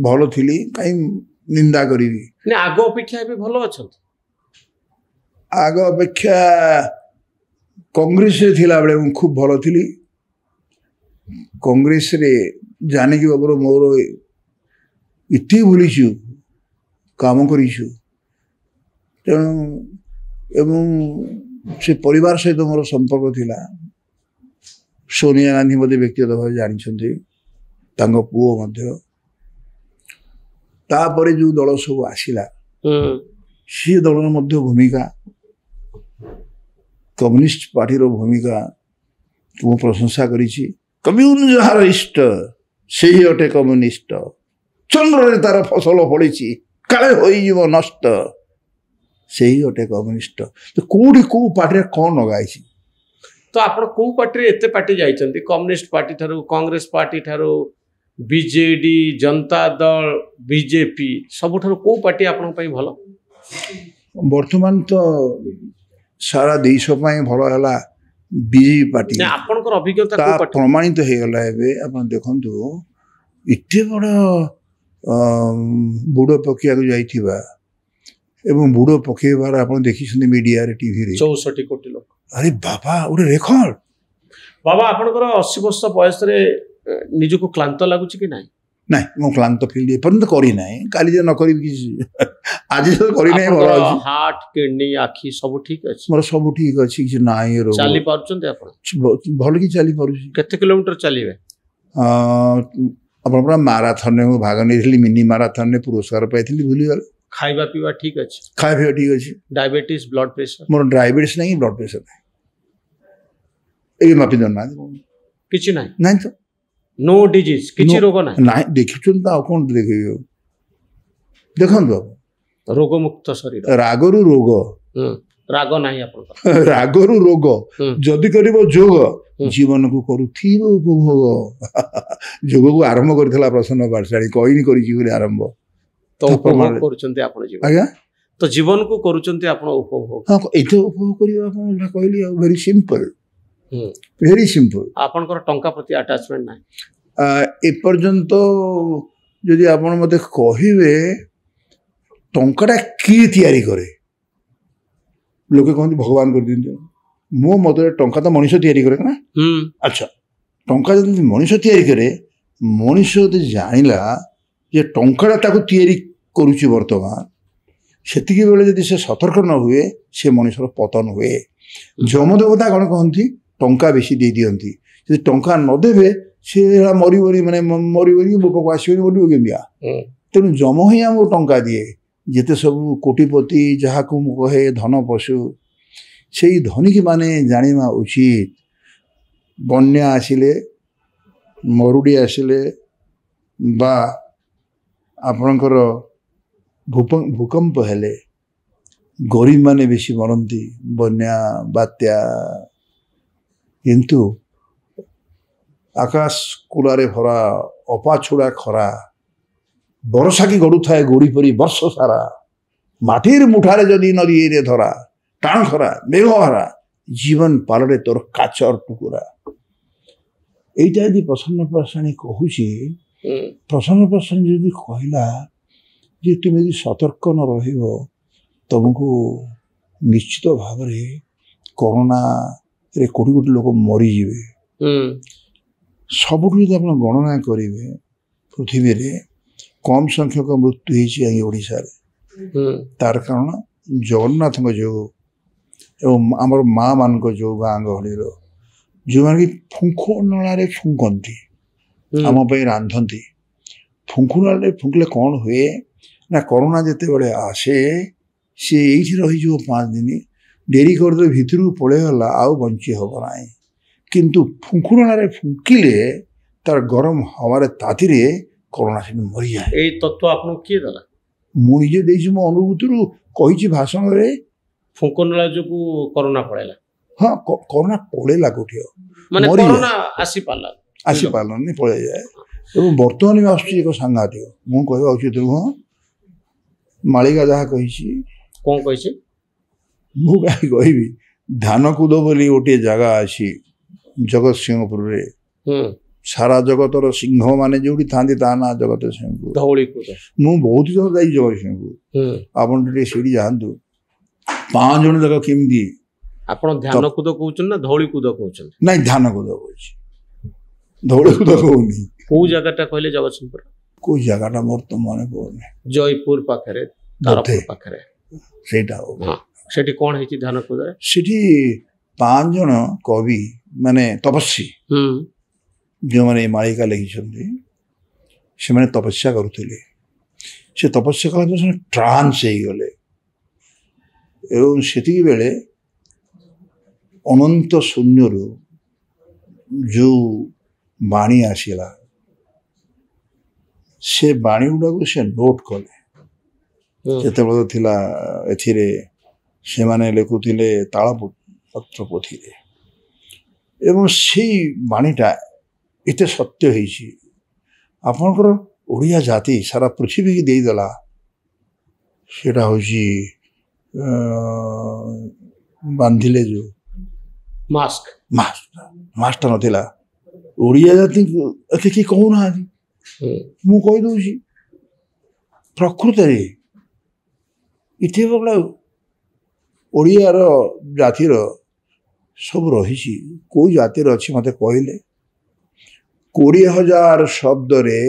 ଭଲ ଥିଲି, କାହିଁ ନିନ୍ଦା କରିବି? ନା, ଆଗ ଅପେକ୍ଷା ଏବେ ଭଲ ଅଛନ୍ତି? ଆଗ ଅପେକ୍ଷା କଂଗ୍ରେସରେ ଥିଲାବେଳେ ମୁଁ ଖୁବ୍ ଭଲ ଥିଲି। କଂଗ୍ରେସରେ ଜାନକୀ ବାବୁର ମୋର ଏତେ ବୁଲିଛୁ, କାମ କରିଛୁ। ତେଣୁ ଏବଂ ସେ ପରିବାର ସହିତ ମୋର ସମ୍ପର୍କ ଥିଲା। ସୋନିଆ ଗାନ୍ଧୀ ମୋତେ ବ୍ୟକ୍ତିଗତ ଭାବେ ଜାଣିଛନ୍ତି, ତାଙ୍କ ପୁଅ ମଧ୍ୟ। ତାପରେ ଯେଉଁ ଦଳ ସବୁ ଆସିଲା, ସେ ଦଳର ମଧ୍ୟ ଭୂମିକା, କମ୍ୟୁନିଷ୍ଟ ପାର୍ଟିର ଭୂମିକା ମୁଁ ପ୍ରଶଂସା କରିଛି। କମ୍ୟୁନ ଯାହାର ଇଷ୍ଟ, ସେହି ଅଟେ କମ୍ୟୁନିଷ୍ଟ। ଚନ୍ଦ୍ରରେ ତାର ଫସଲ ଫଳିଛି, କାଳେ ହୋଇଯିବ ନଷ୍ଟ, ସେହି ଅଟେ କମ୍ୟୁନିଷ୍ଟ। ତ କୋଉଠି କୋଉ ପାର୍ଟିରେ କ'ଣ ଲଗାଇଛି? ତ ଆପଣ କୋଉ ପାର୍ଟିରେ ଏତେ ପାର୍ଟି ଯାଇଛନ୍ତି? କମ୍ୟୁନିଷ୍ଟ ପାର୍ଟି ଠାରୁ, କଂଗ୍ରେସ ପାର୍ଟି ଠାରୁ, ବିଜେଡି, ଜନତା ଦଳ, ବିଜେପି, ସବୁଠାରୁ କୋଉ ପାର୍ଟି ଆପଣଙ୍କ ପାଇଁ ଭଲ? ବର୍ତ୍ତମାନ ତ ସାରା ଦେଶ ପାଇଁ ଭଲ ହେଲା ବିଜେପି ପାର୍ଟି ଆପଣଙ୍କର ଅଭିଜ୍ଞତା ତା କୋଉ ପାର୍ଟି? ପ୍ରମାଣିତ ହେଇଗଲା ଏବେ ଆପଣ ଦେଖନ୍ତୁ ଏତେ ବଡ଼ ବୁଡ଼ ପକେଇବାକୁ ଯାଇଥିବା ଏବଂ ବୁଡ଼ ପକେଇବାର ଆପଣ ଦେଖିଛନ୍ତି ମିଡ଼ିଆରେ ଟିଭିରେ 64 କୋଟି ଲୋକ। ଆରେ ବାବା ଗୋଟେ ରେକର୍ଡ। ବାବା ଆପଣଙ୍କର 80 ବର୍ଷ ବୟସରେ ନିଜକୁ କ୍ଳାନ୍ତ ଲାଗୁଛି କି ନାହିଁ? ନାଇଁ ମୁଁ କ୍ଳାନ୍ତ ଫିଲ୍ ଏପର୍ଯ୍ୟନ୍ତ କରିନାହିଁ କାଲି ଯେ ନ କରିବି କିଛି ଆଜି ତ କରିନାହିଁ ଭଲ ଅଛି ହାର୍ଟ କିଡନୀ ଆଖି ସବୁ ଠିକ ଅଛି? ମୋର ସବୁ ଠିକ ଅଛି କିଛି ନାହିଁ ରୋଗ ଚାଲି ପାରୁଛନ୍ତି ଆପଣ? ଭଲ କି ଚାଲିପାରୁଛି। କେତେ କିଲୋମିଟର ଚାଲିବେ? ଆପଣ ପୁରା ମାରାଥନରେ ମୁଁ ଭାଗ ନେଇଥିଲି ମିନି ମାରାଥନରେ ପୁରସ୍କାର ପାଇଥିଲି ଭୁଲିଗଲେ। ଖାଇବା ପିଇବା ଠିକ ଅଛି? ଖାଇବା ପିଇବା ଠିକ ଅଛି। Diabetes blood pressure? ମୋର ଡାଇବେଟିସ୍ ନାହିଁ ବ୍ଲଡ ପ୍ରେସର ନାହିଁ ଏବେ ମାପି ଦେଉନାହାନ୍ତି କିଛି ନାହିଁ? ନାହିଁ ତ नो डिजीज କିଛି ରୋଗ ନାହିଁ? ନାହିଁ ଦେଖିଛନ୍ତି ତ ଆଉ କ'ଣ ଦେଖିବେ ଦେଖନ୍ତୁ ରୋଗ ମୁକ୍ତ ଶରୀର ରାଗରୁ ରୋଗ ରାଗ ନାହିଁ ଆପଣଙ୍କର ରାଗରୁ ରୋଗ ଯଦି କରିବ ଯୋଗ ଜୀବନକୁ କରୁଥିବ ଉପଭୋଗ ଯୋଗକୁ ଆରମ୍ଭ କରିଥିଲା ପ୍ରସନ୍ନ ପାଠଶାଳୀ କହିନି କରିଛି ବୋଲି ଆରମ୍ଭ ତ ଉପଭୋଗ କରୁଛନ୍ତି ଆପଣ ଜୀବନ? ଆଜ୍ଞା ତ ଜୀବନକୁ କରୁଛନ୍ତି ଆପଣ ଉପଭୋଗ? ହଁ ଏତେ ଉପଭୋଗ କରିବା ଆପଣ କହିଲି ଆଉ ଭେରି ସିମ୍ପଲ ଭେରି ସିମ୍ପଲ। ଆପଣଙ୍କର ଟଙ୍କା ପ୍ରତି ଆଟାଚମେଣ୍ଟ ନାହିଁ? ଏପର୍ଯ୍ୟନ୍ତ ଯଦି ଆପଣ ମୋତେ କହିବେ ଟଙ୍କାଟା କିଏ ତିଆରି କରେ ଲୋକେ କହନ୍ତି ଭଗବାନ କରିଦିଅନ୍ତି ମୋ ମତରେ ଟଙ୍କା ତ ମଣିଷ ତିଆରି କରେ ନା। ଆଚ୍ଛା ଟଙ୍କା ଯଦି ମଣିଷ ତିଆରି କରେ ମଣିଷ ଯଦି ଜାଣିଲା ଯେ ଟଙ୍କାଟା ତାକୁ ତିଆରି କରୁଛି ବର୍ତ୍ତମାନ ସେତିକି ବେଳେ ଯଦି ସେ ସତର୍କ ନ ହୁଏ ସେ ମଣିଷର ପତନ ହୁଏ। ଯମଦେବତା କ'ଣ କହନ୍ତି ଟଙ୍କା ବେଶୀ ଦେଇ ଦିଅନ୍ତି ଯଦି ଟଙ୍କା ନଦେବେ ସେ ମରିବନି ମାନେ ମରିବନି ମୋ ପାଖକୁ ଆସିବନି ମରିବ କେମିତିଆ। ତେଣୁ ଯମ ହିଁ ଆମକୁ ଟଙ୍କା ଦିଏ। ଯେତେ ସବୁ କୋଟିପତି ଯାହାକୁ ମୁଁ କହେ ଧନ ପଶୁ ସେଇ ଧନୀକି ମାନେ ଜାଣିବା ଉଚିତ ବନ୍ୟା ଆସିଲେ ମରୁଡ଼ି ଆସିଲେ ବା ଆପଣଙ୍କର ଭୂକମ୍ପ ହେଲେ ଗରିବମାନେ ବେଶୀ ମରନ୍ତି ବନ୍ୟା ବାତ୍ୟା କିନ୍ତୁ ଆକାଶ କୁଲାରେ ଭରା ଅପାଛୁଡ଼ା ଖରା ବରଷାକି ଗଡ଼ୁଥାଏ ଗୋଡ଼ି ପରି ବର୍ଷ ସାରା ମାଟିର ମୁଠାରେ ଯଦି ନଦୀରେ ଧରା ଟାଣ ଖରା ମେଘ ହରା ଜୀବନ ପାଲରେ ତୋର କାଚର ଟୁକୁରା। এইটা ଯଦି ପ୍ରସନ୍ନ ପାଠଶାଳୀ କହୁଛି ପ୍ରସନ୍ନ ପାଠଶାଳୀ ଯଦି କହିଲା ଯେ ତୁମେ ଯଦି ସତର୍କ ନ ରହିବ ତୁମକୁ ନିଶ୍ଚିତ ଭାବରେ କରୋନାରେ କୋଟି କୋଟି ଲୋକ ମରିଯିବେ। ସବୁଠୁ ଯଦି ଆପଣ ଗଣନା କରିବେ ପୃଥିବୀରେ କମ୍ ସଂଖ୍ୟକ ମୃତ୍ୟୁ ହେଇଛି ଆଜ୍ଞା ଓଡ଼ିଶାରେ ତାର କାରଣ ଜଗନ୍ନାଥଙ୍କ ଯୋଗୁଁ ଏବଂ ଆମର ମା ମାନଙ୍କ ଯୋଗୁଁ ଗାଁ ଗହଳିର ଯେଉଁମାନେ କି ଫୁଙ୍କୁଣାଳରେ ଫୁଙ୍କନ୍ତି ଆମ ପାଇଁ ରାନ୍ଧନ୍ତି ଫୁଙ୍କୁଣାଳରେ ଫୁଙ୍କିଲେ କ'ଣ ହୁଏ ନା କରୋନା ଯେତେବେଳେ ଆସେ ସେ ଏଇଠି ରହିଯିବ 5 ଦିନ ଡେରି କରିଦେଲେ ଭିତରକୁ ପଳେଇଗଲା ଆଉ ବଞ୍ଚି ହେବ ନାହିଁ କିନ୍ତୁ ଫୁଙ୍କୁଣାଳରେ ଫୁଙ୍କିଲେ ତାର ଗରମ ହାୱାରେ ତାତିରେ କରୋନା ସେଠି ମରିଯାଏ। ଏଇ ତତ୍ତ୍ୱ ଆପଣଙ୍କୁ କିଏ ଦେଲା? ମୁଁ ନିଜେ ଦେଇଛି ମୋ ଅନୁଭୂତିରୁ କହିଛି ଭାଷଣରେ। ଫୁଙ୍କନଳା ଯୋଗୁଁ କରୋନା ପଳେଇଲା? ହଁ କରୋନା ପଳେଇଲା କୋଉଠି ଆଉ ମାନେ କରୋନା ଆସିପାରିଲାନି ପଳେଇଯାଏ ଏବଂ ବର୍ତ୍ତମାନ ବି ଆସୁଛି ଏକ ସାଂଘାତିକ ମୁଁ କହିବା ଉଚିତ ନୁହଁ ମାଳିକା ଯାହା କହିଛି। କ'ଣ କହିଛି? ମୁଁ କାହିଁ କହିବି ଧାନକୁଦ ବୋଲି ଗୋଟିଏ ଜାଗା ଅଛି ଜଗତସିଂହପୁରରେ ସାରା ଜଗତର ସିଂହ ମାନେ ଯୋଉଠି ଥାନ୍ତି ତା ନାଁ ଜଗତସିଂହପୁର ଧଉଳିକୁଦ। ମୁଁ ବହୁତ ଜଣ ଯାଇଛି ଜଗତସିଂହପୁର ଆପଣ ଟିକେ ସେଇଠି ଯାଆନ୍ତୁ 5 ଜଣ ଯାକ କେମିତି। ଆପଣ ଧ୍ୟାନକୁଦ କହୁଛନ୍ତି ନା ଧଉଳିକୁଦ କହୁଛନ୍ତି? ନାଇଁ ଧ୍ୟାନକୁଦ କହୁଛି ଧଉଳିକୁଦ କହୁନି। କୋଉ ଜାଗାଟା କହିଲେ ଜଗତସିଂହପୁର? କୋଉ ଜାଗାଟା ମୋର ତ ମନେ ପଡୁନି। ଜୟପୁର ପାଖରେ ତାରପୁର ପାଖରେ ସେଇଟା ସେଠି କ'ଣ ହେଇଛି ଧ୍ୟାନକୁଦରେ? ସେଠି 5 ଜଣ କବି ମାନେ ତପସ୍ୱୀ ଯେଉଁମାନେ ମାଳିକା ଲେଖିଛନ୍ତି ସେମାନେ ତପସ୍ୟା କରୁଥିଲେ ସେ ତପସ୍ୟା କଲା ସେମାନେ ଟ୍ରାନ୍ସ ହେଇଗଲେ ଏବଂ ସେତିକି ବେଳେ ଅନନ୍ତ ଶୂନ୍ୟରୁ ଯେଉଁ ବାଣୀ ଆସିଲା ସେ ବାଣୀ ଗୁଡ଼ାକୁ ସେ ନୋଟ୍ କଲେ। ଯେତେବେଳେ ଥିଲା ଏଥିରେ ସେମାନେ ଲେଖୁଥିଲେ ତାଳପତ୍ର ପୋଥିରେ ଏବଂ ସେଇ ବାଣୀଟା ଏତେ ସତ୍ୟ ହେଇଛି ଆପଣଙ୍କର ଓଡ଼ିଆ ଜାତି ସାରା ପୃଥିବୀକି ଦେଇଦେଲା। ସେଇଟା ହେଉଛି ବାନ୍ଧିଲେ ଯୋଉ ମାସ୍କ ମାସ୍କଟା ନଥିଲା ଓଡ଼ିଆ ଜାତି ଏତେ କେହି କହୁନାହାନ୍ତି। ମୁଁ କହିଦେଉଛି ପ୍ରକୃତରେ ଏତେ ବଡ଼ ଓଡ଼ିଆର ଜାତିର ସବୁ ରହିଛି। କେଉଁ ଜାତିର ଅଛି ମୋତେ କହିଲେ? 20,000 ଶବ୍ଦରେ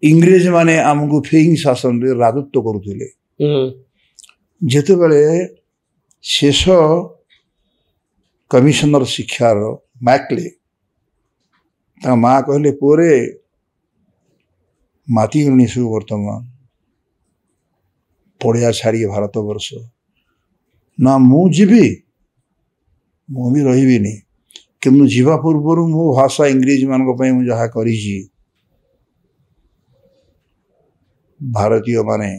ଇଂରେଜମାନେ ଆମକୁ ଫ୍ଲେଇଂ ଶାସନରେ ରାଜତ୍ୱ କରୁଥିଲେ। ଯେତେବେଳେ ଶେଷ କମିଶନର ଶିକ୍ଷାର ମ୍ୟାକ୍ଲେ ତାଙ୍କ ମା କହିଲେ ପୁଅରେ ମାତିଗଲୁଣି ସବୁ ବର୍ତ୍ତମାନ ପଡ଼ିଆ ଛାଡ଼ି ଭାରତବର୍ଷ। ନା ମୁଁ ଯିବି, ମୁଁ ବି ରହିବିନି, କିନ୍ତୁ ଯିବା ପୂର୍ବରୁ ମୋ ଭାଷା ଇଂରେଜମାନଙ୍କ ପାଇଁ ମୁଁ ଯାହା କରିଛି ଭାରତୀୟମାନେ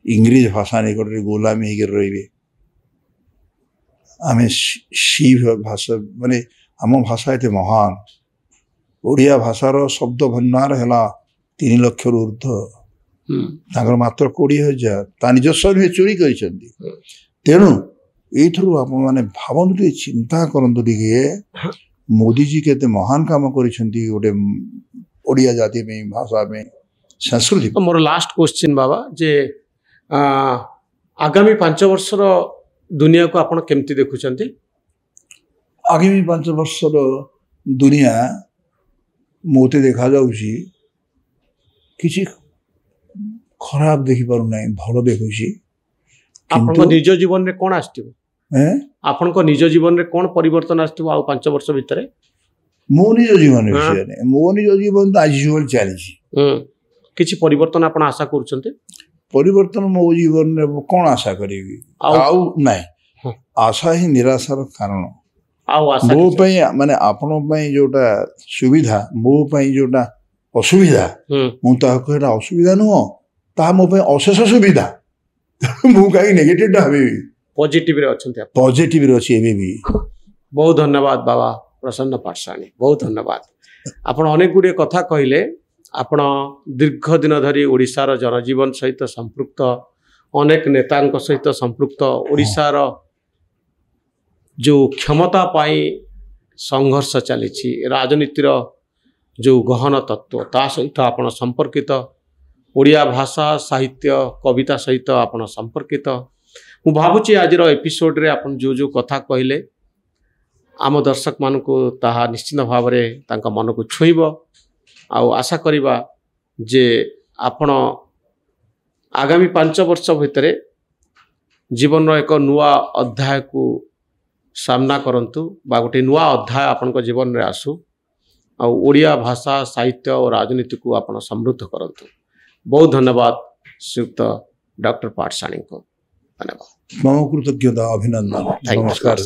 ଇଂରେଜ ଭାଷା ନିକଟରେ ଗୋଲାମୀ ହେଇକି ରହିବେ। ଆମେ ସେଇ ଭାଷା ମାନେ ଆମ ଭାଷା ଏତେ ମହାନ। ଓଡ଼ିଆ ଭାଷାର ଶବ୍ଦ ଭଣ୍ଡାର ହେଲା 3 ଲକ୍ଷରୁ ଉର୍ଦ୍ଧ୍ୱ। ତାଙ୍କର ମାତ୍ର 20,000 ତା ନିଜସ୍ୱ ନୁହେଁ, ଚୋରି କରିଛନ୍ତି। ତେଣୁ ଏଇଥିରୁ ଆପଣମାନେ ଭାବନ୍ତୁ, ଟିକେ ଚିନ୍ତା କରନ୍ତୁ ଟିକେ ମୋଦିଜୀ କେତେ ମହାନ କାମ କରିଛନ୍ତି ଗୋଟେ ଓଡ଼ିଆ ଜାତି ପାଇଁ, ଭାଷା ପାଇଁ, ସଂସ୍କୃତି। ମୋର ଲାଷ୍ଟ କ୍ୱେଶ୍ଚିନ୍ ବାବା, ଯେ ଆଗାମୀ 5 ବର୍ଷର ଦୁନିଆକୁ ଆପଣ କେମିତି ଦେଖୁଛନ୍ତି? ଆଗାମୀ 5 ବର୍ଷର ଦୁନିଆ ମୋତେ ଦେଖାଯାଉଛି କିଛି ଖରାପ ଦେଖିପାରୁନାହିଁ, ଭଲ ଦେଖୁଛି। ଆପଣଙ୍କ ନିଜ ଜୀବନରେ କ'ଣ ଆସିଥିବ? ଆପଣଙ୍କ ନିଜ ଜୀବନରେ କ'ଣ ପରିବର୍ତ୍ତନ ଆସିଥିବ ଆଉ 5 ବର୍ଷ ଭିତରେ? ମୋ ନିଜ ଜୀବନ ବିଷୟରେ, ମୋ ନିଜ ଜୀବନ ତ ଆଜି ଜୀବନ ଚାଲିଛି। କିଛି ପରିବର୍ତ୍ତନ ଆପଣ ଆଶା କରୁଛନ୍ତି? ପରିବର୍ତ୍ତନ ମୋ ଜୀବନରେ କ'ଣ ଆଶା କରିବି? ଆଉ ନାହିଁ, ଆଶା ହିଁ ନିରାଶାର କାରଣ। ମୋ ପାଇଁ ମାନେ ଆପଣଙ୍କ ପାଇଁ ଯୋଉଟା ସୁବିଧା, ମୋ ପାଇଁ ଯୋଉଟା ଅସୁବିଧା, ମୁଁ ତାହାକୁ ଏଇଟା ଅସୁବିଧା ନୁହଁ, ତାହା ମୋ ପାଇଁ ଅଶେଷ ସୁବିଧା। ମୁଁ କାହିଁକି ନେଗେଟିଭଟା ଭାବିବି? ପଜିଟିଭରେ ଅଛନ୍ତି, ପଜିଟିଭରେ ଅଛି ଏବେ ବି। ବହୁତ ଧନ୍ୟବାଦ ବାବା ପ୍ରସନ୍ନ ପାଠଶାଣୀ, ବହୁତ ଧନ୍ୟବାଦ। ଆପଣ ଅନେକ ଗୁଡ଼ିଏ କଥା କହିଲେ। ଆପଣ ଦୀର୍ଘ ଦିନ ଧରି ଓଡ଼ିଶାର ଜନଜୀବନ ସହିତ ସମ୍ପୃକ୍ତ, ଅନେକ ନେତାଙ୍କ ସହିତ ସମ୍ପୃକ୍ତ, ଓଡ଼ିଶାର ଯେଉଁ କ୍ଷମତା ପାଇଁ ସଂଘର୍ଷ ଚାଲିଛି, ରାଜନୀତିର ଯେଉଁ ଗହନ ତତ୍ତ୍ୱ ତା ସହିତ ଆପଣ ସମ୍ପର୍କିତ, ଓଡ଼ିଆ ଭାଷା ସାହିତ୍ୟ କବିତା ସହିତ ଆପଣ ସମ୍ପର୍କିତ। ମୁଁ ଭାବୁଛି ଆଜିର ଏପିସୋଡ଼ରେ ଆପଣ ଯେଉଁ କଥା କହିଲେ ଆମ ଦର୍ଶକମାନଙ୍କୁ ତାହା ନିଶ୍ଚିତ ଭାବରେ ତାଙ୍କ ମନକୁ ଛୁଇଁବ। ଆଉ ଆଶା କରିବା ଯେ ଆପଣ ଆଗାମୀ 5 ବର୍ଷ ଭିତରେ ଜୀବନର ଏକ ନୂଆ ଅଧ୍ୟାୟକୁ ସାମ୍ନା କରନ୍ତୁ, ବା ଗୋଟେ ନୂଆ ଅଧ୍ୟାୟ ଆପଣଙ୍କ ଜୀବନରେ ଆସୁ, ଆଉ ଓଡ଼ିଆ ଭାଷା ସାହିତ୍ୟ ଓ ରାଜନୀତିକୁ ଆପଣ ସମୃଦ୍ଧ କରନ୍ତୁ। ବହୁତ ଧନ୍ୟବାଦ ଶ୍ରୀଯୁକ୍ତ ଡକ୍ଟର ପାଠଶାଣୀଙ୍କୁ। ଧନ୍ୟବାଦ। ମୋ କୃତଜ୍ଞତା, ଅଭିନନ୍ଦନ, ନମସ୍କାର।